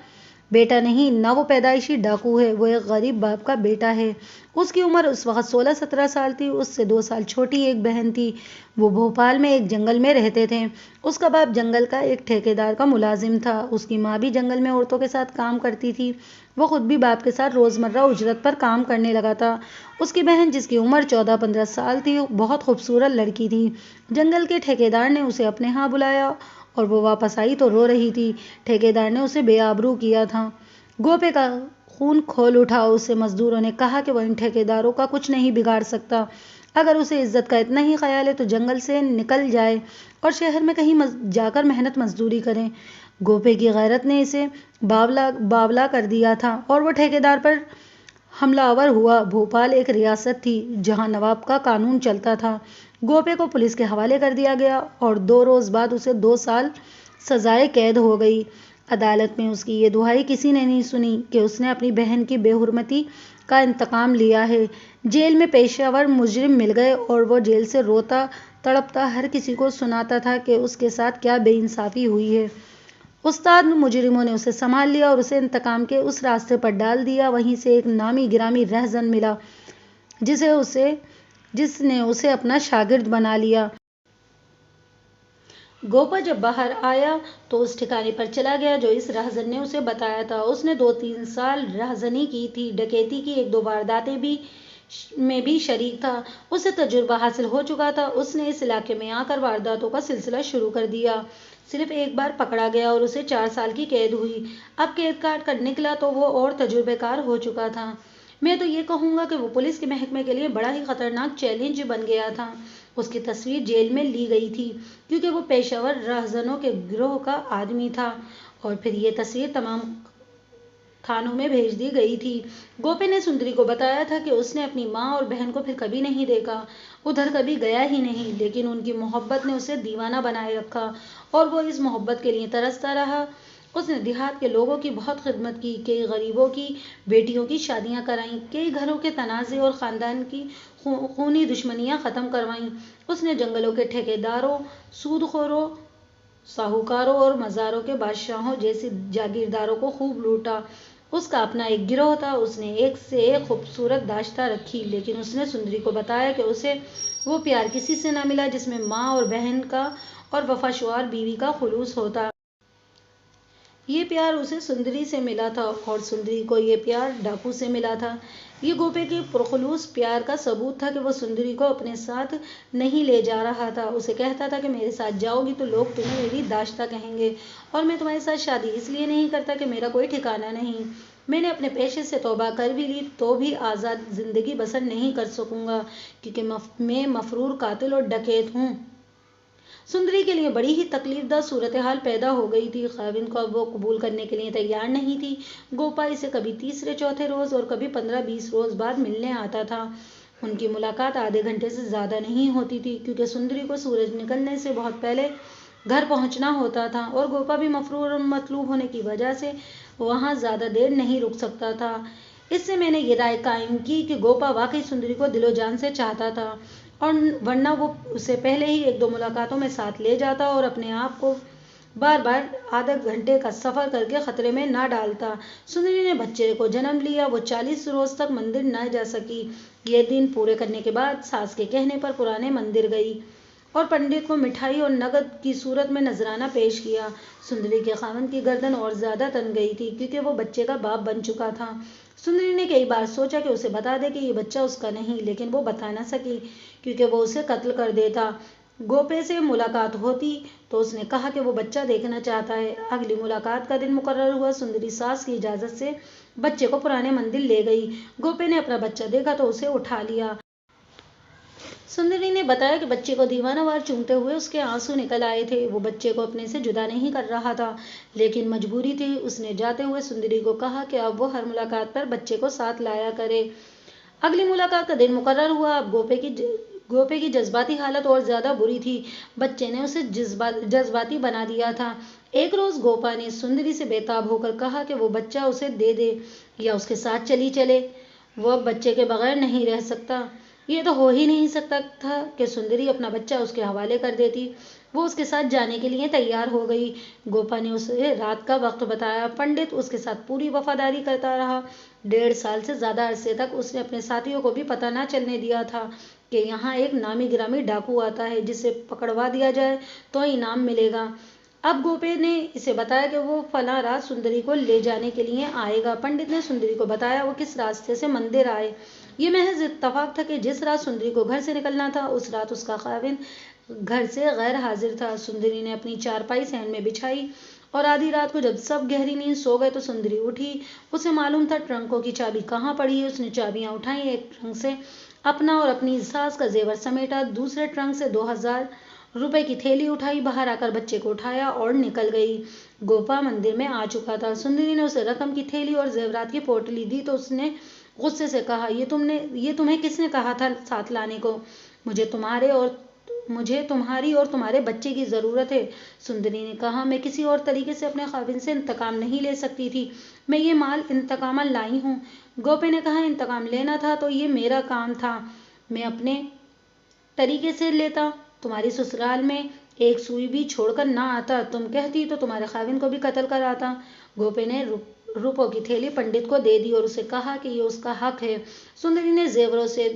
بیٹا نہیں، نہ وہ پیدائشی ڈاکو ہے، وہ ایک غریب باپ کا بیٹا ہے۔ اس کی عمر اس وقت 16-17 سال تھی، اس سے 2 سال چھوٹی ایک بہن تھی۔ وہ بھوپال میں ایک جنگل میں رہتے تھے، اس کا باپ جنگل کا ایک ٹھیکیدار کا ملازم تھا، اس کی ماں بھی جنگل میں عورتوں کے ساتھ کام کرتی تھی، وہ خود بھی باپ کے ساتھ روزمرہ اجرت پر کام کرنے لگا تھا۔ اس کی بہن جس کی عمر 14-15 سال تھی بہت خوبصورت لڑکی تھی۔ جنگل کے ٹھیکیدار نے اسے اپنے ہاں بلایا اور وہ واپس آئی تو رو رہی تھی، ٹھیکیدار نے اسے بے آبرو کیا تھا۔ گوپے کا خون کھول اٹھا، اسے مزدوروں نے کہا کہ وہ ان ٹھیکیداروں کا کچھ نہیں بگاڑ سکتا، اگر اسے عزت کا اتنا ہی خیال ہے تو جنگل سے نکل جائے اور شہر میں کہیں جا کر محنت مزدوری کرے۔ گوپے کی غیرت نے اسے باولا کر دیا تھا اور وہ ٹھیکیدار پر حملہ آور ہوا۔ بھوپال ایک ریاست تھی جہاں نواب کا قانون چلتا تھا۔ گوپے کو پولیس کے حوالے کر دیا گیا اور 2 روز بعد اسے 2 سال سزائے قید ہو گئی۔ عدالت میں اس کی یہ دہائی کسی نے نہیں سنی کہ اس نے اپنی بہن کی بے حرمتی کا انتقام لیا ہے۔ جیل میں پیشہ ور مجرم مل گئے اور وہ جیل سے روتا تڑپتا ہر کسی کو سناتا تھا کہ اس کے ساتھ کیا بے انصافی ہوئی ہے۔ استاد مجرموں نے اسے سنبھال لیا اور اسے انتقام کے اس راستے پر ڈال دیا۔ وہیں سے ایک نامی گرامی رہزن ملا جس نے اسے اپنا شاگرد بنا لیا۔ گوپا جب باہر آیا تو اس ٹھکانے پر چلا گیا جو اس رہزن نے اسے بتایا تھا۔ اس نے 2-3 سال رہزنی کی تھی، ڈکیتی کی 1-2 وارداتیں میں بھی شریک تھا۔ اسے تجربہ حاصل ہو چکا تھا۔ اس نے اس علاقے میں آ کر وارداتوں کا سلسلہ شروع کر دیا۔ صرف ایک بار پکڑا گیا اور اسے 4 سال کی قید ہوئی۔ اب قید کاٹ کر نکلا تو وہ اور تجربہ کار ہو چکا تھا۔ میں تو یہ کہوں گا کہ وہ پولیس کے محکمے کے لیے بڑا ہی خطرناک چیلنج بن گیا تھا۔ اس کی تصویر جیل میں لی گئی تھی کیونکہ وہ پیشہ ور رہزنوں کے گروہ کا آدمی تھا، اور پھر یہ تصویر تمام تھانوں میں بھیج دی گئی تھی۔ گوپے نے سندری کو بتایا تھا کہ اس نے اپنی ماں اور بہن کو پھر کبھی نہیں دیکھا، ادھر کبھی گیا ہی نہیں، لیکن ان کی محبت نے اسے دیوانہ بنائے رکھا اور وہ اس محبت کے لیے ترستا رہا۔ اس نے دیہات کے لوگوں کی بہت خدمت کی، کئی غریبوں کی بیٹیوں کی شادیاں کرائیں، کئی گھروں کے تنازع اور خاندان کی خونی دشمنیاں ختم کروائیں۔ اس نے جنگلوں کے ٹھیکیداروں، سود خوروں، ساہوکاروں اور مزاروں کے بادشاہوں جیسے جاگیرداروں کو خوب لوٹا۔ اس کا اپنا ایک گروہ تھا۔ اس نے ایک سے ایک خوبصورت داشتیں رکھی، لیکن اس نے سندری کو بتایا کہ اسے وہ پیار کسی سے نہ ملا جس میں ماں اور بہن کا اور وفاشوار بیوی کا خلوص ہوتا۔ یہ پیار اسے سندری سے ملا تھا اور سندری کو یہ پیار ڈاکو سے ملا تھا۔ یہ گوپے کے پرخلوص پیار کا ثبوت تھا کہ وہ سندری کو اپنے ساتھ نہیں لے جا رہا تھا۔ اسے کہتا تھا کہ میرے ساتھ جاؤ گی تو لوگ تمہیں میری داشتہ کہیں گے، اور میں تمہارے ساتھ شادی اس لیے نہیں کرتا کہ میرا کوئی ٹھکانہ نہیں، میں نے اپنے پیشے سے توبہ کر بھی لی تو بھی آزاد زندگی بسر نہیں کر سکوں گا، کیونکہ میں مفرور قاتل اور ڈکیت ہوں۔ سندری کے لیے بڑی ہی تکلیف دہ صورتحال پیدا ہو گئی تھی۔ خاوند کو اب وہ قبول کرنے کے لیے تیار نہیں تھی۔ گوپا اسے کبھی تیسرے چوتھے روز اور کبھی 15-20 روز بعد ملنے آتا تھا۔ ان کی ملاقات آدھے گھنٹے سے زیادہ نہیں ہوتی تھی کیونکہ سندری کو سورج نکلنے سے بہت پہلے گھر پہنچنا ہوتا تھا اور گوپا بھی مفرور اور مطلوب ہونے کی وجہ سے وہاں زیادہ دیر نہیں رک سکتا تھا۔ اس سے میں نے یہ رائے قائم کی کہ گوپا واقعی سندری کو دل و جان سے چاہتا تھا، اور ورنہ وہ اسے پہلے ہی 1-2 ملاقاتوں میں ساتھ لے جاتا اور اپنے آپ کو بار بار آدھے گھنٹے کا سفر کر کے خطرے میں نہ ڈالتا۔ سندری نے بچے کو جنم لیا۔ وہ 40 روز تک مندر نہ جا سکی۔ یہ دن پورے کرنے کے بعد ساس کے کہنے پر پرانے مندر گئی اور پنڈت کو مٹھائی اور نقد کی صورت میں نذرانہ پیش کیا۔ سندری کے خاوند کی گردن اور زیادہ تن گئی تھی کیونکہ وہ بچے کا باپ بن چکا تھا۔ سندری نے کئی بار سوچا کہ اسے بتا دے کہ یہ بچہ اس کا نہیں، لیکن وہ بتا نہ سکی کیونکہ وہ اسے قتل کر دیتا۔ گوپے سے ملاقات ہوتی تو اس نے کہا کہ وہ بچہ دیکھنا چاہتا ہے۔ اگلی ملاقات کا دن مقرر ہوا۔ سندری ساس کی اجازت سے بچے کو پرانے مندر لے گئی۔ گوپے نے اپنا بچہ دیکھا تو اسے اٹھا لیا۔ سندری نے بتایا کہ بچے کو دیوانہ وار چومتے ہوئے اس کے آنسو نکل آئے تھے۔ وہ بچے کو اپنے سے جدا نہیں کر رہا تھا، لیکن مجبوری تھی۔ اس نے جاتے ہوئے سندری کو کہا کہ اب وہ ہر ملاقات پر بچے کو ساتھ لایا کرے۔ اگلی ملاقات کا دن مقرر ہوا۔ اب گوپے کی جذباتی حالت اور زیادہ بری تھی۔ بچے نے اسے جذباتی بنا دیا تھا۔ ایک روز گوپا نے سندری سے بے تاب ہو کر کہا کہ وہ بچہ اسے دے دے یا اس کے ساتھ چلی چلے۔ وہ اب بچے کے بغیر نہیں رہ سکتا۔ یہ تو ہو ہی نہیں سکتا تھا کہ سندری اپنا بچہ اس کے حوالے کر دیتی۔ وہ اس کے ساتھ جانے کے لیے تیار ہو گئی۔ گوپا نے اسے رات کا وقت بتایا۔ پنڈت اس کے ساتھ پوری وفاداری کرتا رہا۔ 1.5 سال سے زیادہ عرصے تک اس نے اپنے ساتھیوں کو بھی پتہ نہ چلنے دیا تھا کہ یہاں ایک نامی گرامی ڈاکو آتا ہے جسے پکڑوا دیا جائے تو انعام ملے گا۔ اب گوپے نے اسے بتایا کہ وہ فلاں رات سندری کو لے جانے کے لیے آئے گا۔ پنڈت نے سندری کو بتایا وہ کس راستے سے مندر آئے۔ یہ محض اتفاق تھا کہ جس رات سندری کو گھر سے نکلنا تھا اس رات اس کا خاوند گھر سے غیر حاضر تھا۔ سندری نے اپنی چارپائی صحن میں بچھائی اور آدھی رات کو جب سب گہری نیند سو گئے تو سندری اٹھی۔ اسے معلوم تھا ٹرنکوں کی چابی کہاں پڑی ہے۔ اس نے چابیاں اٹھائیں، ایک ٹرنک سے اپنا اور اپنی ساس کا زیور سمیٹا، دوسرے ٹرنک سے 2000 روپے کی تھیلی اٹھائی، باہر آ کر بچے کو اٹھایا اور نکل گئی۔ گوپا مندر میں آ چکا تھا۔ سندری نے اسے رقم کی تھیلی اور زیورات کی پوٹلی دی تو اس نے غصے سے کہا، یہ تمہیں کس نے کہا تھا ساتھ لانے کو؟ مجھے تمہاری اور تمہارے بچے کی ضرورت ہے۔ سندری نے کہا، میں کسی اور طریقے سے اپنے خاوند سے انتقام نہیں لے سکتی تھی، میں یہ مال انتقاماً لائی ہوں۔ گوپے نے کہا، انتقام لینا تھا تو یہ میرا کام تھا، میں اپنے طریقے سے لیتا، تمہاری سسرال میں ایک سوئی بھی چھوڑ کر نہ آتا، تم کہتی تو تمہارے خاوند کو بھی قتل کر آتا۔ گوپے نے روپوں کی تھیلی پنڈت کو دے دی اور اسے کہا کہ یہ اس کا حق ہے۔ سندری نے زیوروں سے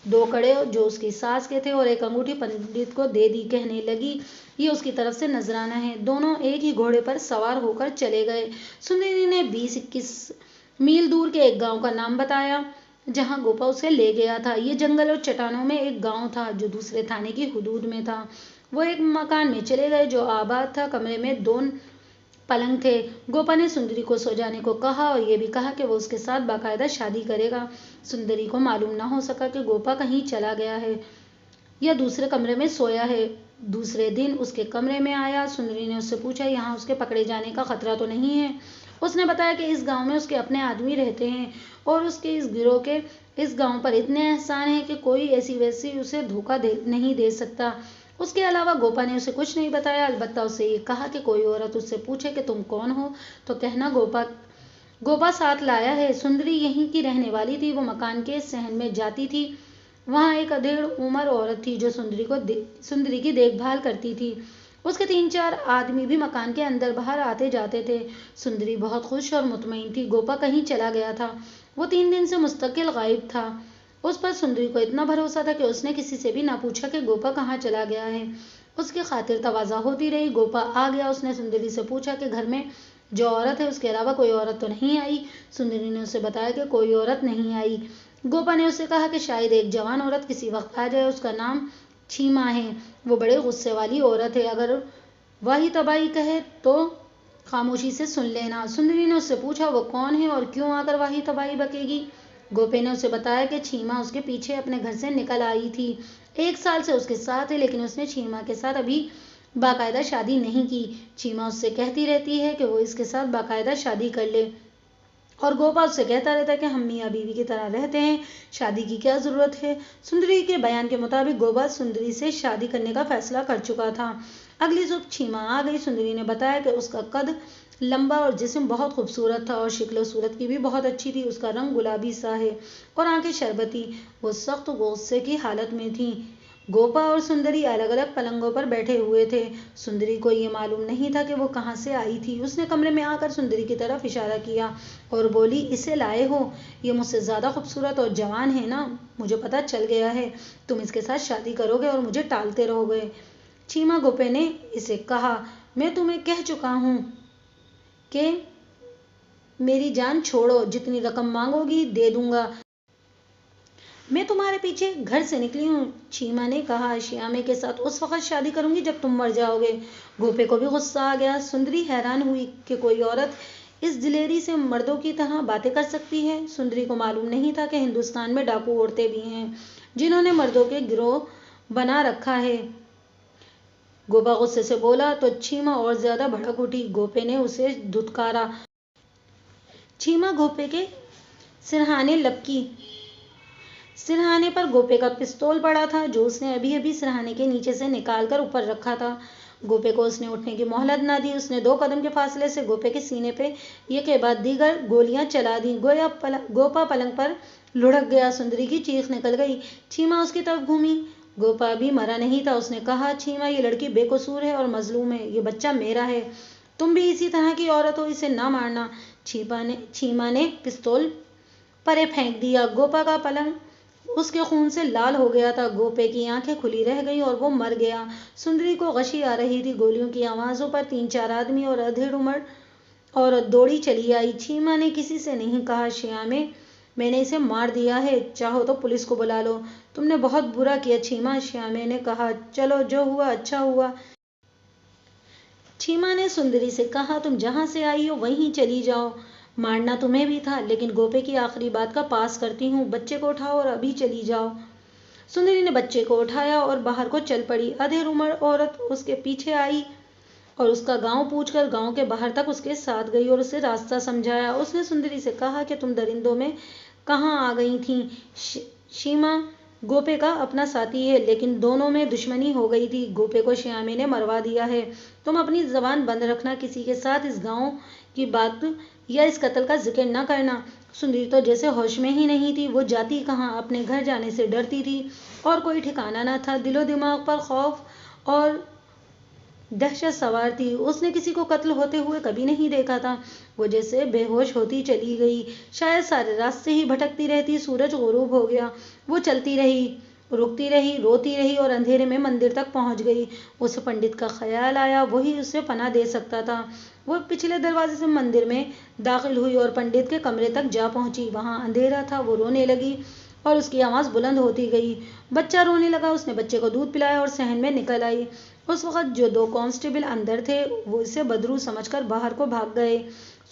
2 کڑے جو اس کی ساس کے تھے اور ایک انگوٹھی پنڈت کو دے دی، کہنے لگی، یہ اس کی طرف سے نذرانہ ہے۔ دونوں ایک ہی گھوڑے پر سوار ہو کر چلے گئے۔ سندری نے 20-21 میل دور کے ایک گاؤں کا نام بتایا جہاں گوپا اسے لے گیا تھا۔ یہ جنگل اور چٹانوں میں ایک گاؤں تھا جو دوسرے تھانے کی حدود میں تھا۔ وہ ایک مکان میں چلے گئے جو آباد تھا۔ کمرے میں 2 پلنگ تھے۔ گوپا نے سندری کو سو جانے کو کہا اور یہ بھی کہا کہ وہ اس کے ساتھ باقاعدہ شادی کرے گا۔ سندری کو معلوم نہ ہو سکا کہ گوپا کہیں چلا گیا ہے یا دوسرے کمرے میں سویا ہے۔ دوسرے دن اس کے کمرے میں آیا۔ سندری نے اس سے پوچھا یہاں اس کے پکڑے جانے کا خطرہ تو نہیں ہے؟ اس نے بتایا کہ اس گاؤں میں اس کے اپنے آدمی رہتے ہیں اور اس کے اس گروہ کے اس گاؤں پر اتنے احسان ہیں کہ کوئی ایسی ویسی اسے دھوکہ نہیں دے سکتا۔ اس کے علاوہ گوپا نے اسے کچھ نہیں بتایا، البتہ اسے یہ کہا کہ کوئی عورت اس سے پوچھے کہ تم کون ہو تو کہنا گوپا ساتھ لایا ہے۔ سندری یہیں کی رہنے والی تھی۔ وہ مکان کے صحن میں جاتی تھی۔ وہاں ایک ادھیڑ عمر عورت تھی جو سندری کی دیکھ بھال کرتی تھی۔ اس کے 3-4 آدمی بھی مکان کے اندر باہر آتے جاتے تھے۔ سندری بہت خوش اور مطمئن تھی۔ گوپا کہیں چلا گیا تھا۔ وہ 3 دن سے مستقل غائب تھا۔ اس پر سندری کو اتنا بھروسہ تھا کہ اس نے کسی سے بھی نہ پوچھا کہ گوپا کہاں چلا گیا ہے۔ اس کی خاطر تواضع ہوتی رہی۔ گوپا آ گیا۔ اس نے سندری سے پوچھا کہ گھر میں جو عورت ہے اس کے علاوہ کوئی عورت تو نہیں آئی؟ سندری نے اسے بتایا کہ کوئی عورت نہیں آئی۔ گوپا نے اسے کہا کہ شاید ایک جوان عورت کسی وقت آ جائے۔ اس کا نام چھیما ہے۔ وہ بڑے غصے والی عورت ہے۔ اگر واہی تباہی کہے تو خاموشی سے سن لینا۔ سندری نے اس سے پوچھا وہ کون ہے اور کیوں آ کر واہی تباہی بکے گی؟ گوپے نے اسے بتایا کہ چھیما اس کے پیچھے اپنے گھر سے نکل آئی تھی۔ 1 سال سے اس کے ساتھ ہے لیکن اس نے چھیما کے ساتھ ابھی باقاعدہ شادی نہیں کی۔ چھیما اس سے کہتی رہتی ہے کہ وہ اس کے ساتھ باقاعدہ شادی کر لے اور گوپا اس سے کہتا رہتا ہے کہ ہم میاں بیوی کی طرح رہتے ہیں، شادی کی کیا ضرورت ہے؟ سندری کے بیان کے مطابق گوپا سندری سے شادی کرنے کا فیصلہ کر چکا تھا۔ اگلی صبح چھیما آ گئی۔ سندری نے بتایا کہ اس کا قد لمبا اور جسم بہت خوبصورت تھا اور شکل و صورت کی بھی بہت اچھی تھی۔ اس کا رنگ گلابی سا ہے اور آنکھیں شربتی۔ وہ سخت غصے کی حالت میں تھی۔ گوپا اور سندری الگ الگ پلنگوں پر بیٹھے ہوئے تھے۔ سندری کو یہ معلوم نہیں تھا کہ وہ کہاں سے آئی تھی۔ اس نے کمرے میں آ کر سندری کی طرف اشارہ کیا اور بولی اسے لائے ہو؟ یہ مجھ سے زیادہ خوبصورت اور جوان ہے نا؟ مجھے پتہ چل گیا ہے تم اس کے ساتھ شادی کرو گے اور مجھے ٹالتے رہو گے۔ چھیما گوپے نے اسے کہا میں تمہیں کہہ چکا ہوں کہ میری جان چھوڑو، جتنی رقم مانگو گی دے دوں گا۔ میں تمہارے پیچھے گھر سے نکلی ہوں۔ چھیما نے کہا شیامے کے ساتھ اس وقت شادی کروں گی جب تم مر جاؤ گے۔ گوپے کو بھی غصہ آ گیا۔ سندری حیران ہوئی کہ کوئی عورت اس دلیری سے مردوں کی طرح باتیں کر سکتی ہے۔ سندری کو معلوم نہیں تھا کہ ہندوستان میں ڈاکو عورتیں بھی ہیں جنہوں نے مردوں کے گروہ بنا رکھا ہے۔ گوپا غصے سے بولا تو چھیما اور زیادہ بھڑک اٹھی۔ گوپے نے اسے دھتکارا۔ چھیما گوپے کے سرہانے لپکی۔ سرہانے پر گوپے کا پستول پڑا تھا جو اس نے ابھی ابھی سرہانے کے نیچے سے نکال کر اوپر رکھا تھا۔ گوپے کو اس نے اٹھنے کی مہلت نہ دی۔ اس نے 2 قدم کے فاصلے سے گوپے کے سینے پہ ایک کے بعد دیگر گولیاں چلا دیں۔ گوپا پلنگ پر لڑھک گیا۔ سندری کی چیخ نکل گئی۔ چھیما اس کی طرف گھومی۔ گوپا ابھی مرا نہیں تھا۔ اس نے کہا چھیما یہ لڑکی بے قصور ہے اور مظلوم ہے۔ یہ بچہ میرا ہے۔ تم بھی اسی طرح کی عورت ہو، اسے نہ مارنا۔ چھیما نے پستول پرے پھینک دیا۔ گوپا کا پلنگ اس کے خون سے لال ہو گیا تھا۔ گوپے کی آنکھیں کھلی رہ گئیں اور وہ مر گیا۔ سندری کو غشی آ رہی تھی۔ گولیوں کی آوازوں پر 3-4 آدمی اور ادھیڑ عمر عورت دوڑی چلی آئی۔ چھیما نے کسی سے نہیں کہا شیامے میں نے اسے مار دیا ہے، چاہو تو پولیس کو بلا لو۔ تم نے بہت برا کیا چھیما، شیامے نے کہا۔ چلو جو ہوا اچھا ہوا۔ چھیما نے سندری سے کہا تم جہاں سے آئی ہو وہیں چلی جاؤ۔ مارنا تمہیں بھی تھا لیکن گوپے کی آخری بات کا پاس کرتی ہوں۔ بچے کو اٹھاؤ اور ابھی چلی جاؤ۔ سندری نے بچے کو اٹھایا اور باہر کو چل پڑی۔ ادھیڑ عمر عورت اس کے پیچھے آئی اور اس کا گاؤں پوچھ کر گاؤں کے باہر تک اس کے ساتھ گئی اور اسے راستہ سمجھایا۔ اس نے سندری سے کہا کہ تم درندوں میں کہاں آ گئی تھیں؟ شیما گوپے کا اپنا ساتھی ہے لیکن دونوں میں دشمنی ہو گئی تھی۔ گوپے کو شیامے نے مروا دیا ہے۔ تم اپنی زبان بند رکھنا، کسی کے ساتھ اس گاؤں کی بات یا اس قتل کا ذکر نہ کرنا۔ سندری تو جیسے ہوش میں ہی نہیں تھی۔ وہ جاتی کہاں؟ اپنے گھر جانے سے ڈرتی تھی اور کوئی ٹھکانہ نہ تھا۔ دل و دماغ پر خوف اور دہشت سوار تھی۔ اس نے کسی کو قتل ہوتے ہوئے کبھی نہیں دیکھا تھا۔ وہ جیسے بے ہوش ہوتی چلی گئی، شاید سارے راستے ہی بھٹکتی رہتی۔ سورج غروب ہو گیا۔ وہ چلتی رہی۔ رکتی رہی، روتی رہی اور اندھیرے میں مندر تک پہنچ گئی۔ اسے پنڈت کا خیال آیا، وہی اسے پناہ دے سکتا تھا۔ وہ پچھلے دروازے سے مندر میں داخل ہوئی اور پنڈت کے کمرے تک جا پہنچی۔ وہاں اندھیرا تھا۔ وہ رونے لگی اور اس کی آواز بلند ہوتی گئی۔ بچہ رونے لگا۔ اس نے بچے کو دودھ پلایا اور صحن میں نکل آئی۔ اس وقت جو دو کانسٹیبل اندر تھے وہ اسے بدرو سمجھ کر باہر کو بھاگ گئے۔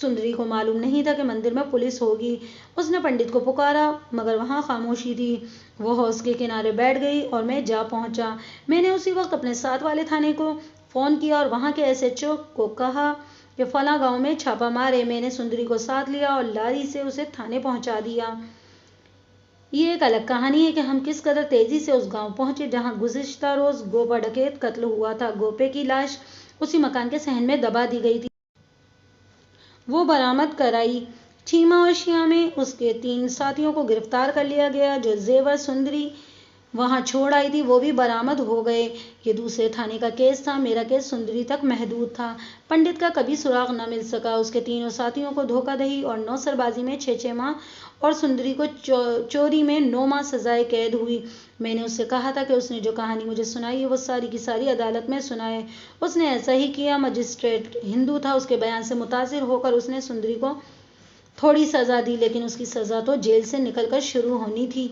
سندری کو معلوم نہیں تھا کہ مندر میں پولیس ہوگی۔ اس نے پنڈت کو پکارا مگر وہاں خاموشی تھی۔ وہ حوض کے کنارے بیٹھ گئی اور میں جا پہنچا۔ میں نے اسی وقت اپنے ساتھ والے تھانے کو فون کیا اور وہاں کے SHO کو کہا کہ فلاں گاؤں میں چھاپا مارے۔ میں نے سندری کو ساتھ لیا اور لاری سے اسے تھانے پہنچا دیا۔ یہ ایک الگ کہانی ہے کہ ہم کس قدر تیزی سے اس گاؤں پہنچے جہاں گزشتہ روز گوپا ڈکیت قتل ہوا تھا۔ گوپے کی لاش اسی مکان کے صحن میں دبا دی گئی تھی۔ وہ برآمد کرائی۔ چیما اور شیام میں اس کے 3 ساتھیوں کو گرفتار کر لیا گیا۔ جو زیور سندری وہاں چھوڑ آئی تھی وہ بھی برآمد ہو گئے۔ یہ دوسرے تھانے کا کیس تھا۔ میرا کیس سندری تک محدود تھا۔ پنڈت کا کبھی سراغ نہ مل سکا۔ اس کے 3 ساتھیوں کو دھوکہ دہی اور نوسر بازی میں 6 ماہ اور سندری کو چوری میں 9 ماہ سزائے قید ہوئی۔ میں نے اس سے کہا تھا کہ اس نے جو کہانی مجھے سنائی ہے وہ ساری کی ساری عدالت میں سنائے۔ اس نے ایسا ہی کیا۔ مجسٹریٹ ہندو تھا۔ اس کے بیان سے متاثر ہو کر اس نے سندری کو تھوڑی سزا دی لیکن اس کی سزا تو جیل سے نکل کر شروع ہونی تھی۔